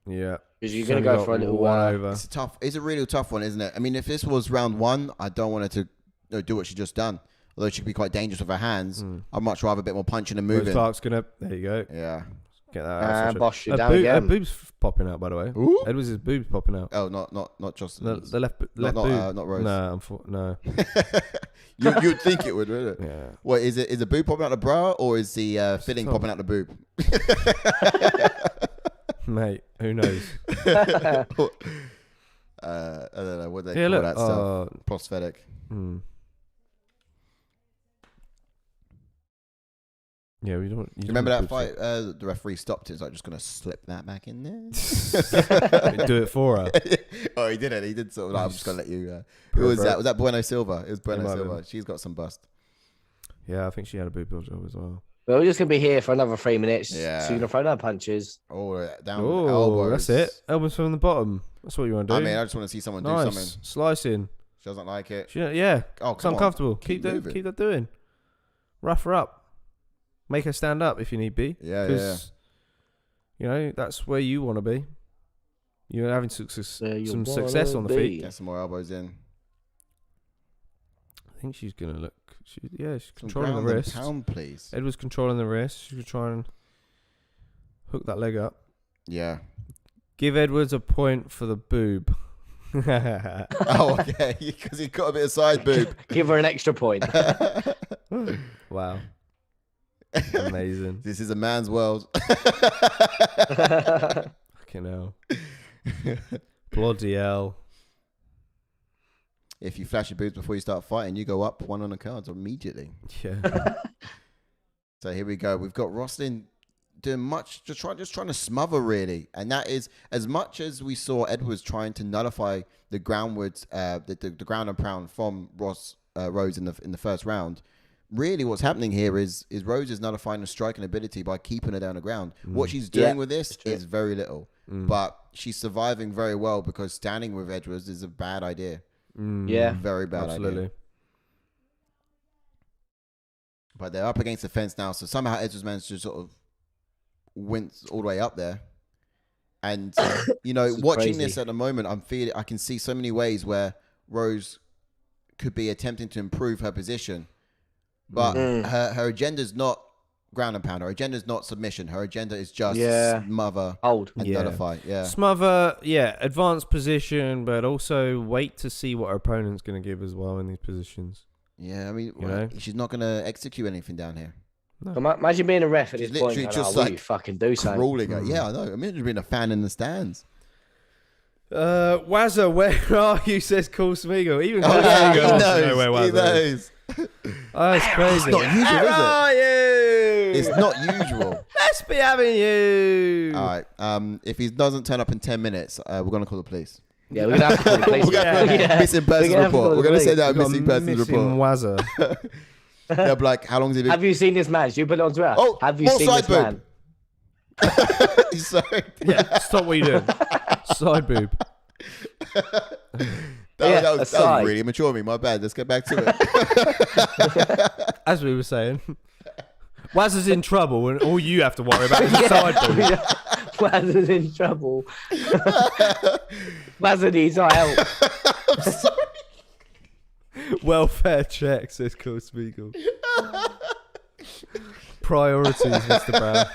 Yeah. Because you're going to go for a little one over. It's a really tough one, isn't it? I mean, if this was round one, I don't want her to do what she just done. Although she could be quite dangerous with her hands. I'd much rather a bit more punching and moving. Clark's going to. There you go. Yeah. Get that out. Bosh you down again. Her boob's popping out, by the way. Ooh. Edwards' boob's popping out. Oh, not just the left boob. Not Rose. No. You'd think it would, wouldn't it? Yeah. What is it? Is the boob popping out the bra, or is the filling popping out the boob? Mate, who knows? I don't know what they call that stuff. Prosthetic. Yeah, we don't. You remember that fight? The referee stopped it. He's like, just gonna slip that back in there. Do it for her. Oh, he did it. He did sort of. Like, I'm just gonna let you. Who was that? Was that Bueno Silva? It was Bueno Silva. She's got some bust. Yeah, I think she had a boob job as well. Well, we're just gonna be here for another 3 minutes. Yeah. So you're gonna throw down punches. Oh, down with elbows. That's it. Elbows from the bottom. That's what you want to do. I mean, I just want to see someone do something. Slicing. She doesn't like it. Yeah. Oh, it's uncomfortable. Keep that doing. Rough her up. Make her stand up if you need be. Yeah. You know, that's where you want to be. You're having some success on the feet. Get some more elbows in. I think she's going to look. She's controlling the wrist. Pound, please. Edwards controlling the wrist. She's try and hook that leg up. Yeah. Give Edwards a point for the boob. Oh, okay. Because he's got a bit of side boob. Give her an extra point. Wow. Amazing. This is a man's world. Fucking hell. Bloody hell. If you flash your boobs before you start fighting, you go up one on the cards immediately. Yeah. So here we go. We've got Roslin doing much, just trying to smother really, and that is as much as we saw Edwards trying to nullify the groundwards, the ground and pound from Rose in the first round. Really, what's happening here is Rose is nullifying the striking ability by keeping her down the ground. What she's doing with this is very little, but she's surviving very well because standing with Edwards is a bad idea. Yeah, very bad idea. But they're up against the fence now, so somehow Edwards managed to sort of wince all the way up there. And watching this at the moment, I can see so many ways where Rose could be attempting to improve her position. But her agenda is not ground and pound. Her agenda is not submission. Her agenda is just smother and nullify. Yeah. Smother, advanced position, but also wait to see what her opponent's going to give as well in these positions. Yeah, I mean, she's not going to execute anything down here. No. Imagine being a ref at this point. Literally just like, you fucking do something. Crawling. Yeah, I know. Imagine being a fan in the stands. Wazza, where are you? Says Cool Smeagol. Even Cool Smeagol wants to know where Wazza is. Oh, it's crazy. It's not usual, Where are you? It's not usual. Let's be having you. All right. If he doesn't turn up in 10 minutes, we're going to call the police. Yeah, we're going to have to call the police. Missing persons report. We're going to send out a missing persons report. Wazza. They'll be like, how long has he been? Have you seen this man? You put it on Twitter. Oh, have you seen this man? Sorry. Yeah, stop what you're doing. Side boob. That was really immature of me. My bad. Let's get back to it. As we were saying, Waz is in trouble, and all you have to worry about is the side boob. Waz is in trouble. Waz needs our help. I'm sorry. Welfare check, says Cool Spiegel. Priorities, Mr. Brown.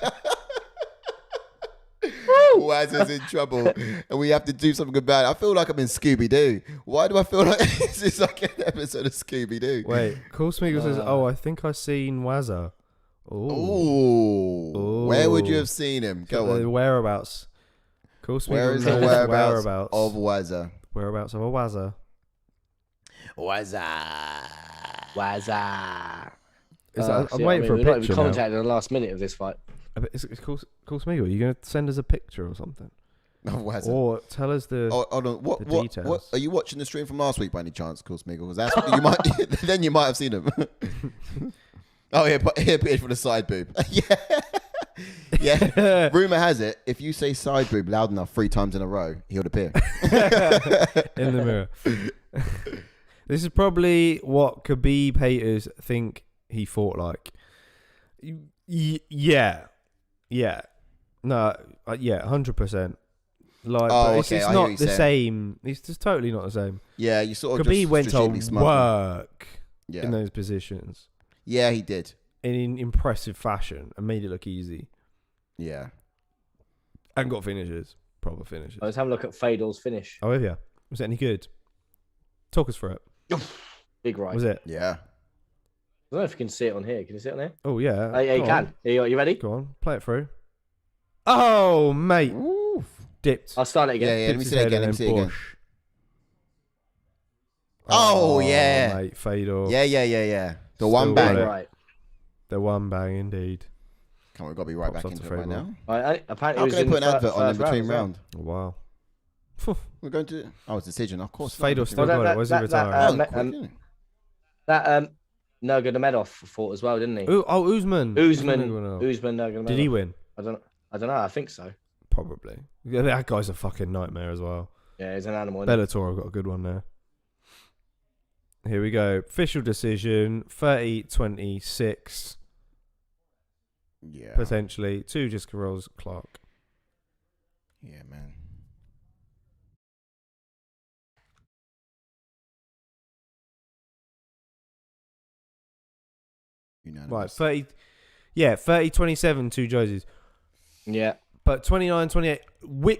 Waz is in trouble, and we have to do something about it. I feel like I'm in Scooby-Doo. Why do I feel like this is like an episode of Scooby-Doo? Wait, Cool Spiegel says, I think I seen Wazza. Ooh. Where would you have seen him? Go on. The whereabouts. Cool Spiegel. Where is the whereabouts of Wazza? Whereabouts of a Wazza. Wazza. I'm waiting for a picture. We contacted in the last minute of this fight. It's Cool Spiegel. Are you going to send us a picture or something? Wazza. Or tell us the, hold on. the details. What are you watching the stream from last week by any chance, Cool Spiegel? Because that's you might. Then you might have seen him. Oh yeah, but here appeared for the side boob. Yeah. Rumor has it, if you say side boob loud enough 3 times in a row, he'll appear in the mirror. This is probably what Khabib haters think he fought like. Yeah. No. Yeah. 100%. Like, oh, it's, okay. it's not the same. It's just totally not the same. Yeah, you sort of Khabib just went to strategically work yeah. in those positions. Yeah, he did. In impressive fashion and made it look easy. Yeah. And got finishes. Proper finishes. Let's have a look at Fedor's finish. Oh, have you? Was it any good? Talk us through it. Big right. Was it? Yeah. I don't know if you can see it on here. Can you see it on here? Oh, yeah. Yeah, you can. Are you ready? Go on. Play it through. Oh, mate. Oof. Dipped. I'll start it again. Yeah, let me see it again. Let me see it again. Bush. Oh, yeah. Mate, Fedor. Yeah. The Still one bang. Right. The one bang, indeed. Come on, we've got to be right Pops back off into to it right Fedor. now. Apparently, How it was can in they put the an advert on in first between round. round? Wow. We're going to... Oh, it's decision. Of course. Fedor still Well, got it. Where's he retiring? That Nurmagomedov fought as well, didn't he? Usman. Usman Nurmagomedov. Did he win? I don't know. I think so. Probably. Yeah, that guy's a fucking nightmare as well. Yeah, he's an animal. Isn't Bellator have got a good one there. Here we go. Official decision. 30-26. Yeah. Potentially. 2 Jessica Rose Clark. Yeah, man. Right, 30. Yeah, 30-27, 2 judges. he? Yeah. But 29-28.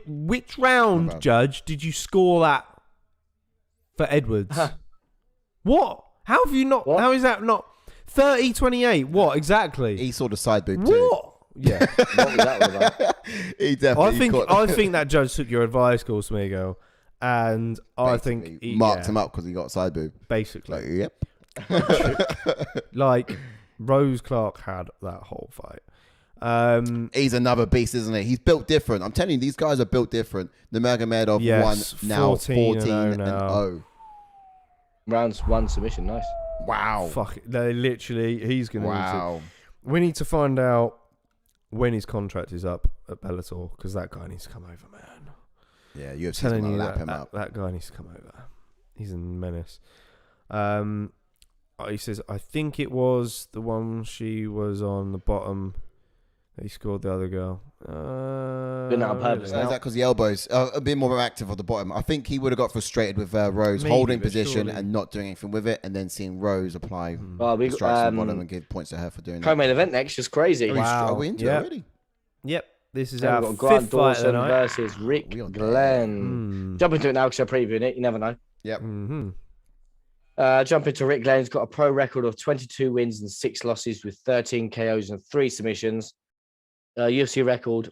Which round, Judge, did you score that for Edwards? What? How have you not? What? How is that not 30-28? What exactly? He saw the side boob too. What? Yeah. What was that all about? He definitely I think that judge took your advice, Cool Smigo, and I think he marked him up because he got side boob. Basically, Like, yep. like Rose Clark had that whole fight. He's another beast, isn't he? He's built different. I'm telling you, these guys are built different. The Nurmagomedov Yes, won now 14 and now. 0. Rounds 1 submission. Nice. Wow. Fuck it. They literally, he's going to Wow. We need to find out when his contract is up at Bellator, because that guy needs to come over, man. Yeah, UFC's Telling going to you lap him up. that guy needs to come over. He's a menace. He says, I think it was the one she was on the bottom. He scored the other girl. Been on purpose Is now. that because the elbows are a bit more active on the bottom? I think he would have got frustrated with Rose Maybe, holding but position surely. and not doing anything with it, and then seeing Rose apply Well, we strikes on the got bottom and give points to her for doing that. co-main event next. Just crazy. Wow. Are we into it Yep. already? Yep. This is Then our we've got Grant fifth fight of the Dawson night. versus Rick We are Glenn. Jump into it now because I'm previewing it. You never know. Yep. Mm-hmm. Jump into Rick Glenn. He's got a pro record of 22 wins and 6 losses with 13 KOs and 3 submissions. UFC record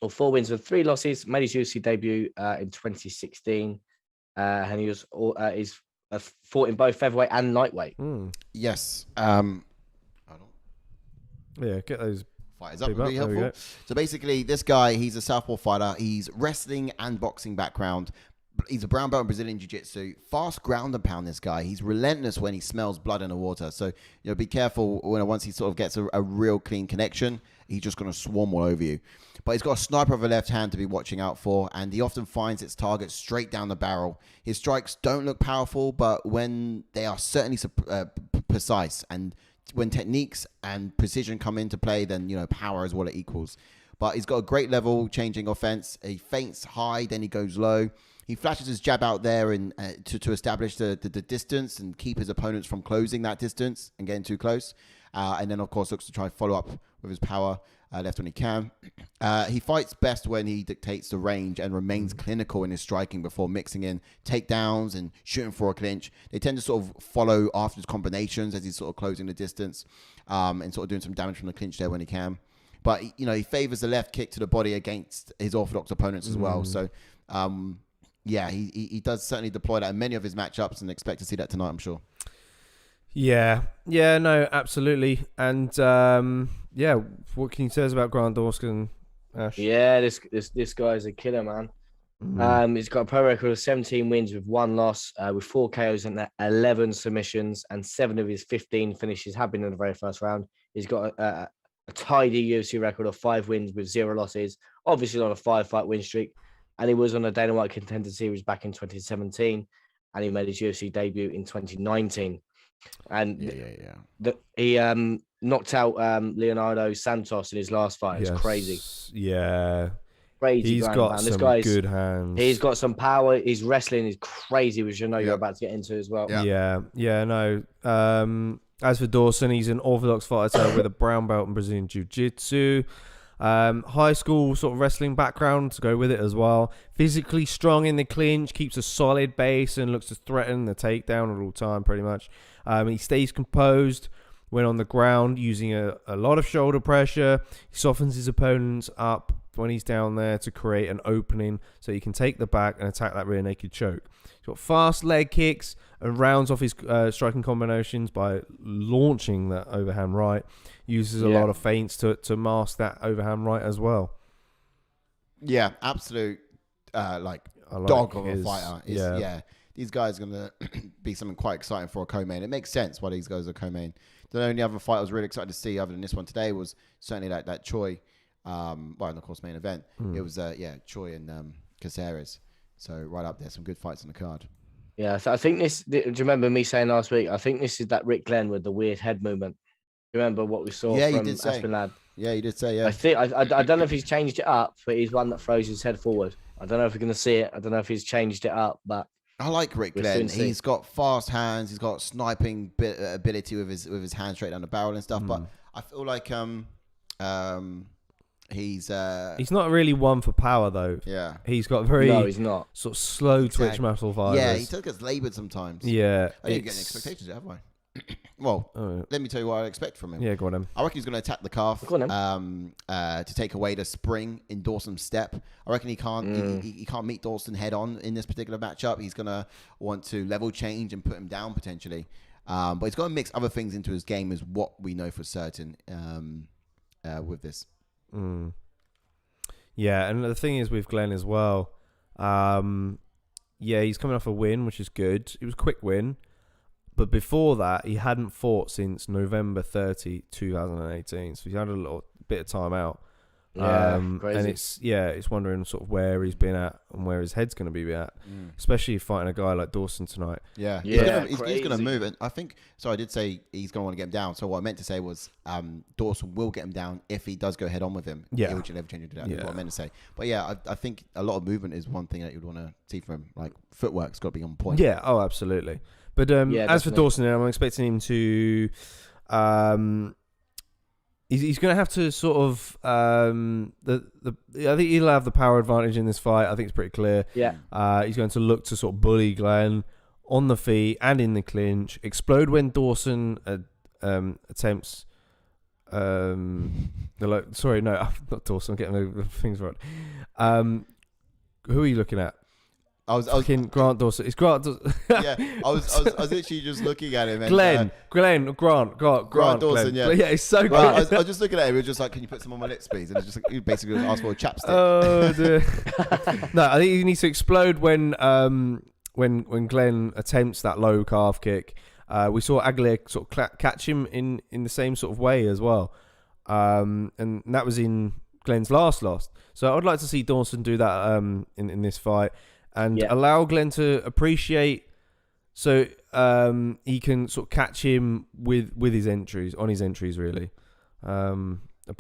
of 4 wins and 3 losses. Made his UFC debut in 2016, and he was he's fought in both featherweight and lightweight. Yes. Yeah, get those. Fighters up would People be up, there we helpful. go. So basically, this guy, he's a southpaw fighter. He's wrestling and boxing background. He's a brown belt in Brazilian Jiu-Jitsu. Fast ground and pound, this guy. He's relentless when he smells blood in the water. So, be careful once he sort of gets a real clean connection, he's just going to swarm all over you. But he's got a sniper of a left hand to be watching out for, and he often finds its target straight down the barrel. His strikes don't look powerful, but when they are certainly precise, and when techniques and precision come into play, then, you know, power is what it equals. But he's got a great level changing offense. He feints high, then he goes low. He flashes his jab out there and to establish the distance and keep his opponents from closing that distance and getting too close. And then, of course, looks to try to follow up with his power left when he can. He fights best when he dictates the range and remains clinical in his striking before mixing in takedowns and shooting for a clinch. They tend to sort of follow after his combinations as he's sort of closing the distance and sort of doing some damage from the clinch there when he can. But, you know, he favors the left kick to the body against his orthodox opponents as well. So, yeah, he does certainly deploy that in many of his matchups and expect to see that tonight, I'm sure. Yeah, no, absolutely. And, yeah, what can you say about Grant Dawson, Ash? Yeah, this guy's a killer, man. He's got a pro record of 17 wins with 1 loss, with 4 KOs and 11 submissions, and 7 of his 15 finishes have been in the very first round. He's got a tidy UFC record of 5 wins with 0 losses, obviously on a 5-fight win streak. And he was on a Dana White Contender Series back in 2017, and he made his UFC debut in 2019. And he knocked out Leonardo Santos in his last fight. It's crazy. Yeah. Crazy. He's got some good hands. He's got some power. His wrestling is crazy, which I know you're about to get into as well. Yeah, no. As for Dawson, he's an orthodox fighter with a brown belt in Brazilian Jiu-Jitsu. High school sort of wrestling background to go with it as well. Physically strong in the clinch, keeps a solid base and looks to threaten the takedown at all time pretty much. He stays composed when on the ground, using a lot of shoulder pressure. He softens his opponents up when he's down there to create an opening so he can take the back and attack that rear naked choke. He's got fast leg kicks and rounds off his striking combinations by launching that overhand right. Uses a lot of feints to mask that overhand right as well. Yeah, absolute dog of a fighter. These guys are going to be something quite exciting for a co-main. It makes sense why these guys are co-main. The only other fight I was really excited to see other than this one today was certainly that Choi, in the course main event. It was, Choi and Caceres. So right up there, some good fights on the card. Yeah, so I think this, do you remember me saying last week, I think this is that Rick Glenn with the weird head movement. Do you remember what we saw from Aspen Lad? Yeah, you did say, yeah. I don't know if he's changed it up, but he's one that throws his head forward. I don't know if we're going to see it. I don't know if he's changed it up, but... I like Rick Glenn. He's got fast hands. He's got sniping ability with his hand straight down the barrel and stuff. But I feel like he's not really one for power though. Yeah, he's got he's not sort of slow twitch muscle fibers. Yeah, he still gets laboured sometimes. Yeah, I didn't get any expectations, have I? Well, let me tell you what I expect from him. Yeah, go on him. I reckon he's going to attack the calf to take away the spring in Dawson's step. I reckon he can't he can't meet Dawson head on in this particular matchup. He's going to want to level change and put him down potentially. But he's got to mix other things into his game is what we know for certain with this. Yeah, and the thing is with Glenn as well, he's coming off a win, which is good. It was a quick win, but before that, he hadn't fought since November 30, 2018. So he had a little bit of time out. Crazy. And it's wondering sort of where he's been at and where his head's going to be at, especially fighting a guy like Dawson tonight. He's going to move it. I think. So I did say he's going to want to get him down. So what I meant to say was Dawson will get him down if he does go head on with him. Yeah, which will never change into that. That's what I meant to say. But yeah, I think a lot of movement is one thing that you'd want to see from him. Like footwork's got to be on point. Yeah. Oh, absolutely. But as for Dawson, I'm expecting him to. He's going to have to sort of I think he'll have the power advantage in this fight. I think it's pretty clear. Yeah. He's going to look to sort of bully Glenn on the feet and in the clinch. Explode when Dawson attempts. Not Dawson. I'm getting the things right. Who are you looking at? I was Grant Dawson. It's Grant Dawson. Yeah, I was literally just looking at him. And, Grant Dawson. Glenn. Yeah, it's so good. I was just looking at him. He was just like, "Can you put some on my lips, please?" And it's just like, he basically asked for a chapstick. Oh dear. No, I think he needs to explode when Glenn attempts that low calf kick. We saw Aguilera sort of catch him in the same sort of way as well, and that was in Glenn's last loss. So I'd like to see Dawson do that in this fight. And allow Glenn to appreciate So he can sort of catch him with his entries, on his entries, really.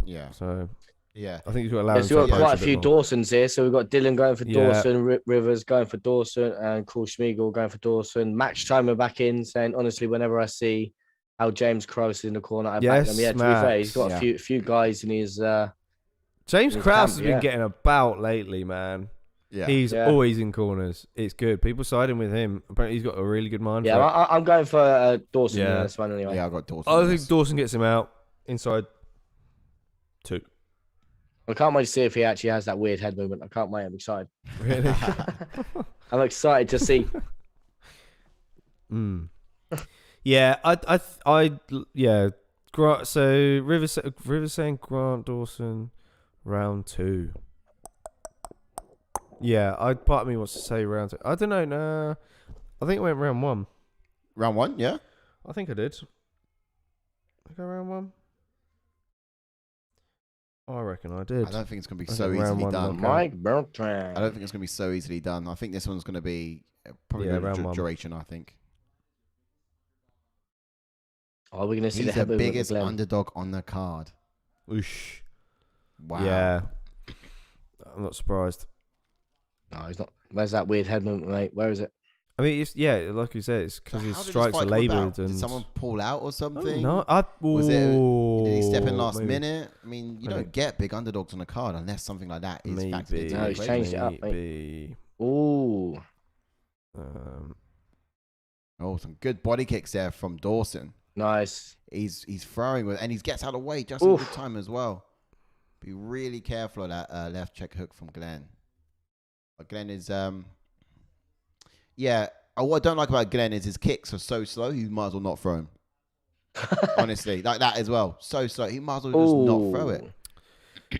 Yeah. So Yeah. I think he's got to allow him We've to got approach quite a bit few more. Dawsons here. So we've got Dylan going for Yeah. Dawson, Rivers going for Dawson, and Cool Schmiegel going for Dawson. Max chiming back in, saying, honestly, whenever I see how James Krause is in the corner, I back them. Yes, Yeah, to be fair, he's Max. got a few guys in his. James his Krause camp, has been getting about lately, man. Yeah. He's always in corners. It's good. People siding with him. Apparently, he's got a really good mind. Yeah, for it. I'm going for Dawson in Yeah. this one anyway. Yeah, I got Dawson. I think Dawson gets him out inside 2. I can't wait to see if he actually has that weird head movement. I can't wait. I'm excited. Really? I'm excited to see. Yeah, yeah. So Rivers saying Grant Dawson round 2. Yeah, part of me wants to say round 2. I don't know. Nah, I think it went round 1. Round 1, yeah. I think I did. I go round 1. I reckon I did. I don't think it's going to be I so think round easily 1 done. knockout. Mike Bertrand. I don't think it's going to be so easily done. I think this one's going to be probably Yeah, a round 1. duration, I think. Oh, we're going to see He's the the head movement. biggest Glenn. underdog on the card. Whoosh. Wow. Yeah. I'm not surprised. No, he's not. Where's that weird head movement, mate? Where is it? I mean, like you said, it's So because how his did this strikes fight are come laboured. about? And Did someone pull out or something? No, Was it? Did he step in last maybe. minute? I mean, you Maybe. don't get big underdogs on the card unless something like that is factored into No, the he's equation. changed it up, Maybe. Ooh. Oh, some good body kicks there from Dawson. Nice. He's throwing with, and he gets out of the way just in Oof. good time as well. Be really careful of that left check hook from Glenn. But Glenn is yeah. What I don't like about Glenn is his kicks are so slow. You might as well not throw him. Honestly, like that as well. So slow. He might as well just not throw it.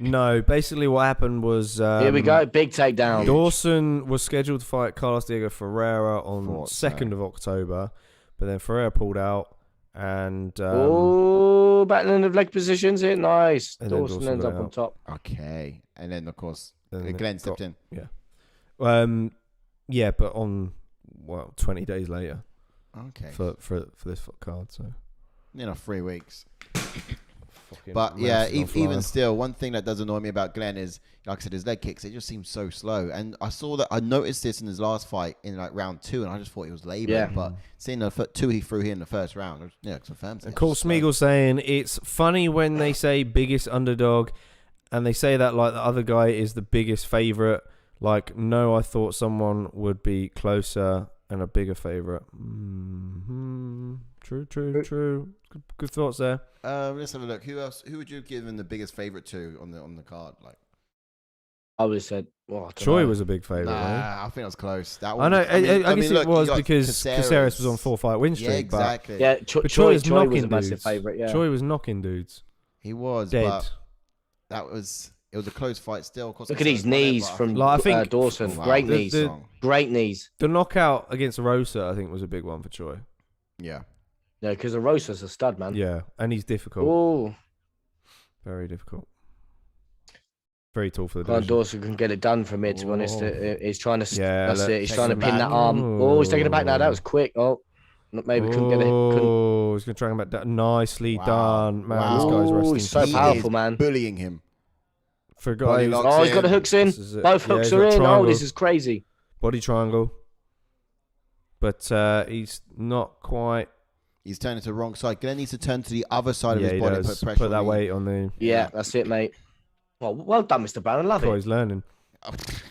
No, basically what happened was Here we go. Big takedown. Dawson was scheduled to fight Carlos Diego Ferreira on 2nd of October, but then Ferreira pulled out and battling of leg positions here. Nice. And then Dawson ends got up on out. top. Okay, and then of course Then Glenn it stepped got- in. Yeah. Yeah, but on 20 days later Okay, for this card, so 3 weeks. fucking But yeah, massive on even flying. still, one thing that does annoy me about Glenn is, like I said, his leg kicks. They just seem so slow. And I noticed this in his last fight in like round 2, and I just thought he was labouring. Yeah. But seeing the 2 he threw here in the first round, it confirms it. And Colt Smeagol saying it's funny when they say biggest underdog, and they say that like the other guy is the biggest favorite. Like, no, I thought someone would be closer and a bigger favorite. True. Good thoughts there. Let's have a look. Who else? Who would you have given the biggest favorite to on the card? Like, I would have said, well, I don't Choi know. was a big favorite. wasn't he? I think it was close. That I one. know. Was- I mean, guess look, it you was got because Caceres was on 4-fight win streak. Yeah, exactly. Yeah, But Choi Choi was was knocking a massive dudes. favourite. Yeah. Choi was knocking dudes. He was Dead. But it was a close fight still. Of course, Look at these knees from Like, I think- Dawson. Wow. Great The- knees. the- Great knees. The knockout against Rosa, I think, was a big one for Choi. Yeah. Yeah, because Rosa's a stud, man. Yeah, and he's difficult. Oh, Very difficult. Very tall for the Grant division. Dawson can get it done from here, to be honest. He's trying to. Yeah, That's look, it. He's takes trying to him pin back. that arm. Oh, he's taking it back now. That was quick. Oh, maybe couldn't get it. Couldn't. Oh, he's going to try and back down. Nicely Wow. done. Man, Wow. this guy's Ooh, wrestling. he's so He powerful, is man. bullying him. For a guy Body who's lock. Oh, he's got the hooks in. This is it. Both Yeah, hooks he's are got in. Oh, triangles. this is crazy. Body triangle. But he's not quite. He's turning to the wrong side. Glenn needs to turn to the other side of Yeah, his he body. does. Put pressure Put that on the- weight on the. Yeah, that's it, mate. Well done, Mr. Brown. I love That's what it. he's learning.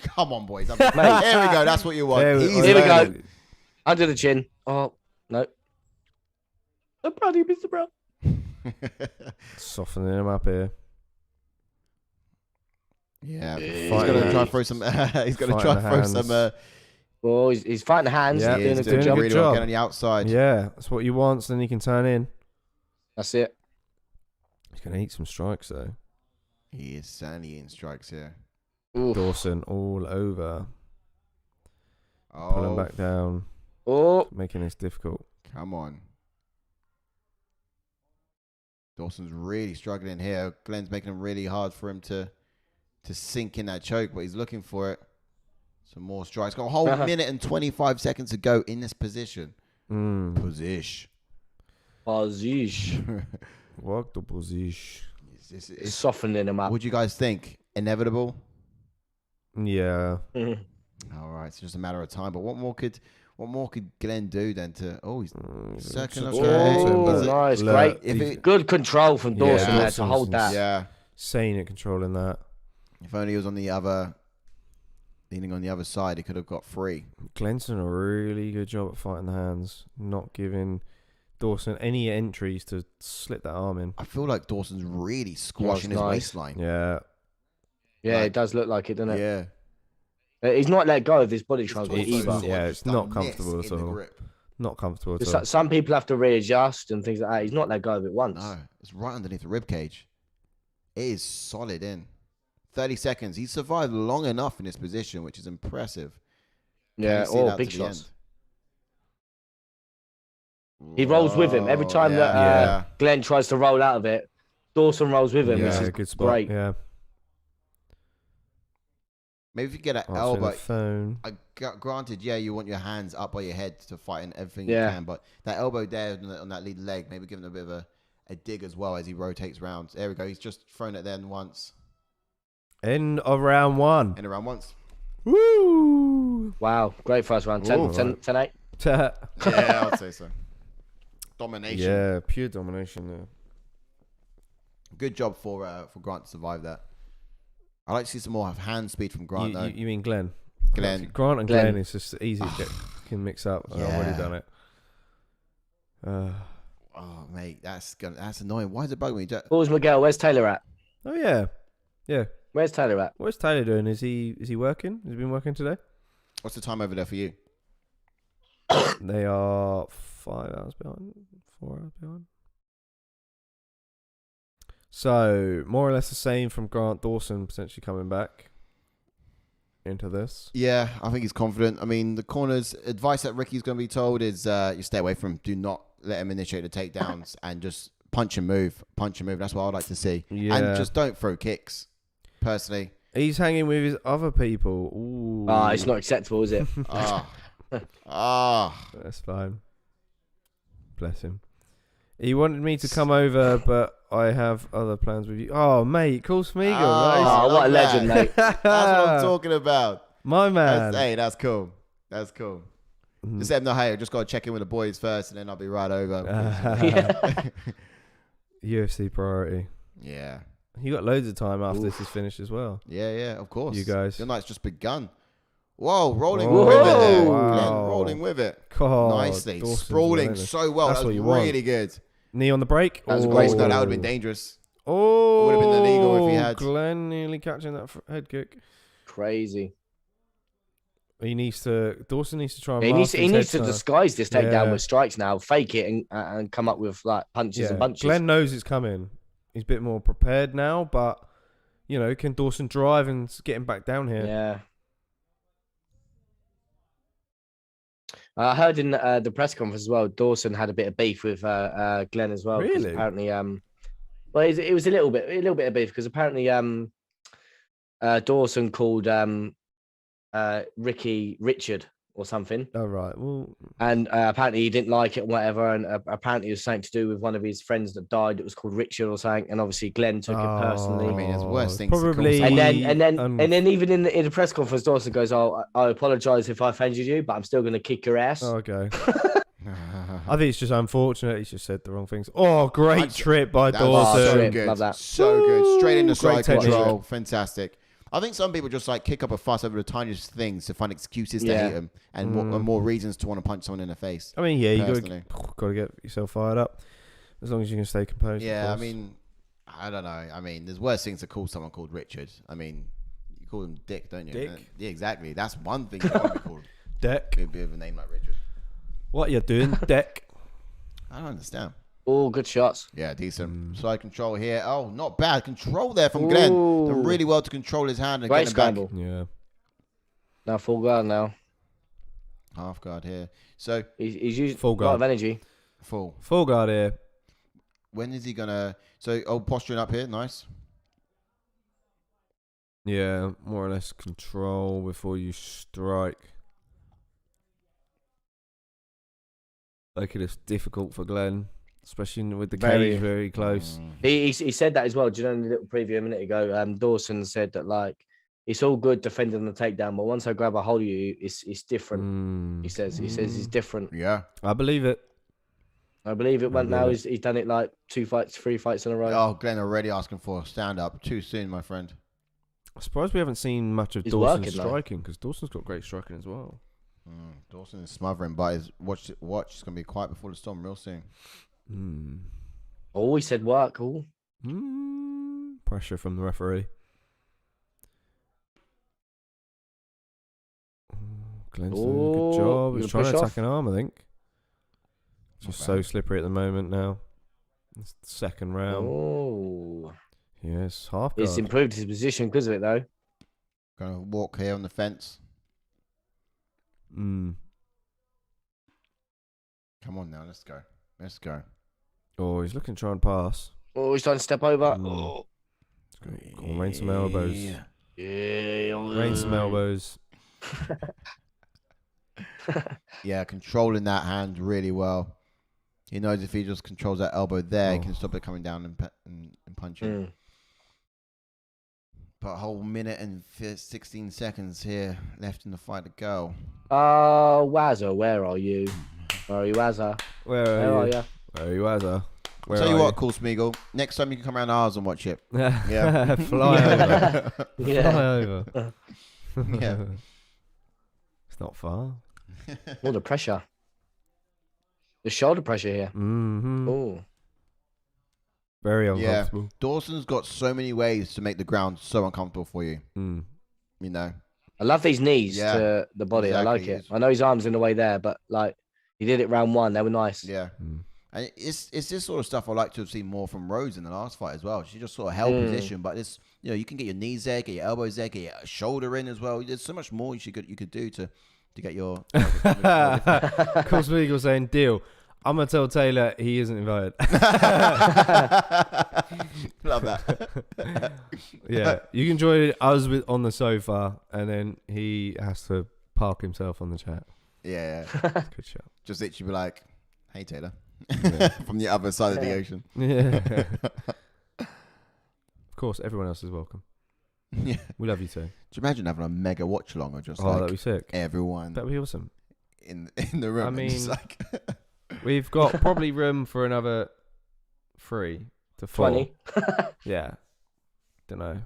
Come on, boys. There we go. That's what you want. There we- He's Here we go. learning. Under the chin. Oh, no. I'm proud of you, Mr. Brown. Softening him up here. Yeah, he's Fighting gonna the- try to throw some. He's gonna try to fighting the throw hands. some. Oh, he's fighting the hands. Yeah, doing He's a doing good a job. good really well. job. Get on the outside. Yeah, that's what he wants. Then he can turn in. That's it. He's going to eat some strikes, though. He is certainly in strikes here. Oof. Dawson all over. Pulling Oh, back down. Oh, Making this difficult. come on. Dawson's really struggling here. Glenn's making it really hard for him to sink in that choke, but he's looking for it. Some more strikes. Got a whole minute and 25 seconds to go in this position. Position. Work the position. It's softening him up. What do you guys think? Inevitable? Yeah. All right, it's just a matter of time. But what more could Glenn do then to? Oh, he's second. Oh, nice, great. Good control from Dawson there to hold that. Yeah, saying it, controlling that. If only he was leaning on the other side, he could have got free. Glenn's done a really good job at fighting the hands, not giving Dawson any entries to slip that arm in. I feel like Dawson's really squashing his waistline. Yeah. Yeah, it does look like it, doesn't it? Yeah. He's not let go of his body triangle either. Yeah, it's not comfortable at all. Not comfortable at all. Some people have to readjust and things like that. He's not let go of it once. No, it's right underneath the rib cage. It is solid in. 30 seconds. He survived long enough in this position, which is impressive. Yeah, big shots. He rolls with him. Every time that Glenn tries to roll out of it, Dawson rolls with him. Yeah, this is good spot. Great. Yeah. Maybe if you get an elbow. Phone. Granted, you want your hands up by your head to fight and everything you can, but that elbow there on that lead leg, maybe give him a bit of a dig as well as he rotates rounds. There we go. He's just thrown it then once. End of round one. End of round once. Woo! Wow, great first round. 10-8. Yeah, I'd say so. Domination. Yeah, pure domination there. Good job for Grant to survive that. I like to see some more hand speed from Grant, though. You mean Glenn? Glenn. Grant and Glenn is just easy to can mix up. Yeah. I've already done it. Oh, mate, that's annoying. Why is it bugging me? Where's Miguel? Where's Taylor at? Oh, yeah. Yeah. Where's Taylor at? What's Taylor doing? Is he working? Has he been working today? What's the time over there for you? They are 5 hours behind. 4 hours behind. So, more or less the same from Grant. Dawson potentially coming back into this. Yeah, I think he's confident. I mean, the corner's advice that Ricky's going to be told is you stay away from him. Do not let him initiate the takedowns and just punch and move. Punch and move. That's what I'd like to see. Yeah. And just don't throw kicks, personally. He's hanging with his other people. Ooh. It's not acceptable, is it? That's fine. Bless him. He wanted me to come over, but I have other plans with you. Oh, mate, call Smeagol. What a legend, mate. That's what I'm talking about. My man. That's cool. That's cool. Just let him know, hey, I just got to check in with the boys first, and then I'll be right over. UFC priority. Yeah. You got loads of time after this is finished as well. Yeah, of course. You guys. Your night's just begun. Whoa, rolling with it there. Wow. Glenn, rolling with it. God, nicely. Dawson's Sprawling relentless. so well. That's That what was you really want. good. Knee on the break. That was great. No, that would have been dangerous. Oh, Would have been illegal if he had. Glenn nearly catching that head kick. Crazy. Dawson needs to try and He needs to disguise this takedown with strikes now, fake it and come up with like punches and bunches. Glenn knows it's coming. He's a bit more prepared now, but can Dawson drive and get him back down here? Yeah. I heard in the press conference as well, Dawson had a bit of beef with Glenn as well. Really? Apparently, well, it was a little bit of beef because apparently Dawson called Ricky Richard or something. Oh, right. Well, and apparently he didn't like it or whatever. And apparently it was something to do with one of his friends that died. It was called Richard or something. And obviously Glenn took it personally. I mean, it's worse things. Probably. And then even in the press conference, Dawson goes, "Oh, I apologize if I offended you, but I'm still going to kick your ass." Oh, okay. I think it's just unfortunate. He's just said the wrong things. Oh, great trip by Dawson. So good. Love that. So good. Straight into side technique. control. Fantastic. I think some people just like kick up a fuss over the tiniest things to find excuses to hate him and more reasons to want to punch someone in the face. I mean, yeah, you got to get yourself fired up as long as you can stay composed. Yeah, I mean, I don't know. I mean, there's worse things to call someone called Richard. I mean, you call him Dick, don't you? Dick? Yeah, exactly. That's one thing you want to be called. Dick. A bit of a name like Richard. What are you doing, Dick? I don't understand. Oh, good shots. Yeah, decent. Side control here. Oh, not bad. Control there from Glenn. Done really well to control his hand and Great get him back. scramble. Yeah. Now full guard now. Half guard here. So he's using full guard. A lot of energy. Full guard here. When is he gonna? So posturing up here. Nice. Yeah, more or less control before you strike. making it difficult for Glenn, especially with the Very. cage very close. He said that as well. Do you know in the little preview a minute ago? Dawson said that like it's all good defending the takedown, but once I grab a hold of you, it's different. He says he's different. Yeah, I believe it. I believe it went now. He's done it like 3 fights in a row. Oh, Glenn already asking for a stand up. Too soon, my friend. I'm surprised we haven't seen much of He's Dawson's working, though. striking, because Dawson's got great striking as well. Dawson is smothering, but watch. It's gonna be quiet before the storm real soon. Oh, he said work. Oh, Pressure from the referee. Glenn's doing a good job. He's trying to attack an arm, I think. Just so slippery at the moment now. It's the second round. Oh, Yes, half guard. he's improved his position because of it though. Gonna walk here on the fence. Come on now, let's go. Let's go. Oh, he's looking to try and pass. Oh, he's trying to step over. Oh. Go on, rain some elbows. Yeah. Rain some elbows. Yeah, controlling that hand really well. He knows if he just controls that elbow there, he can stop it coming down and punching. But a whole minute and 16 seconds here left in the fight to go. Oh, Wazza, where are you? Where are you, Wazza? Where are you? Where are you, Azza? Tell you what, Cool Smeagol. Next time you can come around ours and watch it. Yeah. Fly over. Yeah. Fly over. Yeah. It's not far. All the pressure. The shoulder pressure here. Oh. Very uncomfortable. Dawson's got so many ways to make the ground so uncomfortable for you. You know. I love these knees to the body. Exactly. I like it. I know his arm's in the way there, but like he did it round one. They were nice. Yeah. And it's this sort of stuff I like to have seen more from Rose in the last fight as well. She just sort of held position, but it's you can get your knees there, get your elbows there, get your shoulder in as well. There's so much more you could do to get your. Cool Smeagol saying deal. I'm gonna tell Taylor he isn't invited. Love that. Yeah, you can join us on the sofa, and then he has to park himself on the chat. Yeah. Good show. Just literally be like, "Hey Taylor," from the other side of the ocean. Yeah. Of course, everyone else is welcome. Yeah. We love you too. Do you imagine having a mega watch along or just that'd be sick. Everyone That'd be awesome. in the room? I mean, just like we've got probably room for another 3 to 4. 20. Yeah. Don't know.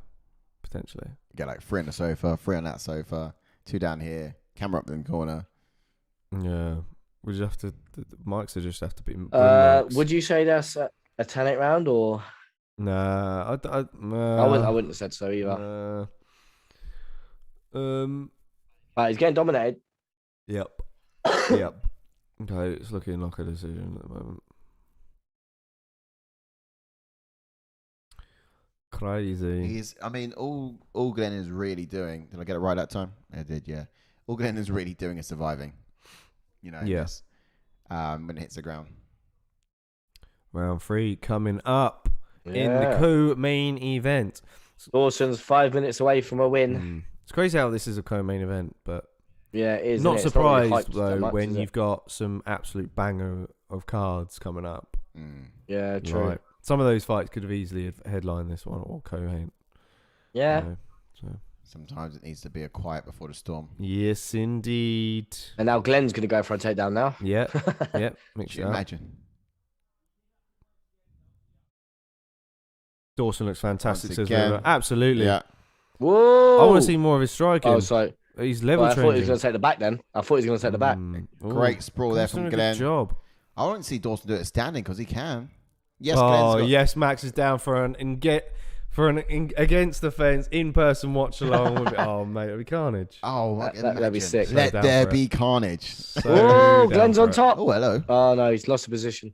Potentially. get like 3 on the sofa, 3 on that sofa, 2 down here, camera up in the corner. Yeah. We just have to. The mics just have to be. Would you say that's a 10-8 round or? Nah, I wouldn't have said so either. He's getting dominated. Yep. Yep. Okay, it's looking like a decision at the moment. Crazy. All Glenn is really doing. Did I get it right that time? I did, yeah. All Glenn is really doing is surviving. Yes. When it hits the ground. Round 3 coming up in the co-main event. Dawson's 5 minutes away from a win. It's crazy how this is a co-main event, but yeah, it is. not isn't it? surprised It's not really hyped though much, when you've got some absolute banger of cards coming up. Yeah, true. Right. Some of those fights could have easily headlined this one or co-main. Yeah. So. Sometimes it needs to be a quiet before the storm. Yes, indeed. And now Glenn's going to go for a takedown now. Yeah. Yep. Can you imagine? Dawson looks fantastic, Once says again. River. Absolutely. Yeah. Whoa! I want to see more of his striking. Oh, sorry. He's level I thought he was changing. going to take the back then. I thought he was going to take the back. Great sprawl there from Glenn. Good job. I want to see Dawson do it standing because he can. Yes, Oh, Glenn's yes, Max is down for an against the fence in-person watch along with it. Oh, mate, it'll be carnage. Oh, that'd be sick. Let So there down for be it. carnage. Oh, Glenn's on top. Oh, hello. Oh, no, he's lost the position.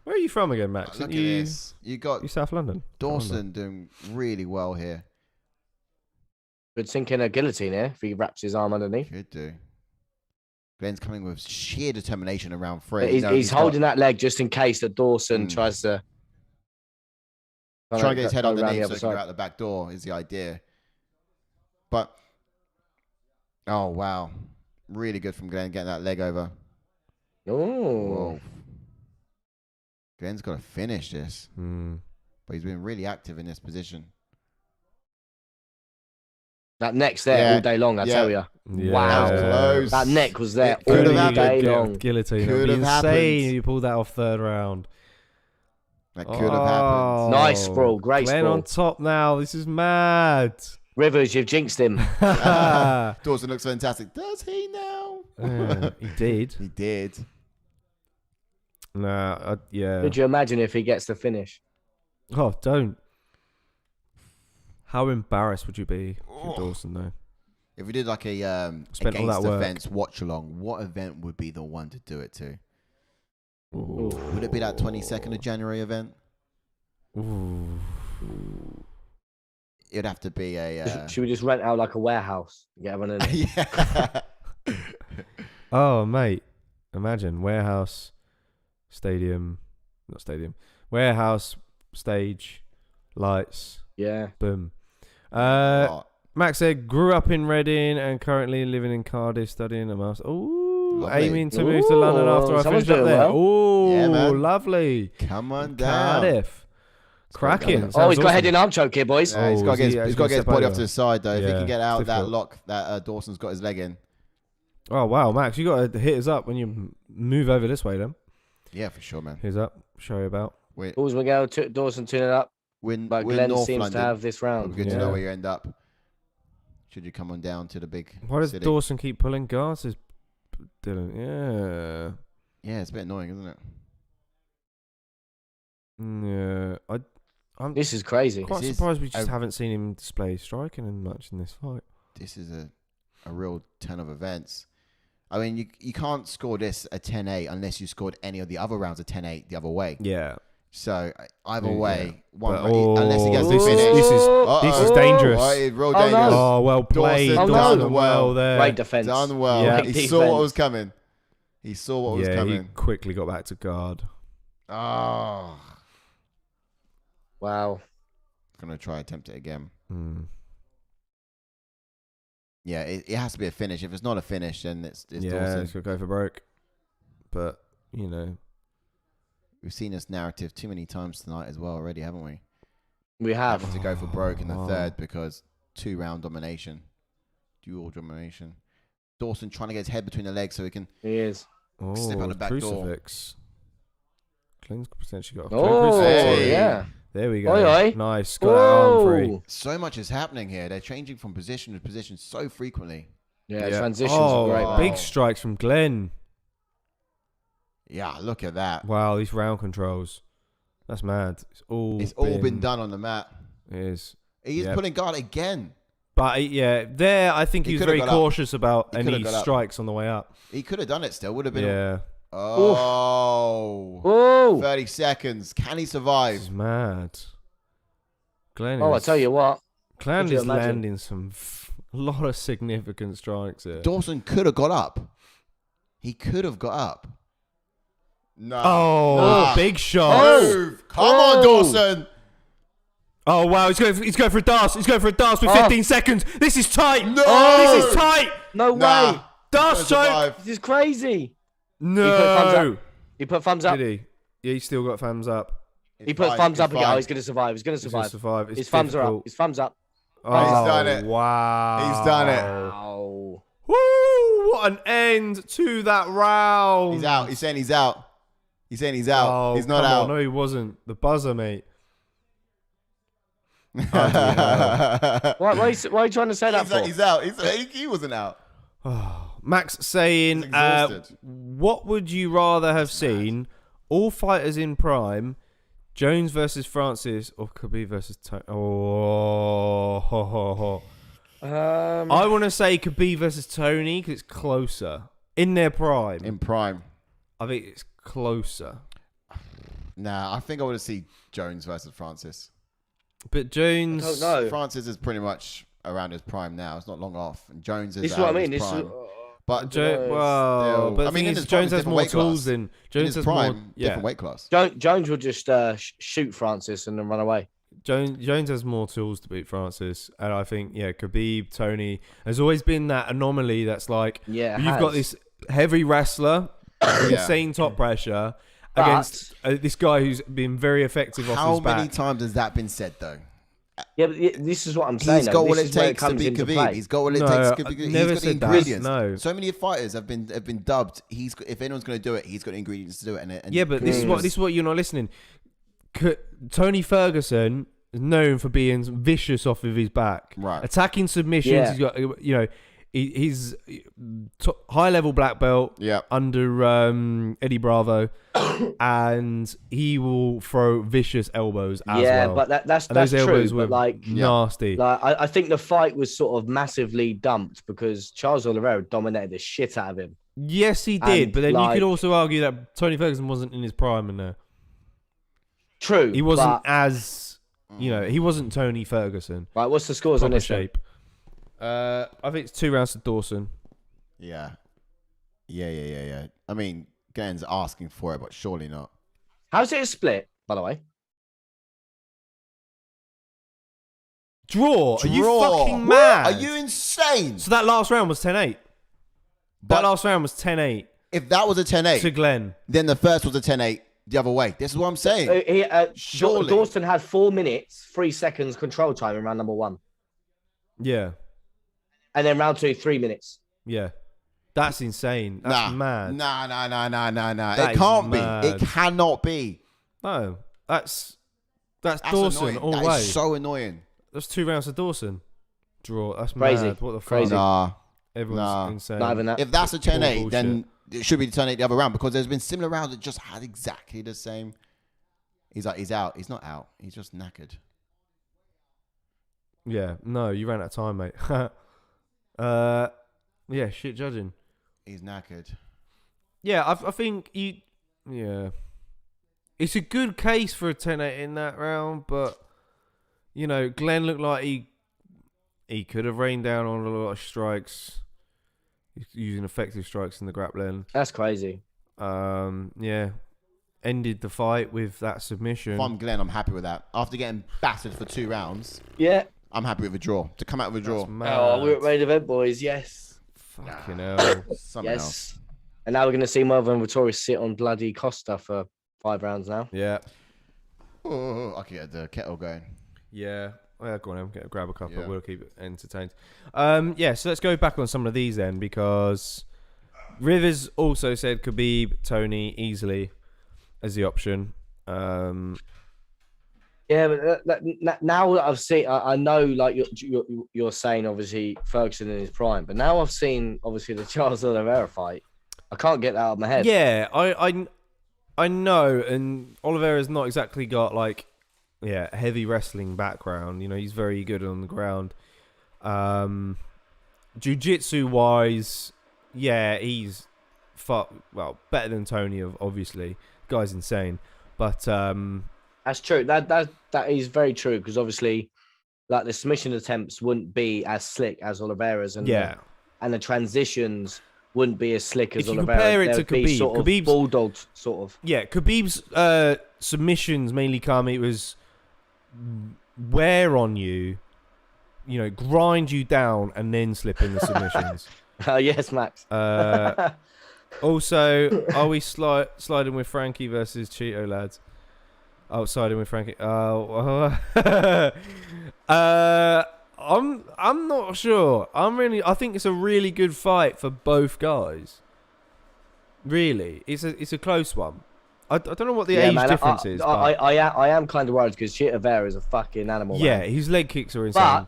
Where are you from again, Max? Look at you this. You got you South London? Dawson doing really well here. Could sink in a guillotine here if he wraps his arm underneath. Could do. Glenn's coming with sheer determination around 3. He's holding that leg just in case that Dawson tries to... Try and get his head go around underneath the so other he can go side. out the back door is the idea. But, oh, wow. Really good from Glenn getting that leg over. Oh. Glenn's got to finish this. But he's been really active in this position. That neck's there all day long, I tell you. Yeah. Wow. That was close. That neck was there It could all have day happened. long. Guillotine. Could It'd be have insane happened. if you pulled that off third round. That could have happened. Nice sprawl. Great Glenn sprawl. on top now. This is mad. Rivers, you've jinxed him. Dawson looks fantastic. Does he now? He did. He did. Nah, yeah. Could you imagine if he gets the finish? Oh, don't. How embarrassed would you be for Dawson, though? If we did like a Spent all against that work. events watch along, what event would be the one to do it to? Ooh. Would it be that 22nd of January event? Ooh. It'd have to be a. Should we just rent out like a warehouse? Get everyone in it? Yeah. Oh, mate. Imagine warehouse, warehouse, stage, lights, Yeah. boom. Oh, Max said, grew up in Reading and currently living in Cardiff studying a master. Ooh, Lovely. aiming to move to London after I Someone's finish up doing there. well. Ooh, Yeah, man. lovely. come on down. Cardiff. Cracking. Oh, he's got Sounds head in arm choke here, boys. Yeah, he's Oh, got to he's get his gonna step body off over. to the side though. If he Yeah, can get out that difficult. lock that Dawson's got his leg in. Oh, wow, Max, you got to hit us up when you move over this way, then. Yeah, for sure, man. Here's up. Show you about. Balls Miguel, Dawson tuning it up. We're But we're Glenn North seems London. to have this It'll round. be good to Yeah. know where you end up. Should you come on down to the big Why does city? Dawson keep pulling guards? Dylan, yeah. Yeah, it's a bit annoying, isn't it? Yeah, I'm This is crazy. quite This is surprised we just a- haven't seen him display striking in much in this fight. This is a real 10 of events. I mean, you can't score this a 10-8 unless you scored any of the other rounds a 10-8 the other way. Yeah, So either Yeah. way, But- unless he gets the this is finish. this is Uh-oh. dangerous. Oh, it's real Oh, no. dangerous. Oh, well played. Dawson Done done well there. Great defense. Done well. Yeah. He Great saw what defense. was coming. He saw what was Yeah, he coming. quickly got back to guard. Oh. Wow. Gonna try attempt it again. Mm. Yeah, it has to be a finish. If it's not a finish, then it's Yeah, Dawson. it's gonna go for broke. But you know, We've seen this narrative too many times tonight as well already, haven't we? We have. Having to go for broke in the Oh. third because 2-round domination. Dual domination. Dawson trying to get his head between the legs so he can... He is. oh, Slip out the back door. crucifix. Glenn's potentially got a Oh, crucifix. Hey. yeah. There we go. Oi, oi. Nice. Got that arm free. Oh. So much is happening here. They're changing from position to position so frequently. Yeah, Yeah. transitions Oh, are great. wow. big strikes from Glenn. Yeah, look at that. Wow, these round controls. That's mad. It's all been done on the mat. It is. He is Yep. pulling guard again. But yeah, there I think He he was could've very got up. cautious about He any could've got up. strikes on the way up. He could have done it still. Would have been... Yeah. Oh. Oh. 30 seconds. Can he This survive? is mad. Glenn Oh, I is, tell you what. Glenn could you is imagine? landing a lot of significant strikes here. Dawson could have got up. He could have got up. No. Oh, Nah. big shot. Move. Come on, Oh. Dawson. Oh, wow. He's going for a dance. He's going for a dance with Oh. 15 seconds. This is tight. No. This is tight. No Nah. way. Dance Gonna choke. survive. This is crazy. No. He put thumbs up. Did he? Yeah, he's still got thumbs up. It's He put fine, thumbs it's up again. Oh, fine. he's going to survive. He's going to He's gonna survive. survive. It's His thumbs are up. difficult. His thumbs up. Oh, He's done it. Wow. He's done it. Wow. Woo! What an end to that round. He's out. He's saying he's out. He's saying he's out. Oh, He's not come out. on. No, he wasn't. The buzzer, mate. Why are you trying to say that for? He's out. He wasn't out. Max saying, He's exhausted. what would you rather have seen? All fighters in prime, Jones versus Francis, or Khabib versus Tony? Oh, ho, ho, ho. I want to say Khabib versus Tony because it's closer in their prime. In prime. I think it's closer. Nah, I think I want to see Jones versus Francis. But Jones, I don't know. Francis is pretty much around his prime now. It's not long off. And Jones is This is out what I of mean. his This is, prime. But well, still- but I mean, in the his thing prime, is, Jones it's has different more weight class. tools than in Jones his has prime, more. Yeah, different weight class. Jones will just shoot Francis and then run away. Jones has more tools to beat Francis, and I think Khabib, Tony has always been that anomaly. That's like Yeah, it you've got has. this heavy wrestler, insane top pressure against this guy who's been very effective off his back. How many times has that been said, though? Yeah, but this is what I'm saying. He's got what it takes to beat Khabib. He's got what it takes to beat Khabib. He's got the ingredients. No. So many fighters have been dubbed. If anyone's going to do it, he's got the ingredients to do it. Yeah, but this is what you're not listening. Tony Ferguson is known for being vicious off of his back, right? Attacking submissions. Yeah. He's got, he's high level black belt under Eddie Bravo, and he will throw vicious elbows as well. Yeah, but that's those elbows true. were but nasty. Like I think the fight was sort of massively dumped because Charles Oliveira dominated the shit out of him. Yes, he did. And, but then you could also argue that Tony Ferguson wasn't in his prime in there. True. He wasn't he wasn't Tony Ferguson. Right, what's the scores on this shape? I think it's 2 rounds to Dawson. Yeah. I mean, Gannon's asking for it, but surely not. How's it a split, by the way? Draw. Are you fucking mad? Are you insane? So that last round was 10-8. That last round was 10-8. If that was a 10-8 to Glenn, then the first was a 10-8 the other way. This is what I'm saying. Surely. Dawson had 4 minutes, 3 seconds control time in round number 1. Yeah. And then round 2, 3 minutes. Yeah. That's insane. That's mad. Nah. It can't be. It cannot be. No. That's Dawson annoying. all That way. is so annoying. That's 2 rounds to Dawson. Draw. That's crazy. Mad. What the fuck? Crazy. Everyone's insane. Not even that. If that's a 10-8, then it should be the 10-8 the other round because there's been similar rounds that just had exactly the same. He's out. He's not out. He's just knackered. Yeah. No, you ran out of time, mate. Yeah, shit judging. He's knackered. Yeah, I think you. Yeah, it's a good case for a 10-8 in that round, but Glenn looked like he could have rained down on a lot of strikes, using effective strikes in the grappling. That's crazy. Yeah, ended the fight with that submission. If I'm Glenn, I'm happy with that. After getting battered for 2 rounds, yeah, I'm happy with a draw. To come out with a draw. Oh, we're at main event, boys. Yes. Fucking hell. Something else. And now we're going to see Marvin Vettori sit on bloody Costa for 5 rounds now. Yeah. Oh, I can get the kettle going. Yeah. Well, go on, grab a couple. Yeah. We'll keep it entertained. Yeah, so let's go back on some of these then, because Rivers also said Khabib, Tony easily as the option. Yeah, but now that I've seen, I know like you're saying obviously Ferguson in his prime, but now I've seen obviously the Charles Oliveira fight. I can't get that out of my head. Yeah, I know, and Oliveira's not exactly got like heavy wrestling background. He's very good on the ground. Jiu-jitsu wise, he's better than Tony, obviously. The guy's insane, but that's true. That is very true because obviously, like the submission attempts wouldn't be as slick as Oliveira's, and the transitions wouldn't be as slick as Oliveira. Compare it to Khabib, sort of Khabib's bulldog sort of. Yeah, Khabib's submissions mainly come. It was wear on you, grind you down and then slip in the submissions. Yes, Max. Also, are we sliding with Frankie versus Cheeto, lads? Oh, siding with Frankie. I'm not sure. I think it's a really good fight for both guys. Really, it's a close one. I don't know what the age difference is. I am kind of worried because Cheeto Vera is a fucking animal. Yeah, man. his leg kicks are insane.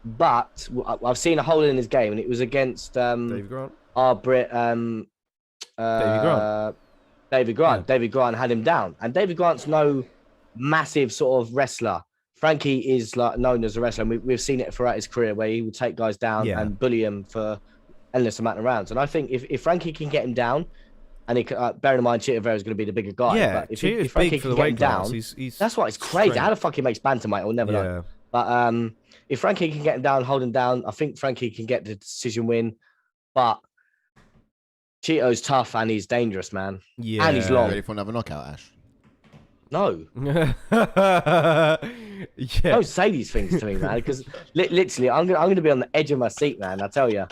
But I've seen a hole in his game, and it was against David Grant. David Grant. Yeah. David Grant had him down, and David Grant's no massive sort of wrestler. Frankie is like known as a wrestler, and we've seen it throughout his career where he would take guys down and bully them for endless amount of rounds. And I think if Frankie can get him down, and he bearing in mind Cheeto Vera is going to be the bigger guy, but if Frankie can get him down, that's why it's crazy. Straight. How the fuck he makes bantamweight, I'll never know. But if Frankie can get him down, hold him down, I think Frankie can get the decision win. But Cheeto's tough and he's dangerous, man. Yeah. And he's long. Ready for another knockout, Ash? No. Yeah. Don't say these things to me, man, because literally I'm gonna be on the edge of my seat, man. I tell you.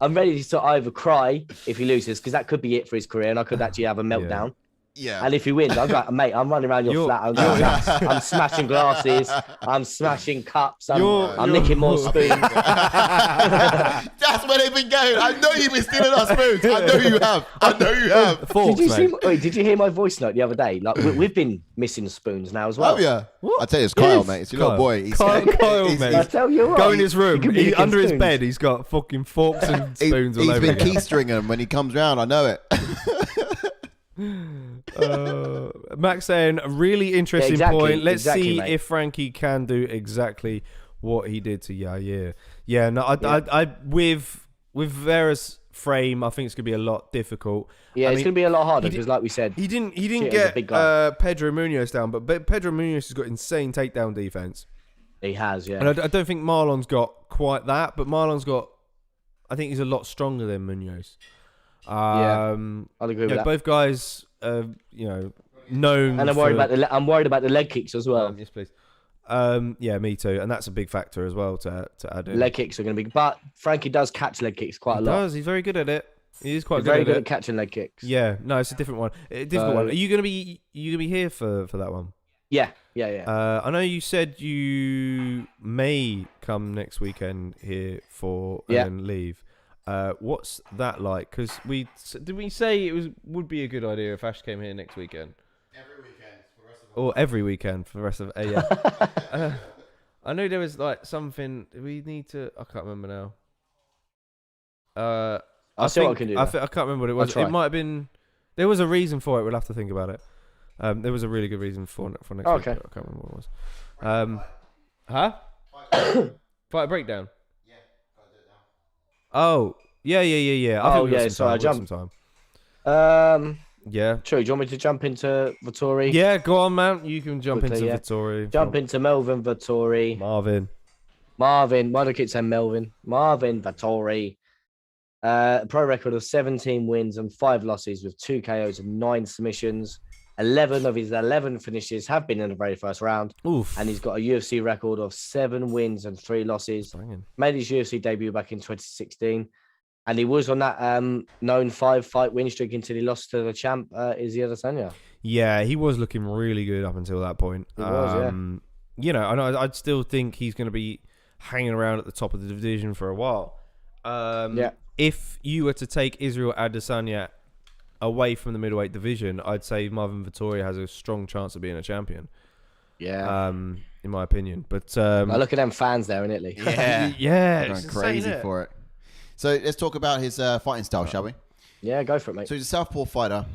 I'm ready to either cry if he loses, because that could be it for his career, and I could actually have a meltdown. Yeah. And if he wins, I'm like, mate, I'm running around your flat. I'm smashing glasses. I'm smashing cups. I'm nicking more spoons. That's where they've been going. I know you've been stealing our spoons. I know you have. Forks, did you hear my voice note the other day? Like we've been missing spoons now as well. Oh yeah. What? I tell you, it's Kyle, mate. It's your little boy. Kyle, mate. I tell you what. Go in his room. Under his bed, he's got fucking forks and spoons all over. He's been keystringing them when he comes round. I know it. Max saying a really interesting point. Let's see mate. if Frankie can do exactly what he did to Yair. Yeah, no, I with Vera's frame, I think it's gonna be a lot difficult. Yeah, it's gonna be a lot harder because, like we said, he didn't get Pedro Munoz down, but Pedro Munoz has got insane takedown defense. He has, yeah. And I don't think Marlon's got quite that, but Marlon's got. I think he's a lot stronger than Munoz. I'll agree with that. Both guys, known. And I'm worried about the leg kicks as well. Yes, please. Yeah, me too, and that's a big factor as well to add in. Leg kicks are going to be, but Frankie does catch leg kicks quite a lot. He's very good at it. He is quite very good at at catching leg kicks. Yeah, no, it's a different one. Are you gonna be here for that one? Yeah. I know you said you may come next weekend here and then leave. What's that like? Because did we say it would be a good idea if Ash came here next weekend? Every weekend for the rest of yeah. I know there was like something we need to. I can't remember now. I'll see what I can do. I can't remember what it was. It might have been. There was a reason for it. We'll have to think about it. There was a really good reason for next week. I can't remember what it was. Fight breakdown. Oh, yeah. I think we got some time. Yeah. True. Do you want me to jump into Vettori? Yeah, go on, man. You can jump into Vettori. Jump into Melvin Vettori. Marvin. Why do I keep saying Melvin? Marvin Vettori. Pro record of 17 wins and 5 losses with 2 KOs and 9 submissions. 11 of his 11 finishes have been in the very first round. Oof. And he's got a UFC record of 7 wins and 3 losses. Banging. Made his UFC debut back in 2016. And he was on that known 5-fight win streak until he lost to the champ, Israel Adesanya. Yeah, he was looking really good up until that point. He was, and I'd still think he's going to be hanging around at the top of the division for a while. If you were to take Israel Adesanya away from the middleweight division, I'd say Marvin Vettori has a strong chance of being a champion. Yeah. In my opinion. But look at them fans there in Italy. Yeah. Yeah. Going crazy for it. So let's talk about his fighting style, shall we? Yeah, go for it, mate. So he's a southpaw fighter.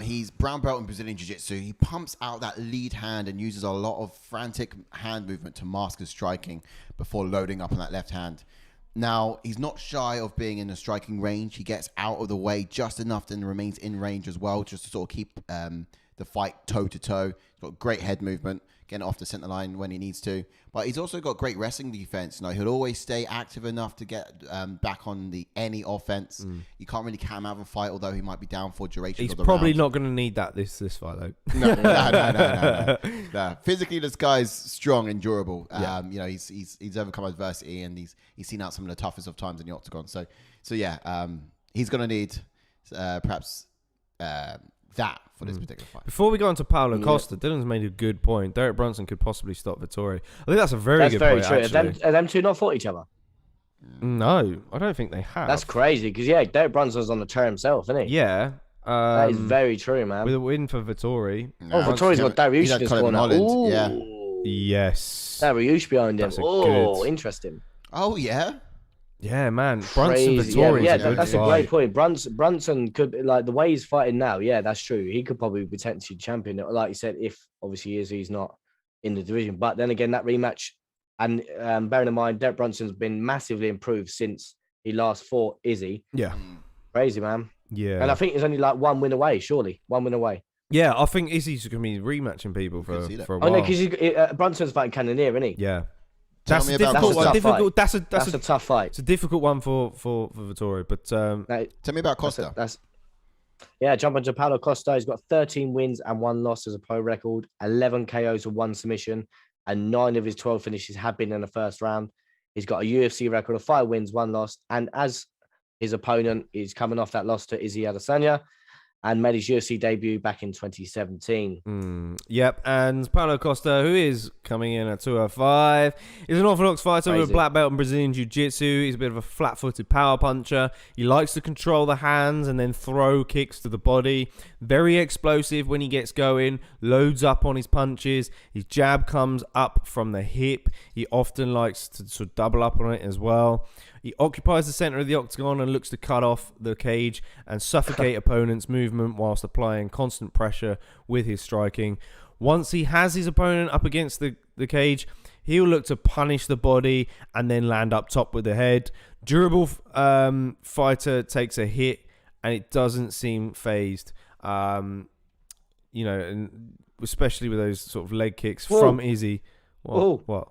He's brown belt in Brazilian Jiu-Jitsu. He pumps out that lead hand and uses a lot of frantic hand movement to mask his striking before loading up on that left hand. Now, he's not shy of being in the striking range. He gets out of the way just enough and remains in range as well, just to sort of keep the fight toe-to-toe. He's got great head movement, getting off the center line when he needs to. But he's also got great wrestling defense. He'll always stay active enough to get back on any offense. You can't really count him out of a fight, although he might be down for duration He's of the probably round. not going to need that this fight, though. No. Physically, this guy's strong and durable. He's overcome adversity, and he's seen out some of the toughest of times in the octagon. So he's going to need perhaps that for this particular fight. Before we go on to Paulo Costa, Dylan's made a good point. Derek Brunson could possibly stop Vettori. I think that's a very good point. That's very true. Are them two not fought each other? No, I don't think they have. That's crazy because Derek Brunson's on the chair himself, isn't he? Yeah. That is very true, man. With a win for Vettori. Vittori's got Dariush in his corner. Yeah. Yes. Dariush behind him. Good. Interesting. Oh, yeah. Yeah, man. Brunson Vettori. That's a great point. Brunson could, like, the way he's fighting now, that's true. He could probably potentially champion it, like you said, if obviously he's not in the division. But then again, that rematch, and bearing in mind, Derek Brunson's been massively improved since he last fought Izzy. Yeah. Crazy, man. Yeah. And I think he's only like 1 win away, surely. 1 win away. Yeah, I think Izzy's going to be rematching people for a while. Oh, no, because Brunson's fighting Cannonier, isn't he? Yeah. That's a difficult one. That's a tough fight. It's a difficult one for Vettori, but tell me about Costa. Jump into Paulo Costa. He's got 13 wins and 1 loss as a pro record, 11 KOs and 1 submission, and 9 of his 12 finishes have been in the first round. He's got a UFC record of 5 wins, 1 loss, and as His opponent is coming off that loss to Israel Adesanya and made his UFC debut back in 2017. Yep, and Paulo Costa, who is coming in at 205, is an orthodox fighter with a black belt in Brazilian Jiu-Jitsu. He's a bit of a flat-footed power puncher. He likes to control the hands and then throw kicks to the body. Very explosive when he gets going, loads up on his punches. His jab comes up from the hip. He often likes to sort of double up on it as well. He occupies the center of the octagon and looks to cut off the cage and suffocate opponents' movement whilst applying constant pressure with his striking. Once he has his opponent up against the cage, he'll look to punish the body and then land up top with the head. Durable fighter takes a hit and it doesn't seem phased. And especially with those sort of leg kicks from Izzy. What?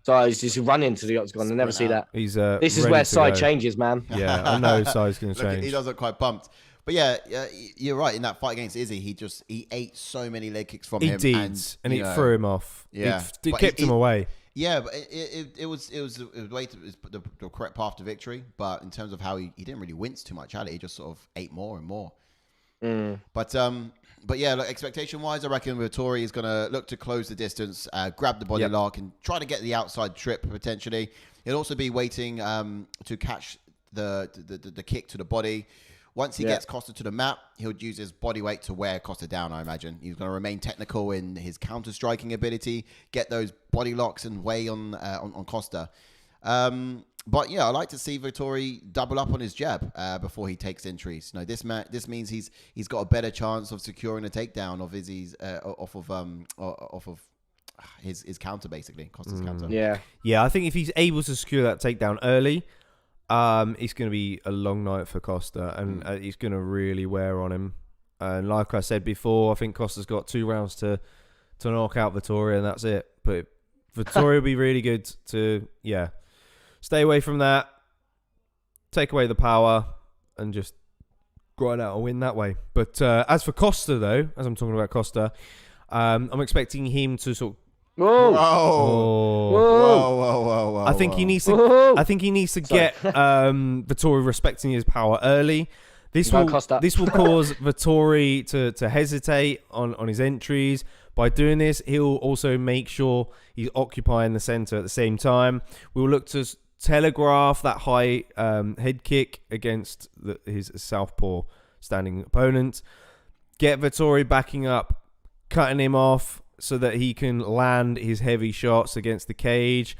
So he's just run into the octagon. I never see that. This is where side changes, man. Yeah, I know side's going to change. He does look quite pumped. But yeah, you're right. In that fight against Izzy, he ate so many leg kicks from him. He did, and it threw him off. Yeah, it kept him away. Yeah, but it was the correct path to victory. But in terms of how he didn't really wince too much, he just sort of ate more and more. But yeah, look, expectation-wise, I reckon Vettori is going to look to close the distance, grab the body lock, and try to get the outside trip potentially. He'll also be waiting to catch the kick to the body. Once he gets Costa to the mat, he'll use his body weight to wear Costa down, I imagine. He's going to remain technical in his counter-striking ability, get those body locks and weigh on Costa. But yeah, I like to see Vettori double up on his jab before he takes entries. This means he's got a better chance of securing a takedown of Izzy's off of his counter, basically Costa's counter. Yeah. I think if he's able to secure that takedown early, it's going to be a long night for Costa, and it's going to really wear on him. And like I said before, I think Costa's got 2 rounds to knock out Vettori, and that's it. But Vettori will be really good to stay away from that, take away the power, and just grind out a win that way. But as for Costa, though, as I'm talking about Costa, I'm expecting him to sort of... Whoa. I think he needs to get Vettori respecting his power early. This will cause Vettori to hesitate on his entries. By doing this, he'll also make sure he's occupying the center at the same time. We'll look to telegraph that high head kick against his southpaw standing opponent. Get Vettori backing up, cutting him off so that he can land his heavy shots against the cage.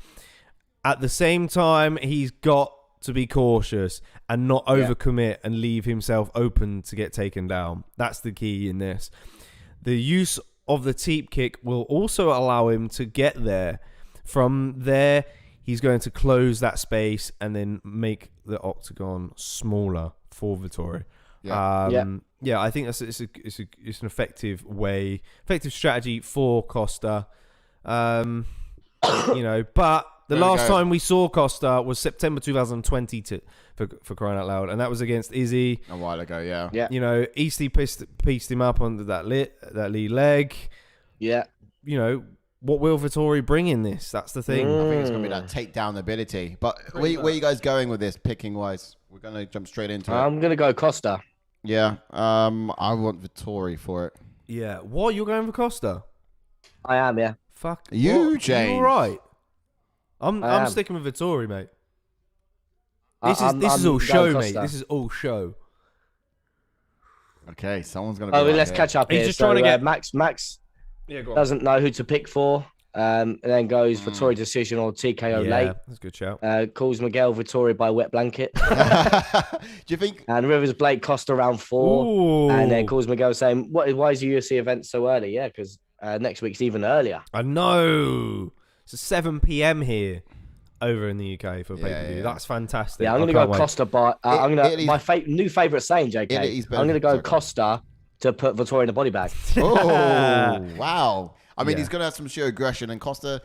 At the same time, he's got to be cautious and not overcommit and leave himself open to get taken down. That's the key in this. The use of the teep kick will also allow him to get there. From there, he's going to close that space and then make the octagon smaller for Vettori. I think it's an effective strategy for Costa. But the last time we saw Costa was September 2020 for crying out loud, and that was against Izzy a while ago. Easty pieced him up on that lead leg. What will Vettori bring in this? That's the thing. I think it's going to be that takedown ability. But where are you guys going with this picking wise? We're going to jump straight into it. I'm going to go Costa. Yeah. I want Vettori for it. Yeah. What? You're going for Costa? I am, yeah. Fuck you, James. You all right? I'm sticking with Vettori, mate. This is all show, mate. This is all show. Okay, someone's going to be let's catch up here. He's just trying to get... Max doesn't know who to pick for. And then goes Vettori decision or TKO late. That's a good shout. Calls Miguel Vettori by wet blanket. Do you think? And Rivers Blake Costa round 4. Ooh. And then calls Miguel saying, why is the UFC event so early? Yeah, because next week's even earlier. I know. It's 7 p.m. here over in the UK for pay-per-view. That's fantastic. Yeah, I'm going to go Costa, but I'm going to... My new favourite saying, JK, I'm going to go Costa to put Vettori in the body bag. Oh, wow. I mean, he's going to have some sheer aggression, and Costa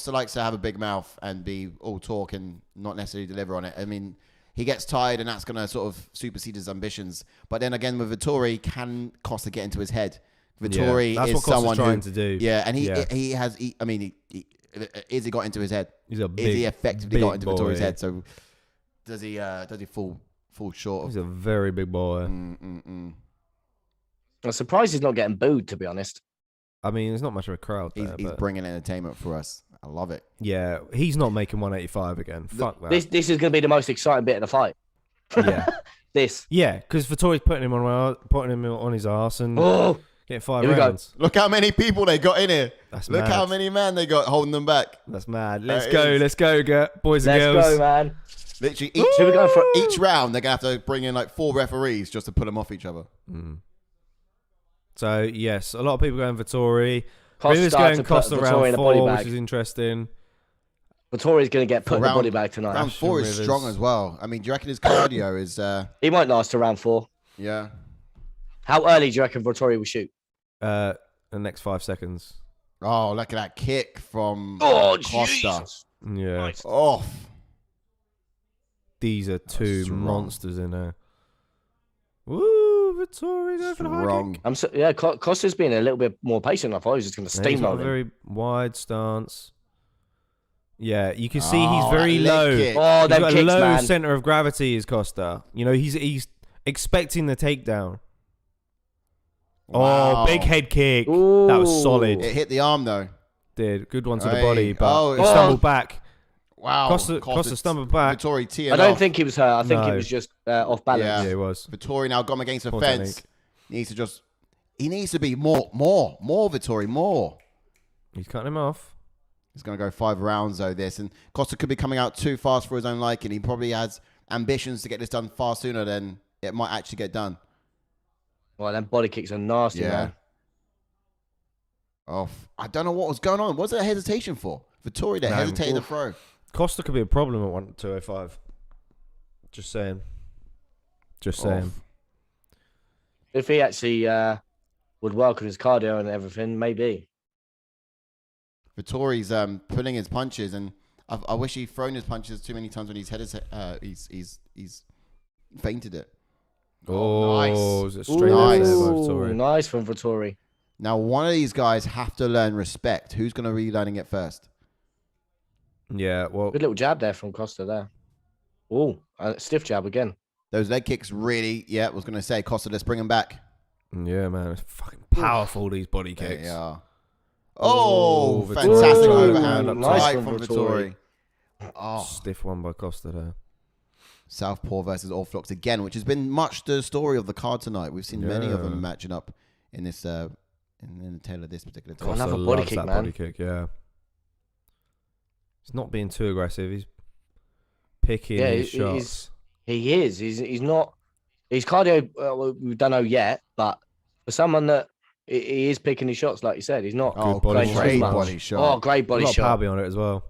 likes to have a big mouth and be all talk and not necessarily deliver on it. I mean, he gets tired, and that's going to sort of supersede his ambitions. But then again, with Vettori, can Costa get into his head? Vettori that's is what Costa's someone trying to do. Yeah, and he has. Izzy got into his head. He's a big, Izzy effectively got into boy. Vettori's head. So does he fall Fall short He's of. a very big boy. I'm surprised he's not getting booed, to be honest. I mean, there's not much of a crowd there. He's bringing entertainment for us. I love it. Yeah, he's not making 185 again. Fuck that. This is going to be the most exciting bit of the fight. Yeah. This. Yeah, because Vettori's putting him on his ass and getting 5 Here we go. rounds. Look how many people they got in here. Look mad. how many men they got holding them back. That's mad. Let's go, boys and girls. Let's go, man. Literally, each round they're gonna have to bring in like 4 referees just to put them off each other. So yes, a lot of people going Vettori. Costa Rivers going to Costa put Vettori in round a body 4, bag. which is interesting. Vittori's going to get put in the body bag tonight. Round 4 is Rivers. strong as well. I mean, do you reckon his cardio is? He won't last to round 4. Yeah. How early do you reckon Vettori will shoot? The next 5 seconds. Oh, look at that kick from Costa. Jesus. Yeah. Nice. Off. These are 2 strong. monsters in there. Woo, Vettori going for the high Strong. kick. Costa's been a little bit more patient. I thought he was just going to Yeah, he's got steamroll a him. very wide stance. Yeah, you can see he's Oh, very that leg low. kick. Oh, He's them got a kicks, low man. center of gravity is Costa. You know, he's expecting the takedown. Wow. Oh, big head kick. That was Ooh. solid. It hit the arm though. Did good one to the Hey. body, but Oh, he it's- stumbled back. Wow. Costa stumbled back. Vittori teeing I don't off. think he was hurt. I think No. he was just off balance. Yeah. Yeah, it was. Vittori now gone against the Poor fence. technique. He needs to be more Vittori, more. He's cutting him off. He's going to go 5 rounds though, this. And Costa could be coming out too fast for his own liking. He probably has ambitions to get this done far sooner than it might actually get done. Well, them body kicks are nasty, man. Oh, I don't know what was going on. What's that hesitation for? Vittori there hesitated to throw. Costa could be a problem at 205. Just saying. Just saying. If he actually would work on his cardio and everything, maybe. Vittori's pulling his punches, and I wish he'd thrown his punches too many times when he's he's fainted it. Oh, nice. is it straight Nice. there by Ooh, Vettori? nice from Vettori. Now, one of these guys have to learn respect. Who's going to be learning it first? Yeah, well, Good little jab there from Costa there. Oh, stiff jab again. Those leg kicks really, I was going to say, Costa, let's bring him back. yeah, man, it's fucking powerful, these body There kicks. you are. Oh, Vittori. fantastic Ooh, overhand nice right from from Vettori. Vittori. Oh, Stiff one by Costa there. Southpaw versus Orthodox again, which has been much the story of the card tonight. We've seen many of Yeah. them matching up in this in the tail of this particular Oh, time. another Costa body loves kick, that man. body kick, yeah. He's not being too aggressive. He's picking his shots. He is. He's not. His cardio, we don't know yet, but for someone that he is picking his shots, like you said, he's not. Oh, body great shot. too much. body shot. Oh, great body a lot of power shot. behind it as well.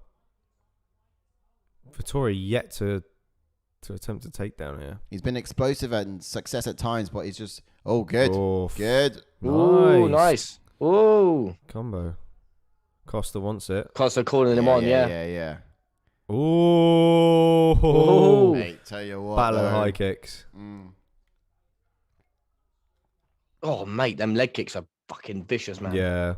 Vettori yet to attempt a takedown here. He's been explosive and success at times, but he's just good, Oh, good. Ooh, nice. Ooh, combo. Costa wants it. Costa calling him on, yeah. yeah. Ooh. Ooh. Hey, tell you what, Battle of though. high kicks. Oh, mate, them leg kicks are fucking vicious, man. Yeah.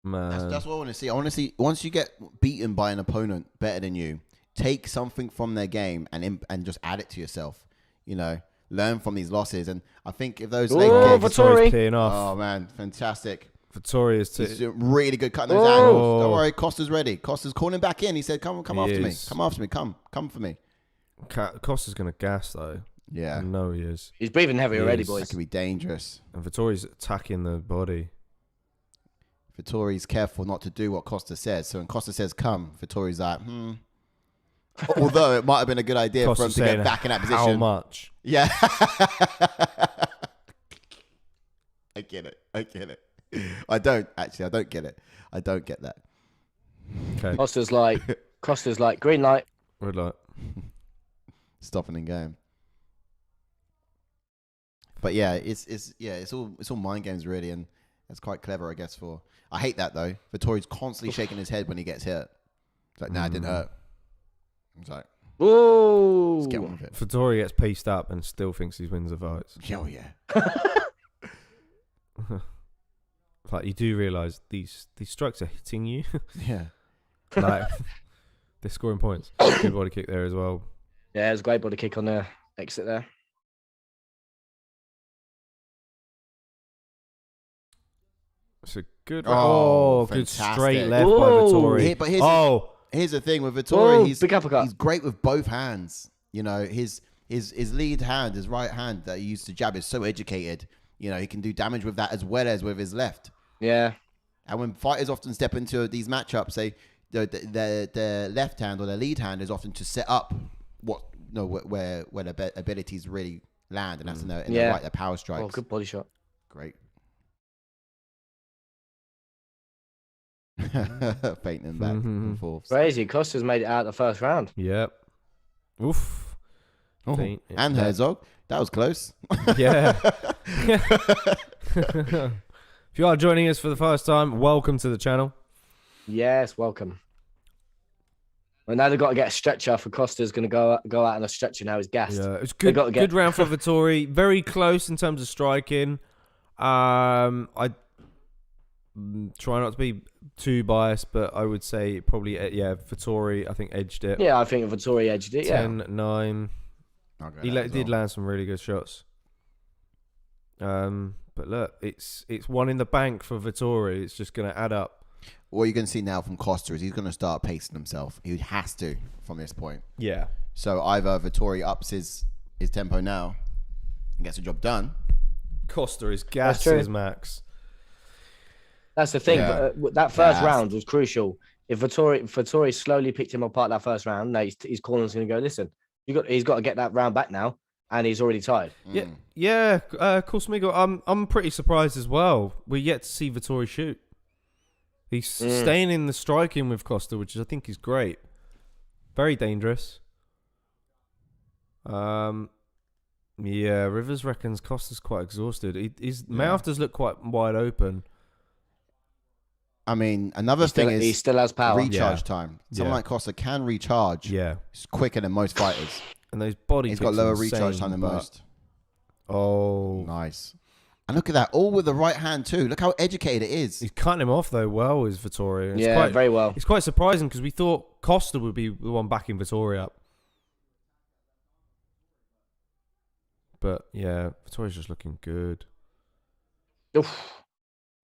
Man. That's what I want to see. I want to see once you get beaten by an opponent better than you, take something from their game and just add it to yourself. You know, learn from these losses. And I think if those leg kicks, Vettori. Peeing off. oh man, fantastic. Vettori is He's to. doing really good cutting those Oh. angles. Don't worry, Costa's ready. Costa's calling back in. He said, "Come He after me. is. Come after me. Come for me." Costa's going to gas, though. Yeah, I know he is. He's breathing heavy He already, is. that boys. could be dangerous. And Vittori's attacking the body. Vittori's careful not to do what Costa says. So when Costa says come, Vittori's like, Although it might have been a good idea Costa for him to saying get back in that How position. much? Yeah. I get it. I don't get it. I don't get that. Okay. Costa's like, green light. Red light. Stopping and going. But yeah, it's all mind games really, and it's quite clever, I guess. I hate that though. Vittori's constantly shaking his head when he gets hit. It's like, nah, it didn't hurt. It's like, Ooh. let's get on with it. Vittori gets pieced up and still thinks he wins the fights. Oh yeah. Like, you do realise these strikes are hitting you. Yeah. Like, they're scoring points. Good body kick there as well. Yeah, it was a great body kick on the exit there. It's a good. Good fantastic. straight left by Whoa. Vettori. But here's the thing with Vettori. Whoa, big uppercut. He's great with both hands. You know, his lead hand, his right hand that he used to jab is so educated. You know, he can do damage with that as well as with his left. Yeah. And when fighters often step into these matchups, say the left hand or the lead hand is often to set up where the abilities really land, and that's in the right, the power strikes. Oh, good body shot. Great. Fainting back and forth. Crazy. Costa's made it out the first round. Yep. Oof. Oh, and Herzog. That was close. Yeah. If you are joining us for the first time, welcome to the channel. Yes, welcome. Well, now they've got to get a stretcher for Costa's going to go out on a stretcher now. He's gassed. Yeah, it's good. Good round for Vettori. Very close in terms of striking. I try not to be too biased, but I would say probably Vettori. I think edged it. Yeah, I think Vettori edged it. 10-9. He did land some really good shots. But look, it's one in the bank for Vettori. It's just going to add up. What you're going to see now from Costa is he's going to start pacing himself. He has to from this point. Yeah. So either Vettori ups his tempo now and gets the job done. Costa is gases max. That's the thing. Yeah. That first round was crucial. If Vettori slowly picked him apart that first round, now his corner's going to go, listen, he's got to get that round back now. And he's already tied. Yeah. Corsmigo, I'm pretty surprised as well. We're yet to see Vettori shoot. He's staying in the striking with Costa, which I think is great. Very dangerous. Yeah, Rivers reckons Costa's quite exhausted. His mouth does look quite wide open. I mean, another thing is he still has power. Recharge time. Someone like Costa can recharge. Yeah, it's quicker than most fighters. And those body he's got lower recharge time than most. Oh, nice. And look at that, all with the right hand too. Look how educated it is. He's cutting him off though well, is Vettori. It's very well. It's quite surprising because we thought Costa would be the one backing Vettori up. But yeah, Vettori's just looking good. Oof.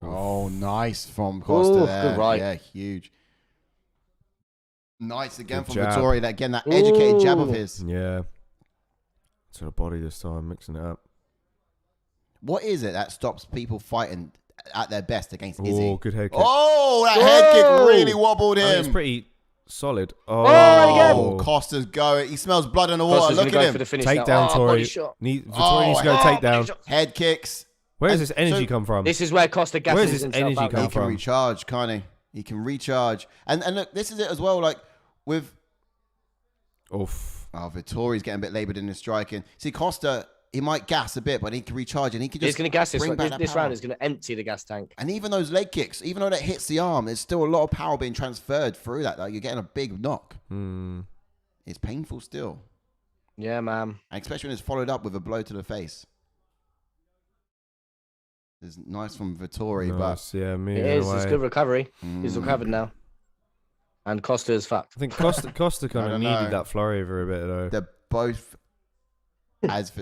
Oh, nice from Costa there. Good right. Yeah, huge. Nice again good from jab. Vettori. That educated jab of his. Yeah. To the body this time, mixing it up. What is it that stops people fighting at their best against Izzy? Oh, good head kick. Oh, that head kick really wobbled him. It's pretty solid. Oh, Costa's going. He smells blood in the water. Costa's Look at him. For the finish take now. down, Tori. Vittori needs to go take down. Head kicks. Where does this energy come from? This is where Costa gasses Where does this himself energy out. come He can from? recharge, can't he? He can recharge. And look, this is it as well. Like with Vittori's getting a bit laboured in his striking. See, Costa, he might gas a bit, but he can recharge and he can just. He's going to gas this. This power. round is going to empty the gas tank. And even those leg kicks, even though that hits the arm, there's still a lot of power being transferred through that. Like you're getting a big knock. It's painful still. Yeah, man. And especially when it's followed up with a blow to the face. It's nice from Vettori, but yeah, it is. It's good recovery. He's recovered now. And Costa is fucked. I think Costa kind of needed that flurry for a bit though. They're both as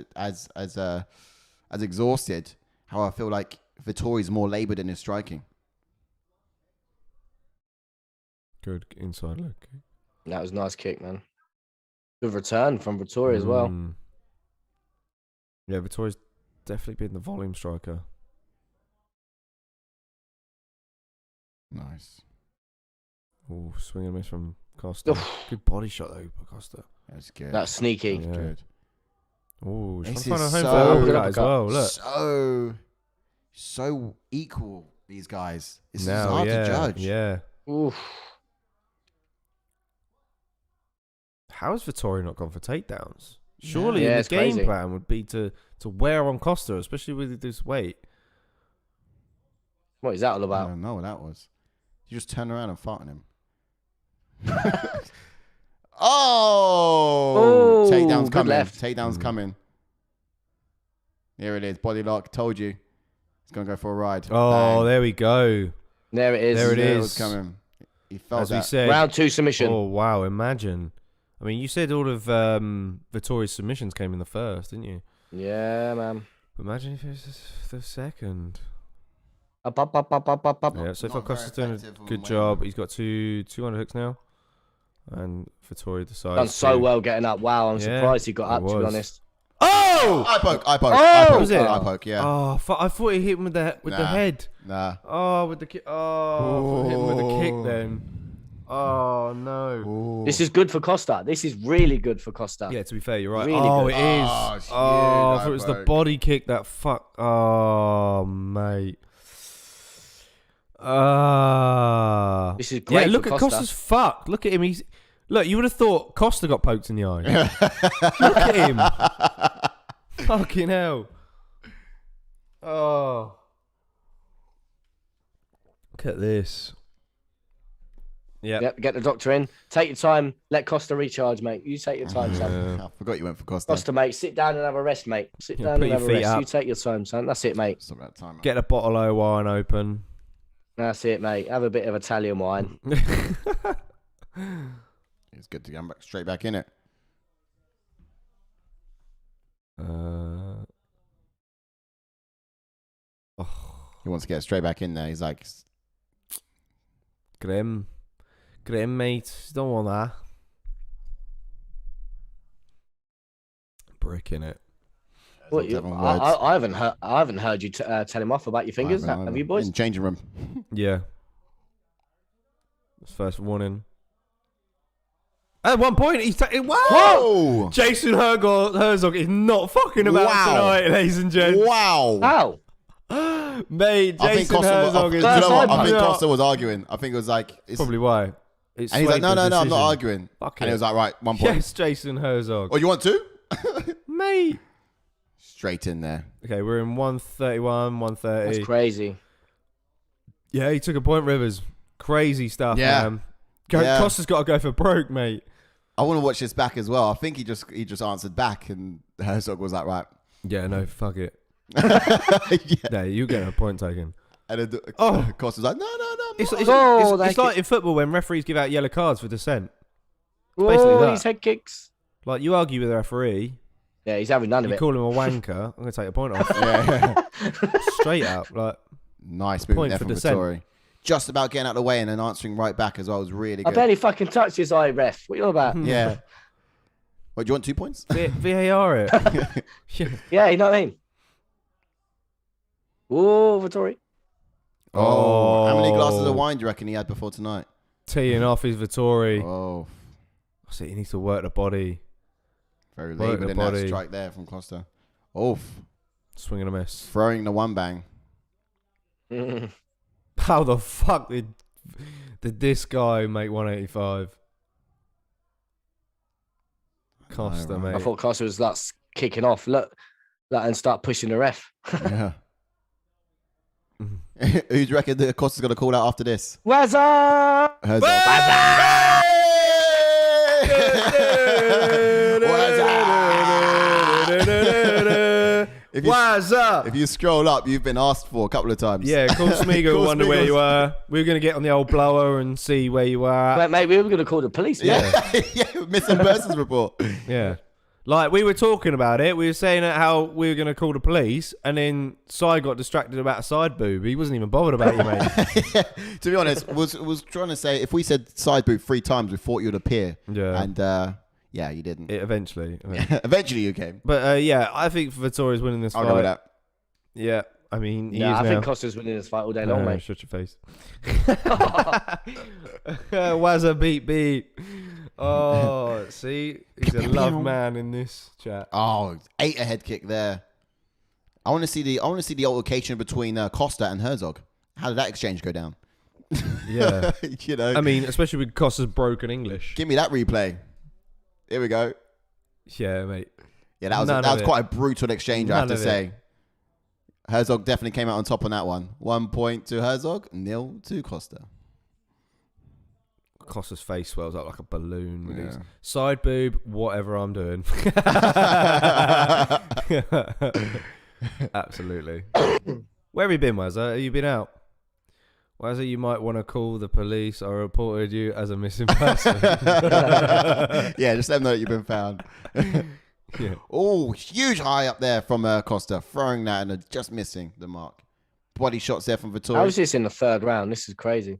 exhausted. How I feel like Vittori's more laboured in his striking. Good inside leg kick. That was a nice kick, man. Good return from Vettori as well. Yeah, Vittori's definitely been the volume striker. Nice. Oh, swing and miss from Costa. Good body shot though by Costa. That's good. That's sneaky. That's good. Oh, This trying to is find a home for that as well. Look. So equal, these guys. It's Now, hard to judge. Yeah. Oof. How has Vettori not gone for takedowns? Surely Yeah, the it's game crazy. plan would be to wear on Costa, especially with this weight. What is that all I about? don't know what that was. You just turn around and fart on him. Oh, takedown's good coming. left. Takedown's coming. Here it is. Body lock. Told you. It's going to go for a ride. Oh, Bang. there we go. There it is. There it Knew is. was coming. He felt As that. we said. Round 2 submission. Oh, wow. Imagine. I mean, you said all of Vettori's submissions came in the first, didn't you? Yeah, man. Imagine if it's the second. Yeah, So far, Not Costa's very doing a effective good on job. weight. He's got two underhooks now. And Vettori decides done so to- well getting up. Wow, I'm Yeah, surprised he got it up, to be was. honest. Oh! Eye poke. Oh! Was it? Eye poke, yeah. Oh, I thought he hit him with the Nah. head. Nah. Oh, with the kick. Oh, I thought he hit him with the kick then. Oh, no. Ooh. This is good for Costa. This is really good for Costa. Yeah, to be fair, you're right. Really oh, good. it is. Oh, shit, Oh, I thought it was the eye poke. body kick that fuck. Oh, mate. Ah. This is great Yeah, look for at Costa. Costa's fucked. Look at him. Look, you would have thought Costa got poked in the eye. Look at him. Fucking hell. Oh. Look at this. Yeah. Yep, get the doctor in. Take your time. Let Costa recharge, mate. You take your time, son. I forgot you went for Costa. Costa, mate, sit down and have a rest, mate. Sit Yeah, down put and your have a feet rest. up. You take your time, son. That's it, mate. Stop that time. Get a bottle of wine open. That's it, mate. Have a bit of Italian wine. It's good to get back straight back in it. He wants to get straight back in there. He's like, Grim, mate. Don't want that. Bricking it. What, I haven't heard you tell him off about your fingers. Have you, boys? In the changing room. Yeah. First warning. At one point, he's taking. Wow! Whoa! Jason Herzog is not fucking about Wow. tonight, ladies and gents. Wow! How? Mate, I think Jason Costa Herzog is. you know what? I think not- Costa was arguing. I think it was like, it's, Probably why. It's and he's like, swayed no, the I'm not decision. arguing. Fuck And it. he was like, right, 1 point. Yes, Jason Herzog. Oh, you want two? Mate. Straight in there. Okay, we're in 131, 130. That's crazy. Yeah, he took a point, Rivers. Crazy stuff, Yeah. man. Yeah. Costa's got to go for broke, mate. I want to watch this back as well. I think he just answered back, and Herzog was like, right. Yeah, no, fuck it. Yeah. Yeah, you get a point taken. And then Oh. Costa's like, no. It's, not. it's, Oh, it's, that it's like kick. in football when referees give out yellow cards for dissent. basically Whoa, that. these head kicks. Like, you argue with the referee, Yeah, he's having none of you it. call him a wanker, I'm going to take a point off. Yeah. Straight up. Like, Nice movement Point there for from dissent. Vettori. Just about getting out of the way and then answering right back as well was really I good. barely fucking touched his eye, ref. What you on about? Yeah. What, do you want 2 points? VAR it. Yeah. Yeah, you know what I mean? Whoa, Vettori. Oh, how many glasses of wine do you reckon he had before tonight? Teeing off his Vettori. Oh, So he needs to work the body. very Work laboured the in that body. strike there from Costa. Oh, Swing and a miss. throwing the one bang. How the fuck did this guy make 185? Costa, right. mate. I thought Costa was like kicking off. Look, and start pushing the ref. Yeah. Who do you reckon that Costa's going to call out after this? Wazza! Herzog. If you, What's up? if you scroll up, you've been asked for a couple of times. Yeah, call Smeagol, Call wonder where Smeagol. you were. We were going to get on the old blower and see where you were at. Mate, we were going to call the police. Man. Yeah, yeah, missing persons report. Yeah. Like, we were talking about it. We were saying how we were going to call the police, and then Sai got distracted about a side boob. He wasn't even bothered about you, mate. To be honest, was trying to say if we said side boot 3 times, we thought you'd appear. Yeah. And yeah, you didn't. Eventually. Eventually, you came. But yeah, I think Vettori's winning this I'll fight. go with that. Yeah, I mean, he Yeah, is I now. think Costa's winning this fight all day long, mate. Shut your face. Wazza beat. Oh, see? He's a love man in this chat. Oh, 8 a head kick there. I want to see the altercation between Costa and Herzog. How did that exchange go down? Yeah. You know. I mean, especially with Costa's broken English. Give me that replay. Here we go. Yeah, mate. Yeah, that None was of it. quite a brutal exchange, I have None to of it. say. Herzog definitely came out on top on that one. 1 point to Herzog, 0 to Costa. Costa's face swells up like a balloon with his Yeah. side boob, whatever I'm doing. Absolutely. Where have you been, Wazza? Have you been out? Wazza, you might want to call the police. I reported you as a missing person. Yeah, just let them know that you've been found. Yeah. Oh, huge high up there from Costa, throwing that and just missing the mark. Body shots there from Vettori. How was this in the 3rd round? This is crazy.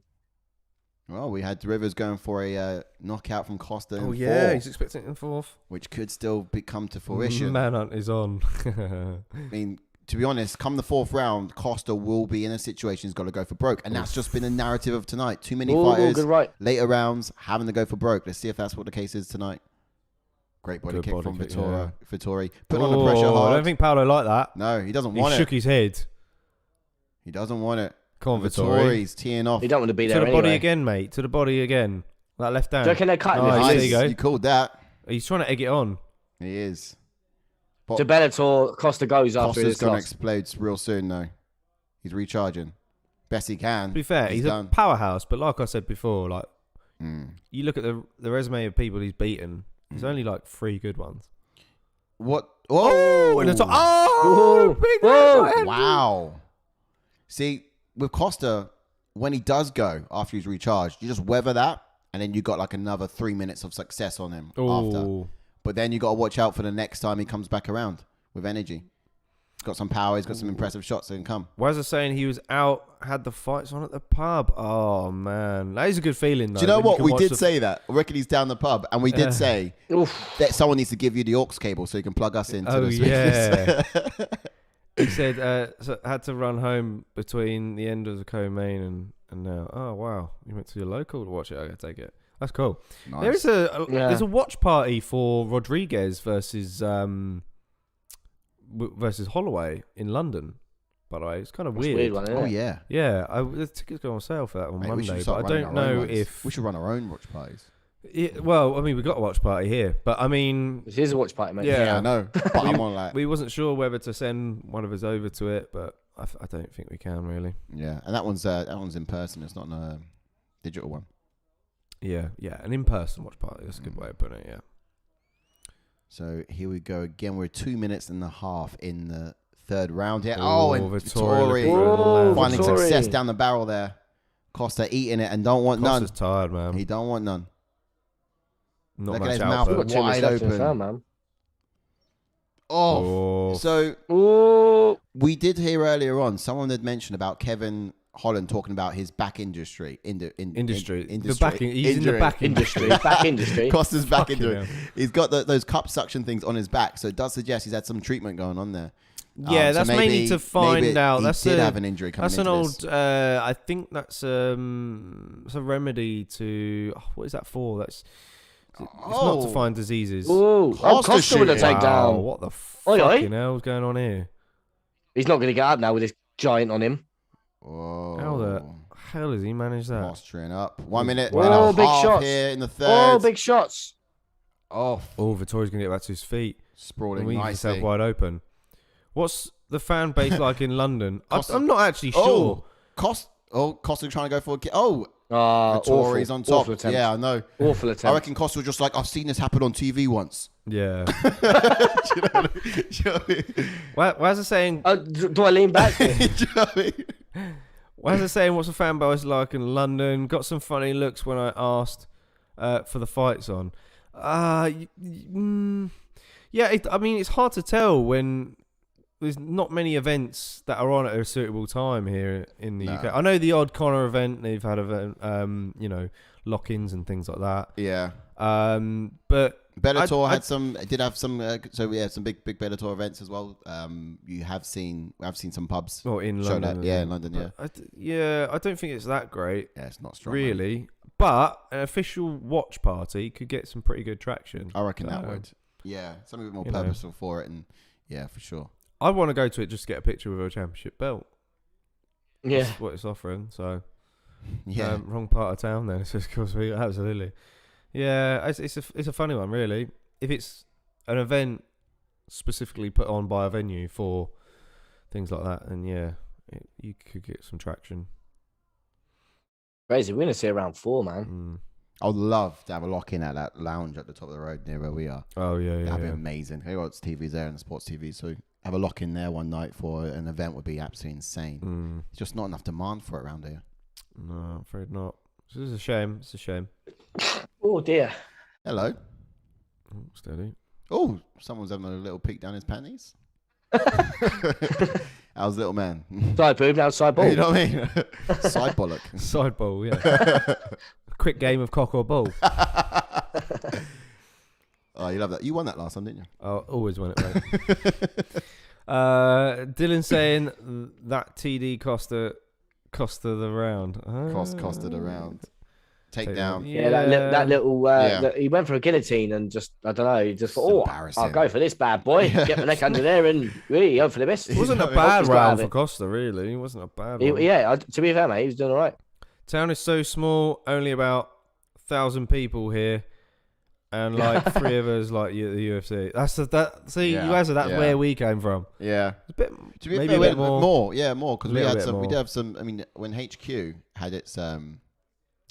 Well, we had Rivers going for a knockout from Costa in 4. He's expecting it in 4th. Which could still come to fruition. Manhunt is on. I mean, to be honest, come the 4th round, Costa will be in a situation he's got to go for broke. And that's just been the narrative of tonight. Too many fighters, good right. later rounds, having to go for broke. Let's see if that's what the case is tonight. Great body Good kick body from kick, Vettori. Put on the pressure hard. I don't think Paulo liked that. No, he doesn't He want it. shook his head. He doesn't want it. Come on, Vettori. Vettori's teeing off. You don't want to be To there the anyway. body again, mate. To the body again. That left hand. Do you reckon they're cutting Nice. this? There Nice. you go. You called that. He's trying to egg it on. He is. To Bellator, Costa goes after Costa's this going to loss. explode real soon, though. He's recharging. Best he can. To be fair, he's done. a powerhouse, but like I said before, like Mm. you look at the resume of people he's beaten, there's only like 3 good ones. What? Oh, Oh! and the top. Oh, big Whoa. right hand. Wow. See, with Costa, when he does go after he's recharged, you just weather that, and then you got like another 3 minutes of success on him after. Oh, But then you got to watch out for the next time he comes back around with energy. He's got some power. He's got some impressive shots that can come. Wazza saying he was out, had the fights on at the pub. Oh man, that is a good feeling. Though, Do you know when what? can We watch did the- say that. I reckon he's down the pub, and we did say Oof. that someone needs to give you the aux cable so you can plug us into Oh the yeah. speakers. He said so had to run home between the end of the co-main and now. Oh wow, you went to your local to watch it. I gotta take it. That's cool. Nice. There is there's a watch party for Rodriguez versus Holloway in London. By the way, it's kind of That's a weird. weird one, isn't Oh it? yeah. Yeah, the tickets go on sale for that on Mate, we should Monday, start but I running don't our own know ones. if we should run our own watch parties. well, I mean, we got a watch party here, but I mean, This is a watch party, mate. Yeah. I know. But I'm on like we wasn't sure whether to send one of us over to it, but I don't think we can really. yeah, and that one's in person. It's not a digital one. Yeah, an in-person watch party. That's a good way of putting it. Yeah. So here we go again. We're 2 minutes and a half in the 3rd round here. Oh, Oh, and Vettori Vettori Oh, finding Vettori. success down the barrel there. Costa eating it and don't want Costa's tired, man. none. He don't want none. Not Look at much his output. mouth. We've got 2 minutes Wide left in the open. round, man. Oh, so Ooh. we did hear earlier on, someone had mentioned about Kevin Holland talking about his back industry. Industry. Industry. The back. He's in the Injury. back Industry. Back industry. Costa's back Fucking injury. hell. He's got those cup suction things on his back, so it does suggest he's had some treatment going on there. Yeah, So that's maybe- mainly to find maybe out. He That's did a, have an injury coming that's an into old. this. I think that's it's a remedy to. What is that for? It's not to find diseases. Ooh. Costa Costa with a shooting. Wow, takedown. what the Oi, oi. fucking hell's going on here? He's not going to get up now with this giant on him. Whoa. How the hell has he managed that? Posturing up. 1 minute Whoa, and a big half shots. here in the 3rd. Oh, big shots. Oh, Oh, Vittori's gonna get back to his feet. sprawling And leave himself nicely. wide open. What's the fan base like in London? Costa- I'm not actually sure. Costa trying to go for a kick. Oh, Awful. Vittori's on top. Awful attempt. Yeah, I know. Awful I attempt. reckon Costa was just like, I've seen this happen on TV once. Yeah. Do you know what I mean? Why is it saying? Oh, Do I lean back? Do you know what I mean? Why is it saying? What's the fan base like in London? Got some funny looks when I asked for the fights on. Yeah. I mean, it's hard to tell when there's not many events that are on at a suitable time here in the No. UK. I know the odd Connor event. They've had lock-ins and things like that. Yeah. But Bellator did have some. So we had some big Bellator events as well. I've seen some pubs. well, in show London, that. Yeah, in London. Yeah. I don't think it's that great, Yeah, it's not strong. man. really. But an official watch party could get some pretty good traction. I reckon that So, would. Yeah, something a bit more you know. purposeful for it, and yeah, for sure. I'd want to go to it just to get a picture with a championship belt. Yeah. That's what it's offering. So Yeah. wrong part of town then. It's just because we absolutely. Yeah, it's a funny one really. If it's an event specifically put on by a venue for things like that, then yeah, you could get some traction. Crazy. We're going to see around 4, man. Mm. I'd love to have a lock-in at that lounge at the top of the road near where we are. Oh yeah, That'd be yeah. amazing. Hey, well, TV's there and the sports TV, so have a lock-in there one night for an event would be absolutely insane. Mm. It's just not enough demand for it around here. No, I'm afraid not. This is a shame. It's a shame. Oh dear. Hello. Oh, steady. Oh, someone's having a little peek down his panties. How's little man? Side boob, now side ball. You know what I mean? Side bollock. Side ball, yeah. Quick game of cock or ball. Oh, you love that. You won that last time, didn't you? I always win it, mate. Dylan saying that TD Costa the round. Costa the round. Take down. Yeah, that little. He went for a guillotine and just, I don't know, he just thought, I'll go for this bad boy. Get my neck under there and really hope for the best. It wasn't a bad round for Costa, really. It wasn't a bad one. Yeah, to be fair, mate, he was doing all right. Town is so small, only about 1,000 people here. And like 3 of us like the UFC. That's where we came from. Yeah, a bit, to be maybe fair, a bit more. More because we did have some. I mean, when HQ had its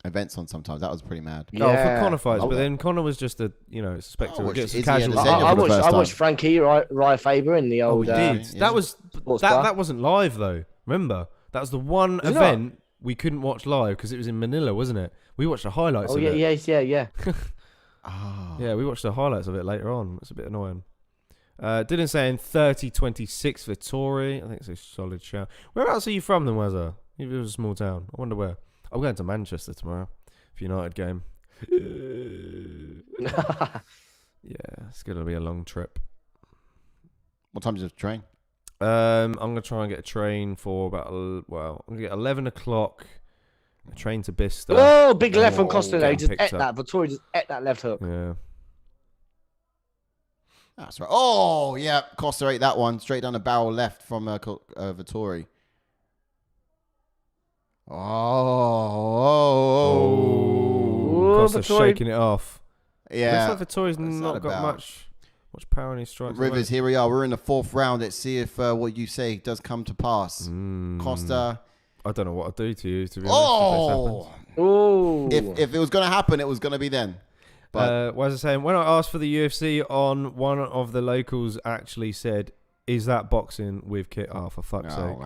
events on, sometimes that was pretty mad. Yeah. Oh, for Conor fights, but then Conor was just a spectacle. Casual. I watched Frankie Raya Faber in the old. We did. That wasn't live though. Remember, that was the one event we couldn't watch live because it was in Manila, wasn't it? We watched the highlights. Oh of it. Yeah. Yeah, we watched the highlights of it later on. It's a bit annoying. Dylan saying 30-26 Vettori. I think it's a solid shout. Whereabouts are you from then, Wazza? It was a small town. I wonder where. I'm going to Manchester tomorrow for United game. Yeah, it's going to be a long trip. What time does the train? I'm going to try and get a train for about, I'm going to get 11 o'clock. A train to Bicester. Oh, big left from Costa there. He just ate that. Vettori just ate that left hook. Yeah. That's right. Oh, yeah. Costa ate that one. Straight down the barrel left from Vettori. Costa shaking it off. Yeah. Looks like Vettori's not got much power in his strikes. Rivers, here we are. We're in the 4th round. Let's see if what you say does come to pass. Costa. I don't know what I'd do to you, to be honest. If it was going to happen, it was going to be then. But what was I saying? When I asked for the UFC on, one of the locals actually said, "Is that boxing with kit?" Oh, for fuck's sake.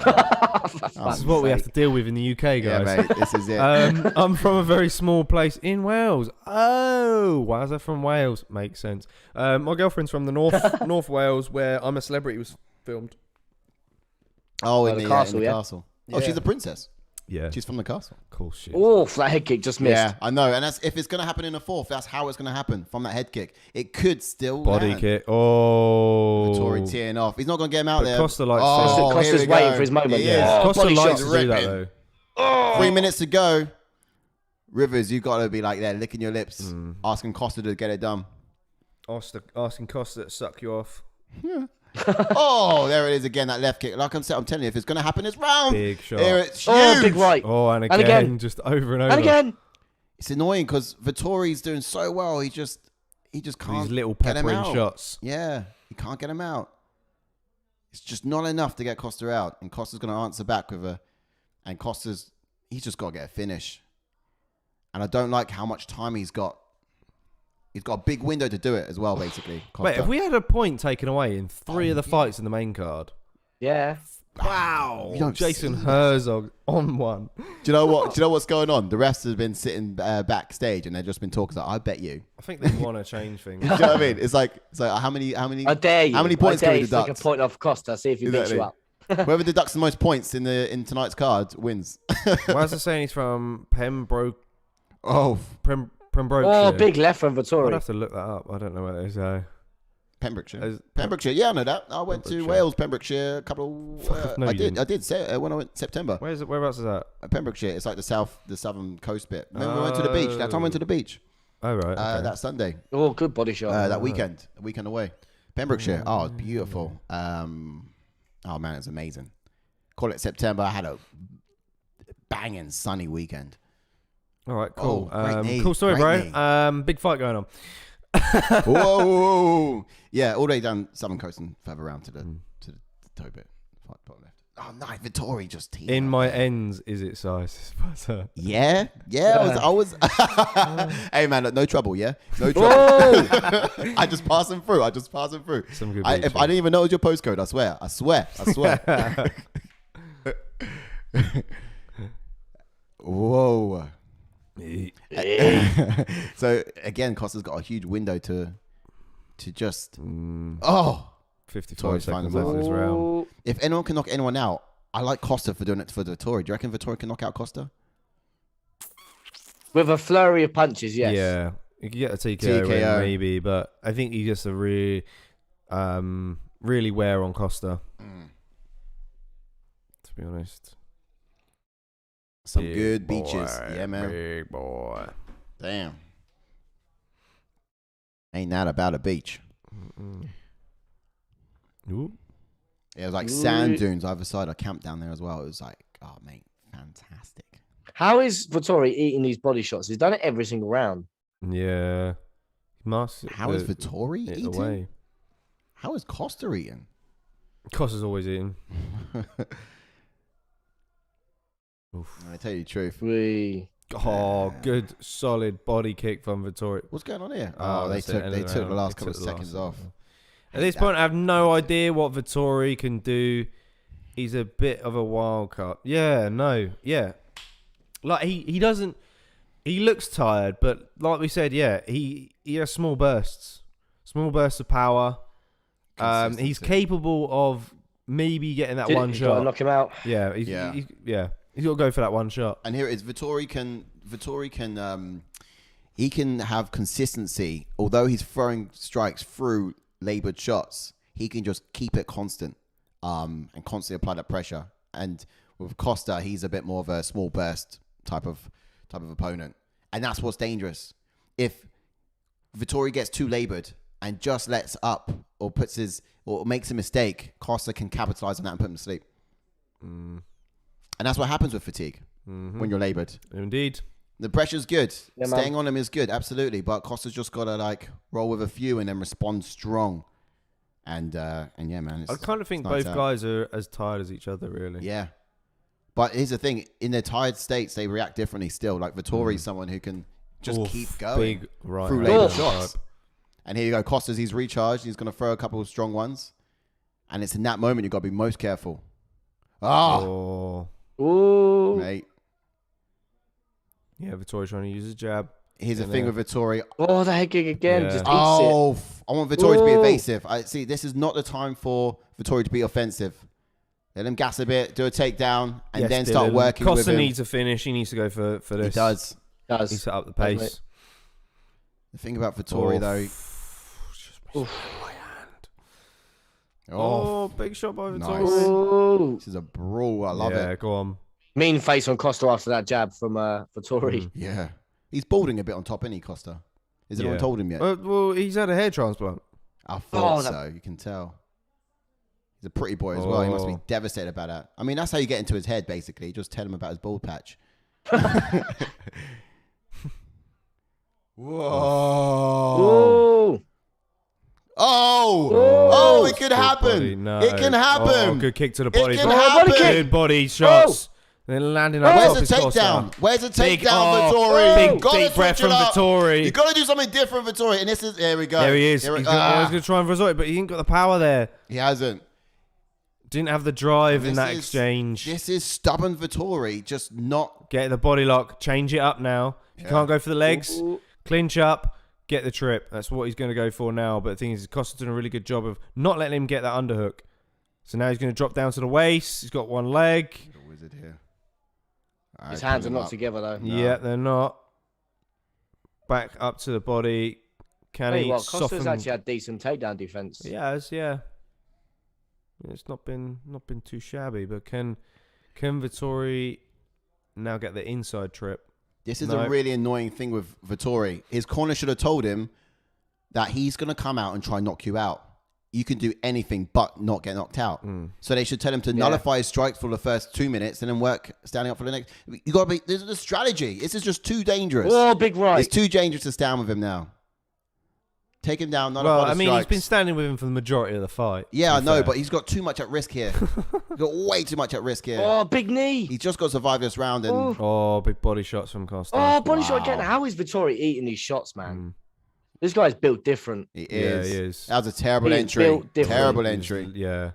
This is what we have to deal with in the UK, guys. Yeah, mate, this is it. I'm from a very small place in Wales. Oh, Wazza from Wales. Makes sense. My girlfriend's from the North Wales, where I'm a Celebrity was filmed. Oh, in the castle, yeah. Castle. Oh, she's a princess. Yeah. She's from the castle. Cool shit. Oh, that head kick just missed. Yeah, I know. And if it's going to happen in the 4th, that's how it's going to happen from that head kick. It could still body land. kick. Oh. Vettori teeing off. He's not going to get him out there. Costa likes Costa's waiting for his moment. Yeah. Costa likes to do that, though. 3 minutes to go. Rivers, you've got to be like there, licking your lips, asking Costa to get it done. Asking Costa to suck you off. Yeah. Oh, there it is again, that left kick. Like I'm telling you, if it's going to happen this round, big shot. Here it's huge. Oh, big right. Oh, and again, just over and over. And again. It's annoying because Vettori's doing so well. He just can't. These little get him peppering out. shots. Yeah, he can't get him out. It's just not enough to get Costa out, and Costa's going to answer back with a. And he's just got to get a finish. And I don't like how much time he's got. He's got a big window to do it as well, basically. Costa. Wait, if we had a point taken away in 3 of the fights in the main card. Yeah. Wow. Jason Herzog on one. Do you know what? Do you know what's going on? The refs have been sitting backstage and they've just been talking. Like, I bet you. I think they want to change things. Do you know what I mean? It's like how many? I dare you. How many points can we deduct? deduct? Take a point off Costa. See if he beats you up. Whoever deducts the most points in tonight's card wins. Why is it saying he's from Pembroke? Oh, Pembrokeshire. Oh, big left from Vettori. I'd have to look that up. I don't know where it is. Pembrokeshire. Pembrokeshire. Yeah, I know that. I went to Wales, Pembrokeshire, a couple of. No, I did say when I went September. Whereabouts is that? Pembrokeshire. It's like the southern coast bit. Remember we went to the beach. That time we went to the beach. Oh right. Okay. That Sunday. Oh, good body shot. That weekend away. Pembrokeshire. Oh, it's beautiful. Oh man, it's amazing. Call it September. I had a banging sunny weekend. All right, cool. Great cool story, great bro. Big fight going on. Whoa. Yeah, all the way down Southern Coast and further around to the toe bit. Bottom left. Oh, nice. Vittori just teed In up. my ends, is it size? Yeah. I was. Hey, man, look, no trouble, yeah? No trouble. I just pass them through. Some good I didn't even know it was your postcode, I swear. Whoa. So again, Costa's got a huge window to just 55 seconds left in this round. If anyone can knock anyone out, I like Costa for doing it for Vettori. Do you reckon Vettori can knock out Costa? With a flurry of punches, yes. Yeah, you could get a TKO win maybe, but I think he gets a really wear on Costa. To be honest. Some good beaches. Yeah, man. Big boy. Damn. Ain't that about a beach? Ooh. Yeah, it was like sand dunes either side. I camped down there as well. It was like, oh, mate, fantastic. How is Vettori eating these body shots? He's done it every single round. Yeah. How is Vettori eating? Away. How is Costa eating? Costa's always eating. I tell you the truth. Good solid body kick from Vettori. What's going on here? Oh, they took the last couple of seconds off. At this point, I have no idea what Vettori can do. He's a bit of a wild card. Yeah, like he doesn't. He looks tired, but like we said, he has small bursts of power. He's capable of maybe getting that one shot. Gotta knock him out. Yeah, he's got to go for that one shot. And here it is. Vettori can he can have consistency. Although he's throwing strikes through labored shots, he can just keep it constant and constantly apply that pressure. And with Costa, he's a bit more of a small burst type of opponent, and that's what's dangerous. If Vettori gets too labored and just lets up or makes a mistake, Costa can capitalize on that and put him to sleep. And that's what happens with fatigue when you're labored. Indeed. The pressure's good. Yeah, Staying on him is good, absolutely. But Costa's just got to like roll with a few and then respond strong. And yeah, man. I kind of think both guys are as tired as each other, really. Yeah. But here's the thing. In their tired states, they react differently still. Like Vettori's someone who can just keep going through labour shots. And here you go. Costa's, he's recharged. He's going to throw a couple of strong ones. And it's in that moment you've got to be most careful. Oh. Ooh. Mate. Yeah, Vettori's trying to use his jab. Here's the thing with Vettori. Oh, the head kick again. Just eats it. I want Vettori to be evasive. See, this is not the time for Vettori to be offensive. Let him gas a bit, do a takedown, and then start working with him. Costa needs a finish. He needs to go for this. He does. He set up the pace. The thing about Vettori, though... Big shot by Vettori. Nice. This is a brawl. I love it. Yeah, go on. Mean face on Costa after that jab from Vettori. Yeah. He's balding a bit on top, isn't he, Costa? Has anyone told him yet? Well, he's had a hair transplant. I thought so. You can tell. He's a pretty boy as well. He must be devastated about that. I mean, that's how you get into his head, basically. Just tell him about his bald patch. Whoa. Oh, it could happen. No. It can happen. Good kick to the body. It can happen. Good body shots. Then landing on Where's the takedown? Where's the takedown, Vettori? Big deep breath from Vettori. You got to do something different, Vettori. And this is, there we go. There he is. He's going to try and resort it, but he ain't got the power there. He hasn't. Didn't have the drive in that exchange. This is stubborn Vettori. Just not. Get the body lock. Change it up now. If you can't go for the legs, clinch up. Get the trip. That's what he's going to go for now. But the thing is, Costa's doing a really good job of not letting him get that underhook. So now he's going to drop down to the waist. He's got one leg. A wizard here. His hands are not together, though. No. Yeah, they're not. Back up to the body. Can he soften? Costa's actually had decent takedown defense. He has, yeah. It's not been too shabby. But can Vettori now get the inside trip? This is a really annoying thing with Vettori. His corner should have told him that he's going to come out and try and knock you out. You can do anything but not get knocked out. So they should tell him to nullify his strikes for the first 2 minutes and then work standing up for the next. You got to be. This is a strategy. This is just too dangerous. Oh, big right. It's too dangerous to stand with him now. Take him down. Nullify the strikes. He's been standing with him for the majority of the fight. Yeah, I know, but he's got too much at risk here. He's got way too much at risk here. Oh, big knee. He's just got to survive this round. And big body shots from Costa. Oh, body shot again. How is Vettori eating these shots, man? This guy's built different. He is. Yeah, he is. That was a terrible entry. Terrible entry. Yeah.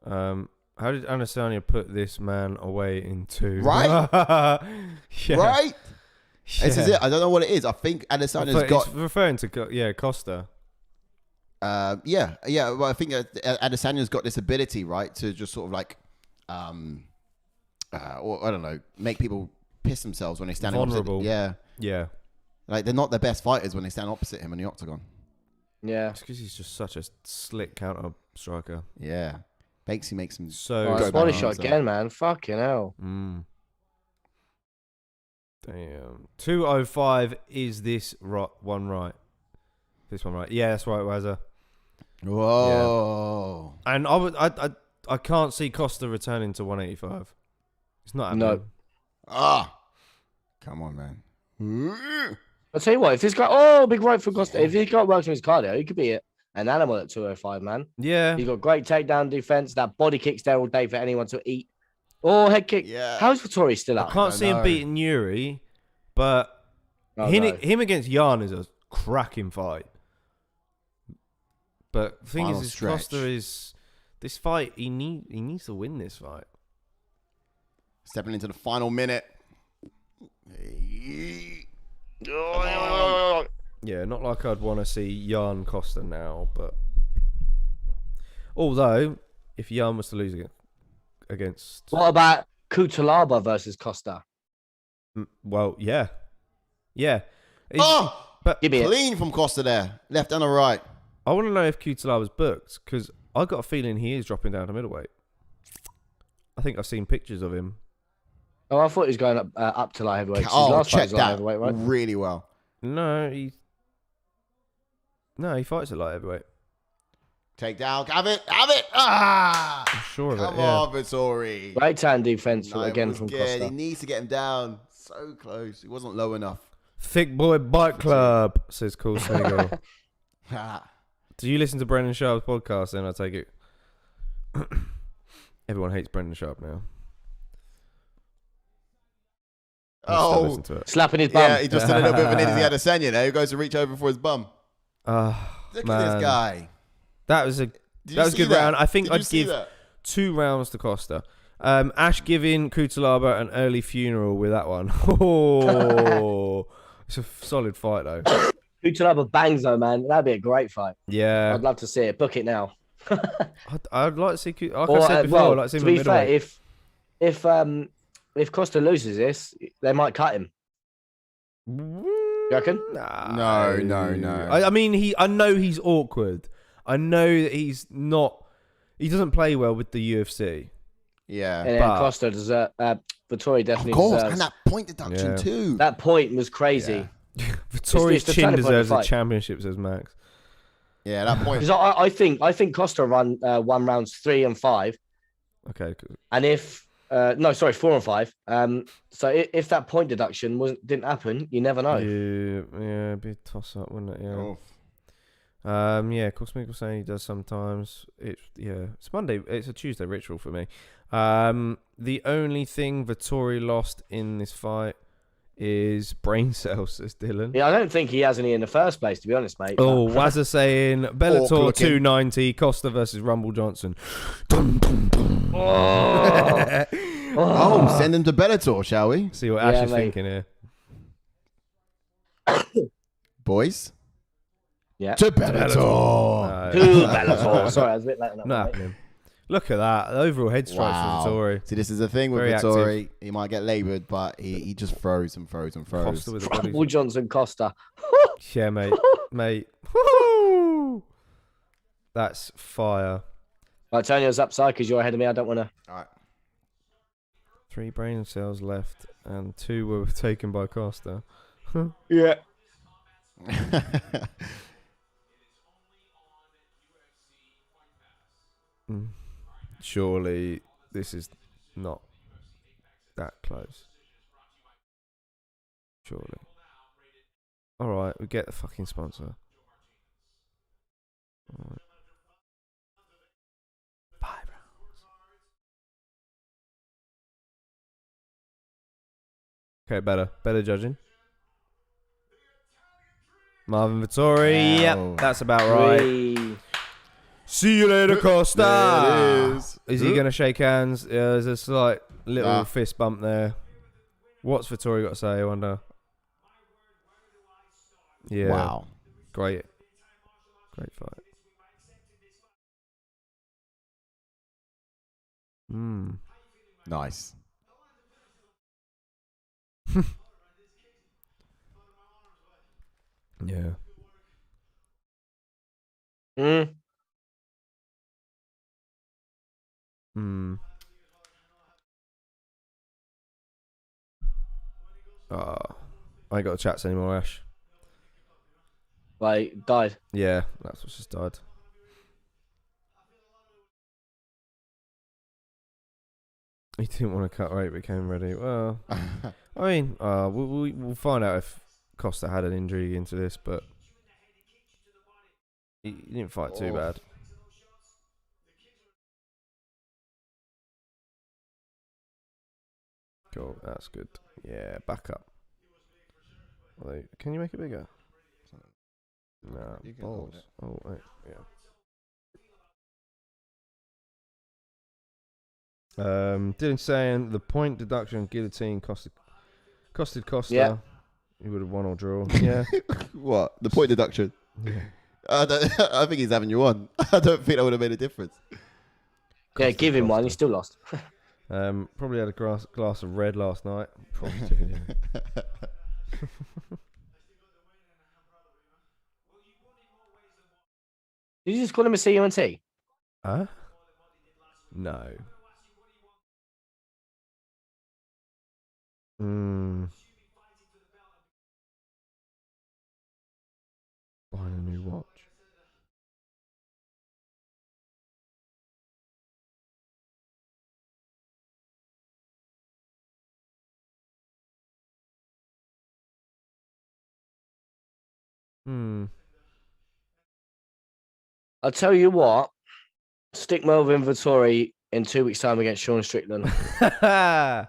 How did Adesanya put this man away in two? Right? Yeah. Right? This is it. I don't know what it is. I think Adesanya's got. It's referring to Costa. Yeah. Well, I think Adesanya's got this ability, right, to just sort of like, or I don't know, make people piss themselves when they stand vulnerable. Opposite. Yeah. Like they're not the best fighters when they stand opposite him in the octagon. Yeah. It's because he's just such a slick counter striker. Yeah. Makes him so body shot again, man. Fucking hell. Damn. 205 is this one right? This one right? Yeah, that's right, Wazza. Whoa. Yeah. And I can't see Costa returning to 185. It's not happening. No. Come on, man. I'll tell you what, if this guy, big right for Costa. If this guy works on his cardio, he could be an animal at 205, man. Yeah. He's got great takedown defense. That body kick's there all day for anyone to eat. Oh, head kick. Yeah. How's Vettori still up? I can't see him beating Yuri, but him against Jan is a cracking fight. But the thing is, Costa is this fight. He needs to win this fight. Stepping into the final minute. Yeah, not like I'd want to see Jan Costa now, but although if Jan was to lose against, what about Kutalaba versus Costa? Well, yeah. But give me clean from Costa there, left and a right. I want to know if Kutalaba's booked because I got a feeling he is dropping down to middleweight. I think I've seen pictures of him. Oh, I thought he was going up to light heavyweight. Check that right? Really well. No, he fights at light heavyweight. Take down, have it. I'm sure of it. Come on, Vettori. Right hand defense again from Costa. He needs to get him down. So close. He wasn't low enough. Thick boy bike club, says Cool Sniggle. Do you listen to Brendan Sharp's podcast? Then I take it. Everyone hates Brendan Sharp now. Slapping his bum. Yeah, he just did a little bit of an Israel Adesanya there who goes to reach over for his bum. Look at this guy. That was a good round. I think I'd give 2 rounds to Costa. Ash giving Kutalaba an early funeral with that one. Oh, it's a solid fight though. Kutalaba bangs though, man. That'd be a great fight. Yeah, I'd love to see it. Book it now. I'd like to see. Like I said before, I'd like to see him in the fair, if Costa loses this, they might cut him. You reckon? No. I mean, I know he's awkward. I know that he's not. He doesn't play well with the UFC. Yeah, and then Costa deserves. Vettori definitely deserves. And that point deduction too. That point was crazy. Yeah. Vettori's chin deserves a championship, says Max. Yeah, that point. Because I think Costa won rounds 3 and 5. Okay. Good. And if 4 and 5. So if that point deduction didn't happen, you never know. Yeah, it'd be a toss up, wouldn't it? Yeah. Yeah, of course, Mick was saying he does sometimes. It's Monday. It's a Tuesday ritual for me. The only thing Vettori lost in this fight is brain cells, says Dylan. Yeah, I don't think he has any in the first place, to be honest, mate. Oh, Wazza saying Bellator 290, Costa versus Rumble Johnson. Dum, dum, dum. Send him to Bellator, shall we? See what Ash is thinking here. Boys? Yeah. To Bellator. To Bellator. Sorry, I was a bit late on that. Not happening. Look at that. The overall head strikes for Vettori. See, this is the thing with Vettori. He might get laboured, but he just throws and throws and throws. Costa with the body. Will Johnson Costa. Yeah, mate. Woo! That's fire. Right, Tonio's upside because you're ahead of me. I don't want to. All right. 3 brain cells left and 2 were taken by Costa. Yeah. Surely this is not that close. Surely. Alright, we get the fucking sponsor. All right. 5 rounds. Okay, better judging. Marvin Vettori, yep, that's about right. See you later, Costa. Is he going to shake hands? There's a slight little fist bump there. What's Vettori got to say, I wonder? Yeah. Wow. Great fight. Nice. Yeah. I ain't got chats anymore, Ash. Like, died. Yeah, that's what's just died. He didn't want to cut weight, but came ready. Well, I mean, we'll find out if Costa had an injury into this, but he didn't fight too bad. Cool, that's good. Yeah, back up. Can you make it bigger? Nah, balls. Oh, wait, yeah. Dylan saying the point deduction guillotine costed Costa. Yeah. He would have won or draw. Yeah. What? The point deduction? Yeah. I think he's having you on. I don't think that would have made a difference. Yeah, give him one. He still lost. Probably had a glass of red last night. Probably did, yeah. Did you just call him a CUNT? Huh? No. Buying a new watch. I'll tell you what. Stick Marvin Vettori in 2 weeks' time against Sean Strickland. I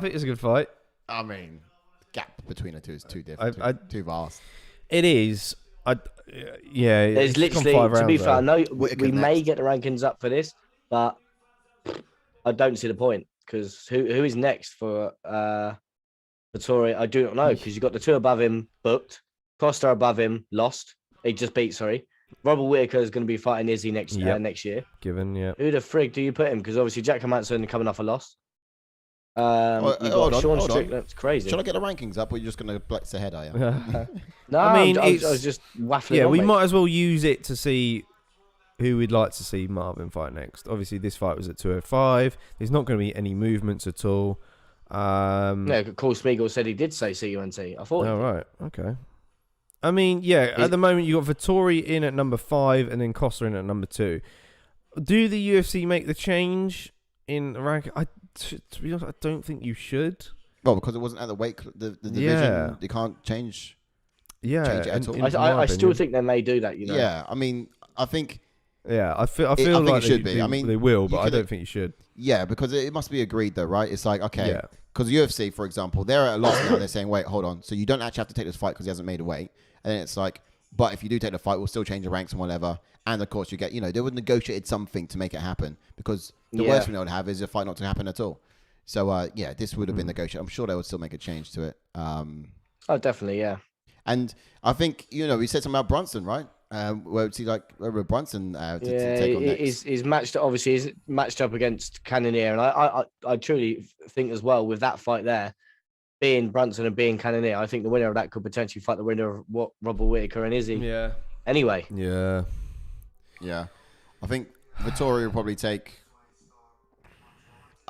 think it's a good fight. I mean, the gap between the two is too different, too vast. It is. Yeah. There's literally, to be fair, I know we may get the rankings up for this, but I don't see the point because who is next for Vettori? I do not know because you've got the two above him booked, Costa above him lost. He just beat, sorry. Robert Whittaker is going to be fighting Izzy next year. Given, yeah. Who the frig do you put him? Because obviously Jack Hermansson coming off a loss. You've got Sean Strickland. That's crazy. Should I get the rankings up, or are you just going to flex ahead? Are you? No, I mean, I was just waffling. Yeah, on, we mate. might as well use it to see who we'd like to see Marvin fight next. Obviously, this fight was at 205. There's not going to be any movements at all. Yeah, Cole Smeagol said he did say CUNT. I thought. Oh, right. Okay. I mean, yeah, at the moment, you got Vettori in at number 5 and then Costa in at number 2. Do the UFC make the change in rank? To be honest, I don't think you should. Well, because it wasn't at the weight, the division. Yeah. You can't change. Yeah, change it at all. I still think they may do that. You know. Yeah, I mean, I think. Yeah, I feel think like it should be. I mean, they will, but I don't think you should. Yeah, because it must be agreed, though, right? It's like, okay, Yeah. because UFC, for example, they're at a loss now. They're saying, wait, hold on. So you don't actually have to take this fight because he hasn't made a weight. And then it's like, but if you do take the fight, we'll still change the ranks and whatever. And of course, you get, they would negotiated something to make it happen because the worst thing they would have is a fight not to happen at all. So, yeah, this would have been negotiated. I'm sure they would still make a change to it. Oh, definitely, yeah. And I think, we said something about Brunson, right? Where would see where would Brunson to take on next? He's matched, obviously, he's matched up against Cannonier. And I truly think as well with that fight there, being Brunson and being Cannonier, I think the winner of that could potentially fight the winner of what Robert Whittaker and Izzy. Yeah. Anyway. Yeah. Yeah. I think Vettori will probably take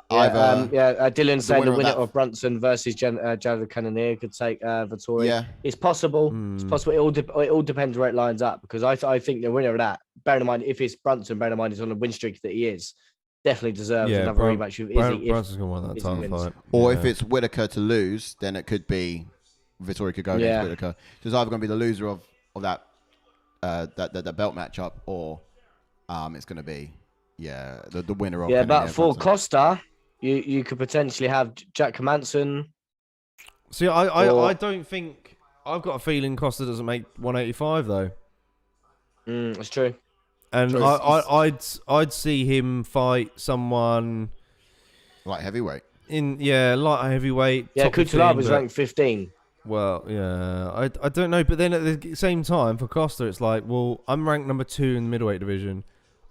Dylan saying the winner of Brunson versus Jared Cannonier could take Vettori. Yeah. It's possible. It's possible. It all depends where it lines up because I think the winner of that, bearing in mind if it's Brunson, bearing in mind he's on the win streak that he is, definitely deserves another rematch with Izzy. Brunson's going to win that title fight. Or if it's Whittaker to lose, then it could be Vettori could go against Whittaker. So it's either going to be the loser of that that belt matchup, or it's going to be the winner of. Yeah, but for Costa, you could potentially have Jack Hermansson. See, I don't think I've got a feeling Costa doesn't make 185 though. That's true. And I'd see him fight someone light heavyweight. Light heavyweight. Yeah, Kutalab was ranked 15. Well, yeah, I don't know, but then at the same time for Costa, it's like, well, I'm ranked number 2 in the middleweight division.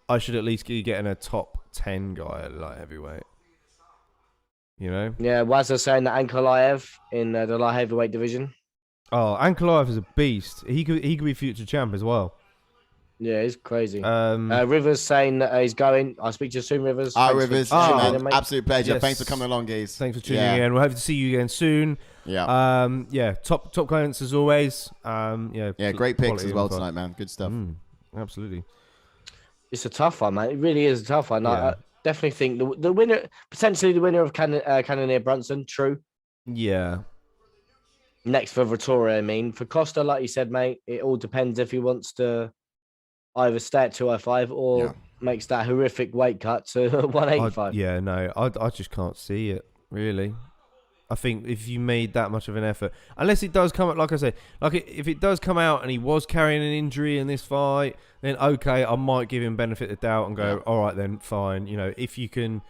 I should at least be getting a top 10 guy at light heavyweight. You know? Yeah, Wazza saying that NICOLAE in the light heavyweight division. Oh, NICOLAE is a beast. He could be future champ as well. Yeah, he's crazy. Rivers saying that he's going. I'll speak to you soon, Rivers. Rivers, man, absolute pleasure. Yes. Thanks for coming along, guys. Thanks for tuning in. We'll hope to see you again soon. Yeah. Top comments as always. Great picks as well tonight, man. Good stuff. Absolutely. It's a tough one, man. It really is a tough one. Yeah. I definitely think the winner, potentially the winner of Cannonier Brunson, true. Yeah. Next for Vettori, I mean. For Costa, like you said, mate, it all depends if he wants to either stay at 205 or makes that horrific weight cut to 185. I just can't see it, really. I think if you made that much of an effort, unless it does come out, like I said, if it does come out and he was carrying an injury in this fight, then okay, I might give him benefit of doubt and go, all right, then fine. You know, if you can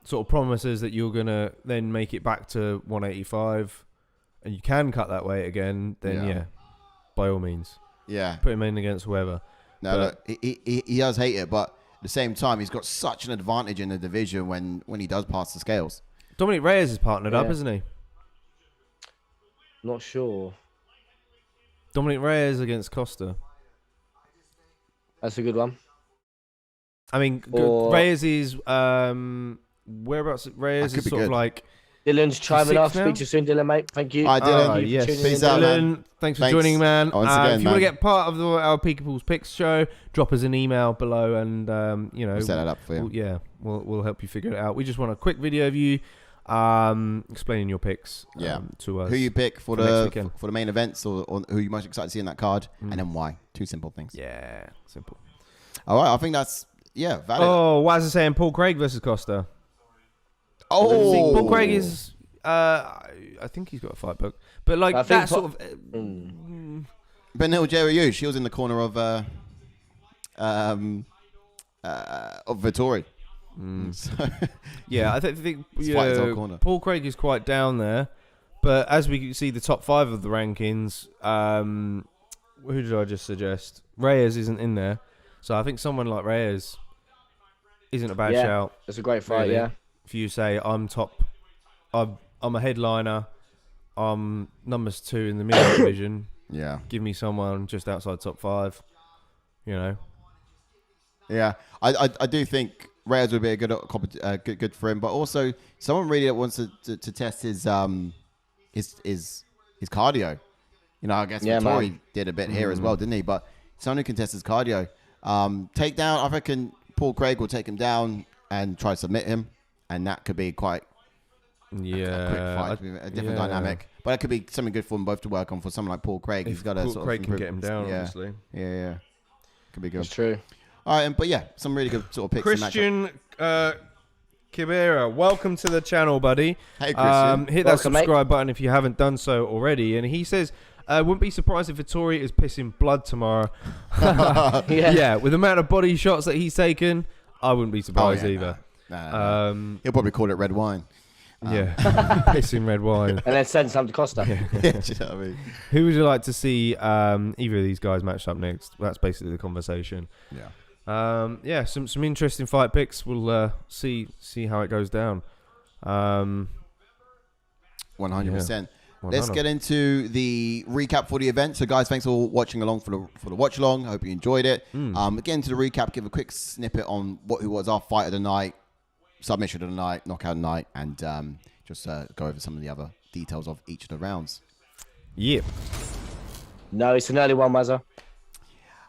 sort of promise us that you're gonna then make it back to 185 and you can cut that weight again, then by all means, put him in against whoever. No, look, he does hate it, but at the same time, he's got such an advantage in the division when he does pass the scales. Dominic Reyes is partnered up, isn't he? Not sure. Dominic Reyes against Costa. That's a good one. I mean, Reyes is whereabouts? Reyes is sort of like. Dylan's chiming off. Speak to you soon, Dylan, mate. Thank you. Hi, Dylan. Yes. Peace out, man. Thanks for joining, man. Once again, if you want to get part of our People's Picks show, drop us an email below, and we'll set that up for you. We'll help you figure it out. We just want a quick video of you explaining your picks to us. Who you pick for the main events, or who you're most excited to see in that card, and then why. 2 simple things. Yeah, simple. All right, I think that's valid. Oh, Waz is saying Paul Craig versus Costa. Oh, Paul Craig is. I think he's got a fight book, but like that sort of. Benil Dariush, she was in the corner of Vettori. So Yeah, I think Paul Craig is quite down there, but as we can see, the top 5 of the rankings. Who did I just suggest? Reyes isn't in there, so I think someone like Reyes isn't a bad shout. It's a great fight, really. yeah. If you say I'm top, I'm a headliner, I'm numbers 2 in the middle division. Yeah, give me someone just outside top 5. You know. Yeah, I do think Reyes would be a good for him, but also someone really that wants to test his cardio. You know, I guess Vettori did a bit here as well, didn't he? But someone who can test his cardio. Takedown, I reckon Paul Craig will take him down and try to submit him, and that could be quite a quick fight, a different dynamic. But that could be something good for them both to work on for someone like Paul Craig. He's got a sort Craig of can get him down, obviously. Yeah. Could be good. That's true. All right, but some really good sort of picks. Christian Kibera, welcome to the channel, buddy. Hey, Christian. Hit that subscribe button if you haven't done so already. And he says, wouldn't be surprised if Vettori is pissing blood tomorrow. Yeah, with the amount of body shots that he's taken, I wouldn't be surprised either. No. He'll probably call it red wine. Pissing red wine. And then send some to Costa. Do you know what I mean? Who would you like to see either of these guys matched up next? That's basically the conversation. Yeah. Some interesting fight picks. We'll see how it goes down. 100%. Let's get into the recap for the event. So, guys, thanks for watching along for the watch along. I hope you enjoyed it. Get into the recap. Give a quick snippet on who was our fight of the night, submission of the night, knockout of the night, and just go over some of the other details of each of the rounds. Yep. No, it's an early one, Wazza.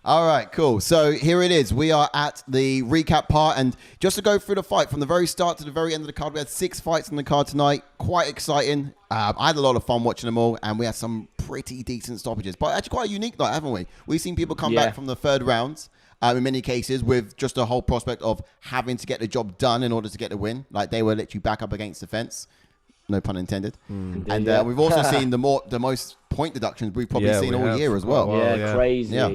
All right, cool. So here it is. We are at the recap part, and just to go through the fight from the very start to the very end of the card, we had 6 fights on the card tonight. Quite exciting. I had a lot of fun watching them all, and we had some pretty decent stoppages. But actually quite a unique night, haven't we? We've seen people come back from the third rounds, in many cases, with just a whole prospect of having to get the job done in order to get the win. Like they were literally back up against the fence. No pun intended. And we've also seen the most point deductions we've probably seen all year as well. Crazy. Yeah.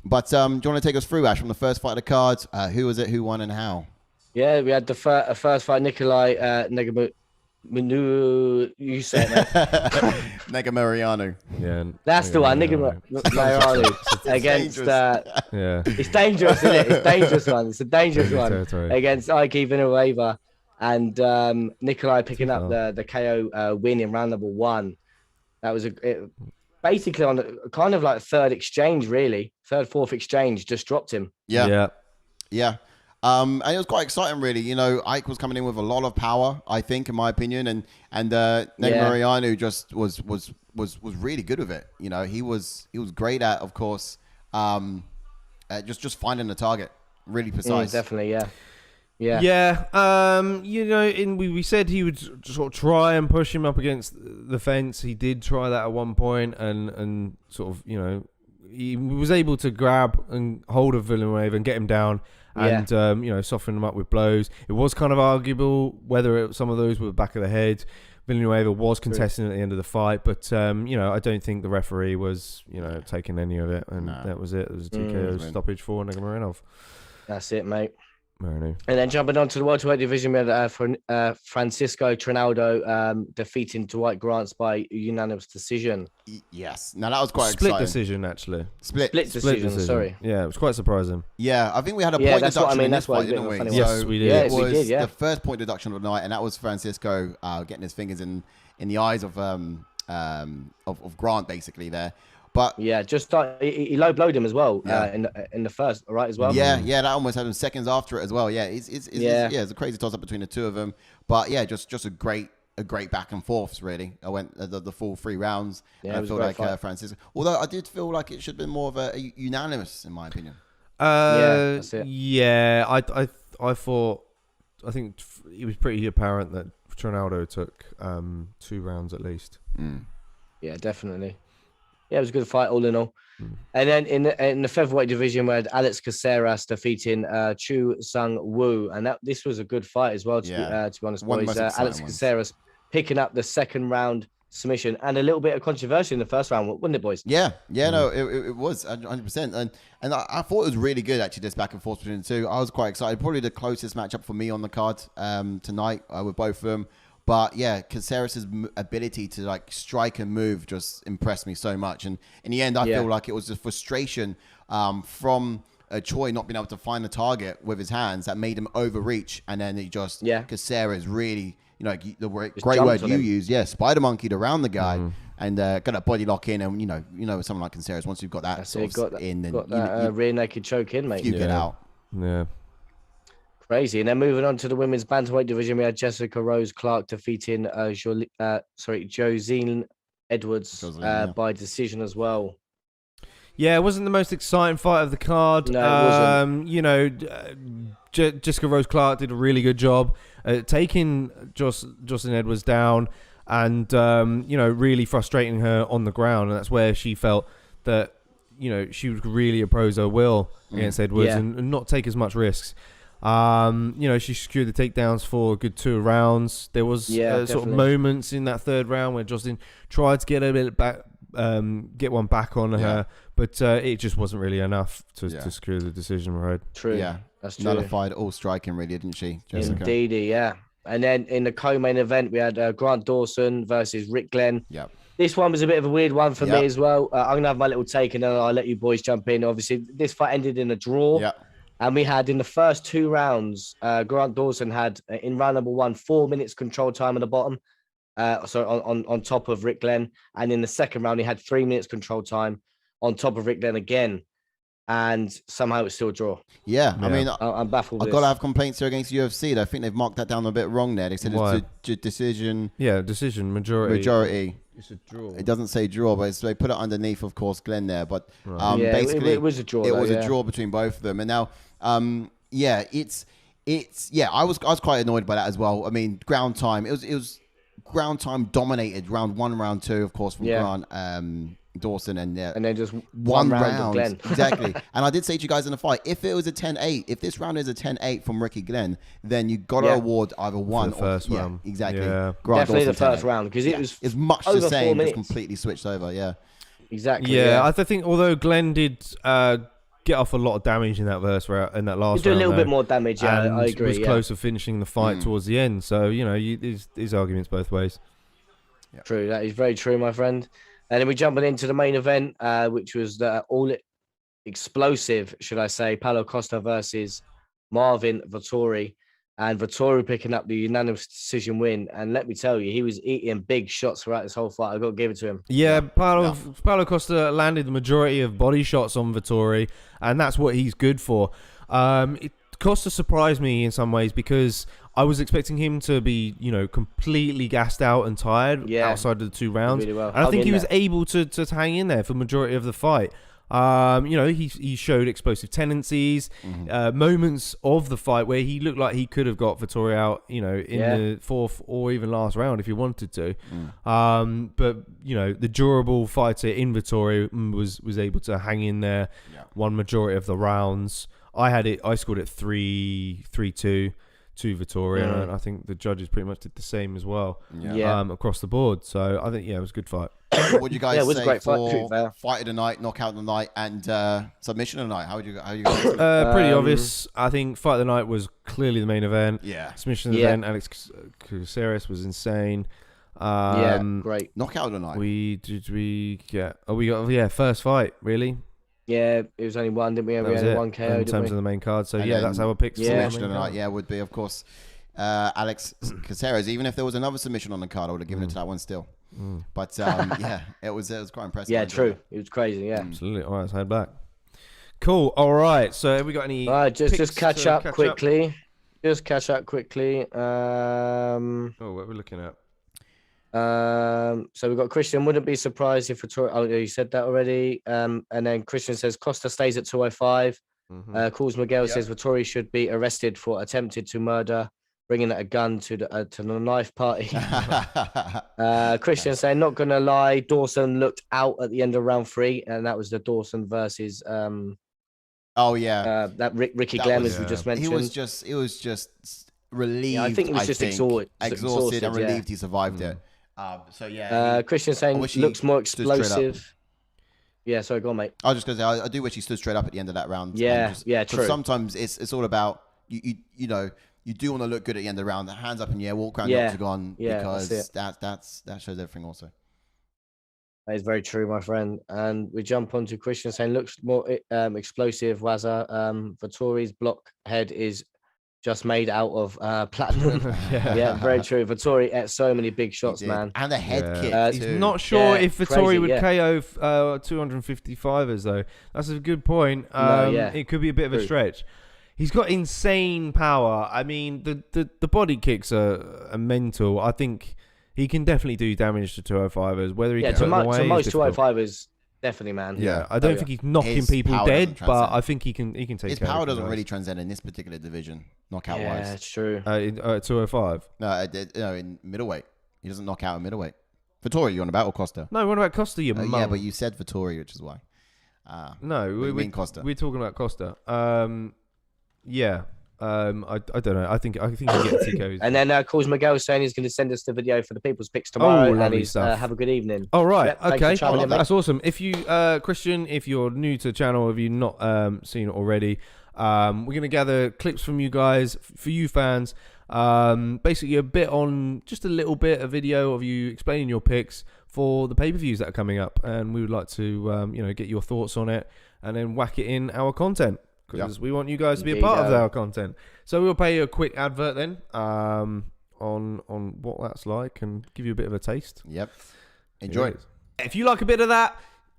But do you want to take us through, Ash, from the first fight of the cards? Who was it, who won, and how? Yeah, we had the first fight, NICOLAE You said it. NEGUMEREANU. Yeah, That's the one. NEGUMEREANU against. yeah, It's dangerous, isn't it? It's dangerous one. It's a dangerous one territory. against Ike Villanueva and NICOLAE picking up the KO win in round number 1. That was basically on a kind of like third exchange, really. Third, fourth exchange, just dropped him. Yeah. And it was quite exciting, really. You know, Ike was coming in with a lot of power, I think, in my opinion, and NEGUMEREANU just was really good with it. You know, he was great at, of course, just finding the target, really precise. Definitely, yeah. You know, we said he would sort of try and push him up against the fence. He did try that at one point, and sort of, you know, he was able to grab and hold of Villanueva and get him down. And, you know, soften them up with blows. It was kind of arguable whether some of those were the back of the head. Villanueva was contesting at the end of the fight, but, you know, I don't think the referee was, you know, taking any of it. And that was it. It was a TKO stoppage for NEGUMEREANU. That's it, mate. Marinu. And then jumping on to the welterweight division, we had Francisco TRINALDO defeating Dwight Grant by unanimous decision. Yes. Now, that was quite Split exciting. decision, actually. Split decision, sorry. Yeah, it was quite surprising. Yeah, I think we had a point deduction in this fight, didn't we? Yes, we did. Yes, It was we did, the first point deduction of the night, and that was Francisco getting his fingers in the eyes of Grant, basically, there. But yeah, just he low blowed him as well in the first, right, as well. Yeah, that almost had him seconds after it as well. Yeah, it's a crazy toss up between the two of them. But yeah, just a great back and forths, really. I went the full 3 rounds. Yeah, I feel like Francisco. Although I did feel like it should have been more of a unanimous, in my opinion. That's it. Yeah, I thought, I think it was pretty apparent that TRINALDO took 2 rounds at least. Yeah, definitely. Yeah, it was a good fight all in all. And then in the featherweight division, we had Alex Caceres defeating Chu Sung Woo, and this was a good fight as well. To be honest, boys, Alex Caceres picking up the second round submission, and a little bit of controversy in the first round, wasn't it, boys? No, it was 100%, and I thought it was really good actually. This back and forth between the two, I was quite excited. Probably the closest matchup for me on the card tonight with both of them. But yeah, Caceres' ability to like strike and move just impressed me so much. And in the end, I feel like it was just frustration from Choi not being able to find the target with his hands that made him overreach. And then he just, Caceres really, you know, the great word you use, spider monkeyed around the guy and got a body lock in. And, you know, someone like Caceres, once you've got that in, then you rear naked choke in, mate. You get out. Yeah. Crazy. And then moving on to the women's bantamweight division, we had Jessica Rose Clark defeating Joselyn Edwards by decision as well. Yeah, it wasn't the most exciting fight of the card. No, it wasn't. You know, Jessica Rose Clark did a really good job taking Jocelyn Edwards down and, you know, really frustrating her on the ground. And that's where she felt that, you know, she would really oppose her will against Edwards and not take as much risks. You know, she secured the takedowns for a good 2 rounds. There was sort of moments in that third round where Jocelyn tried to get a bit back, get one back on her, but it just wasn't really enough to secure the decision, right? True. Yeah, that's true. Nullified all striking, really, didn't she, Jessica? Indeed, yeah. And then in the co-main event, we had Grant Dawson versus Rick Glenn. Yeah. This one was a bit of a weird one for me as well. I'm going to have my little take and then I'll let you boys jump in. Obviously, this fight ended in a draw. Yeah. And we had in the first 2 rounds, Grant Dawson had in round number 1, 4 minutes control time at the bottom. On top of Rick Glenn. And in the second round, he had 3 minutes control time on top of Rick Glenn again. And somehow it's still a draw. Yeah. I mean, I'm baffled. I've got to have complaints here against UFC. I think they've marked that down a bit wrong there. They said it's a decision. Yeah, decision, majority. It's a draw. It doesn't say draw, but they put it underneath, of course, Glenn there. But basically, it was a draw. It was a draw between both of them. And now, I was quite annoyed by that as well. I mean, ground time. It was ground time dominated. Round 1, round 2, of course, from Grant Dawson, and then just one round of Glenn. Exactly. And I did say to you guys in the fight, if it was a 10-8, if this round is a 10-8 from Ricky Glenn, then you got to award either one or the first round. Exactly. Yeah. Definitely the first round because it was much the same, just completely switched over. Yeah. Exactly. Yeah, I think although Glenn did get off a lot of damage in that last round. You do a little bit more damage, yeah, I agree. Was close to finishing the fight towards the end. So, you know, there's arguments both ways. Yeah. True, that is very true, my friend. And then we're jumping into the main event, which was the explosive, should I say, Paulo Costa versus Marvin Vettori. And Vettori picking up the unanimous decision win. And let me tell you, he was eating big shots throughout this whole fight. I've got to give it to him. Yeah, Paulo Costa landed the majority of body shots on Vettori, and that's what he's good for. Costa surprised me in some ways because I was expecting him to be, you know, completely gassed out and tired outside of the 2 rounds. Really well. And I think he was able to hang in there for the majority of the fight. You know, he showed explosive tendencies, moments of the fight where he looked like he could have got Vettori out, you know, in the 4th or even last round if he wanted to. But, you know, the durable fighter in Vettori was able to hang in there, won majority of the rounds. I scored it 3-2 to Vettori, and I think the judges pretty much did the same as well across the board. So I think, it was a good fight. What would you guys it was say a great for fight of the night, knockout of the night, and submission of the night? How would you guys pretty obvious. I think fight of the night was clearly the main event. Yeah. Submission of the event, Alex Caceres was insane. Great. Knockout of the night. We got first fight, really. Yeah, it was only one, didn't we? We had one KO, in terms of the main card. So, that's our picks. Submission of the night, would be, of course, Alex Caceres. Even if there was another submission on the card, I would have given it to that one still. But it was quite impressive. Yeah, true. It was crazy. Yeah, absolutely. All right, let's head back. Cool. All right. So have we got any? Just catch up quickly. Just catch up quickly. What are we looking at? So we've got Christian. Wouldn't be surprised if Vettori. Oh, you said that already. And then Christian says Costa stays at 205. Calls Miguel says Vettori should be arrested for attempted to murder, bringing a gun to the knife party. Christian saying, not gonna lie, DAWSON looked out at the end of round 3, and that was the DAWSON versus that Ricky Glenn, as we just mentioned. He was just relieved. Yeah, I think he was just exhausted and relieved he survived it. Christian saying looks more explosive. Yeah, sorry, go on, mate. I was just gonna say I do wish he stood straight up at the end of that round. True. Sometimes it's all about you know. You do want to look good at the end of the round. The hands up in the air, walk around the octagon, because that shows everything also. That is very true, my friend. And we jump on to Christian saying, looks more explosive. Waza, Vettori's block head is just made out of platinum. Yeah, very true. Vettori ate so many big shots, man. And the head kick. He's not sure if Vettori would KO 255ers, though. That's a good point. It could be a bit of a stretch. He's got insane power. I mean, the body kicks are mental. I think he can definitely do damage to 205ers. Whether he can put them away, to most 205ers, definitely, man. Yeah, I don't think he's knocking people dead, but I think he can take. His power doesn't really transcend in this particular division, knockout wise. Yeah, it's true. 205. No, in middleweight, he doesn't knock out in middleweight. Vittori, you on about or Costa? No, what about Costa? Your mum. Yeah, but you said Vittori, which is why. No, we mean Costa. We're talking about Costa. Yeah. I don't know. I think you get TKOs. And then calls Miguel saying he's going to send us the video for the People's Picks tomorrow. And he's have a good evening. All right. Okay. That's awesome. If you, Christian, if you're new to the channel, if you've not seen it already, we're going to gather clips from you guys, for you fans. Basically just a little bit of video of you explaining your picks for the pay-per-views that are coming up, and we would like to get your thoughts on it and then whack it in our content. Because we want you guys to be a part of our content. So we'll pay you a quick advert then on what that's like and give you a bit of a taste. Yep. Enjoy it. If you like a bit of that,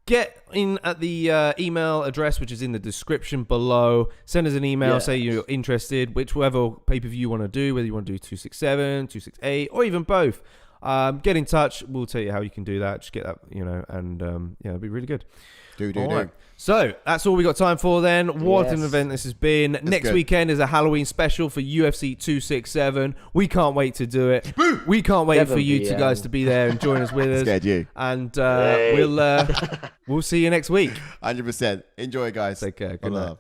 get in at the email address, which is in the description below. Send us an email, say you're interested, whichever pay-per-view you want to do, whether you want to do 267, 268, or even both. Get in touch. We'll tell you how you can do that. Just get that, and it'll be really good. Do. Right. So that's all we got time for then. What an event this has been. Next weekend is a Halloween special for UFC 267. We can't wait to do it. We can't wait for you two guys to be there and join us with us. Scared you. And we'll see you next week. 100%. Enjoy, guys. Take care. Good night.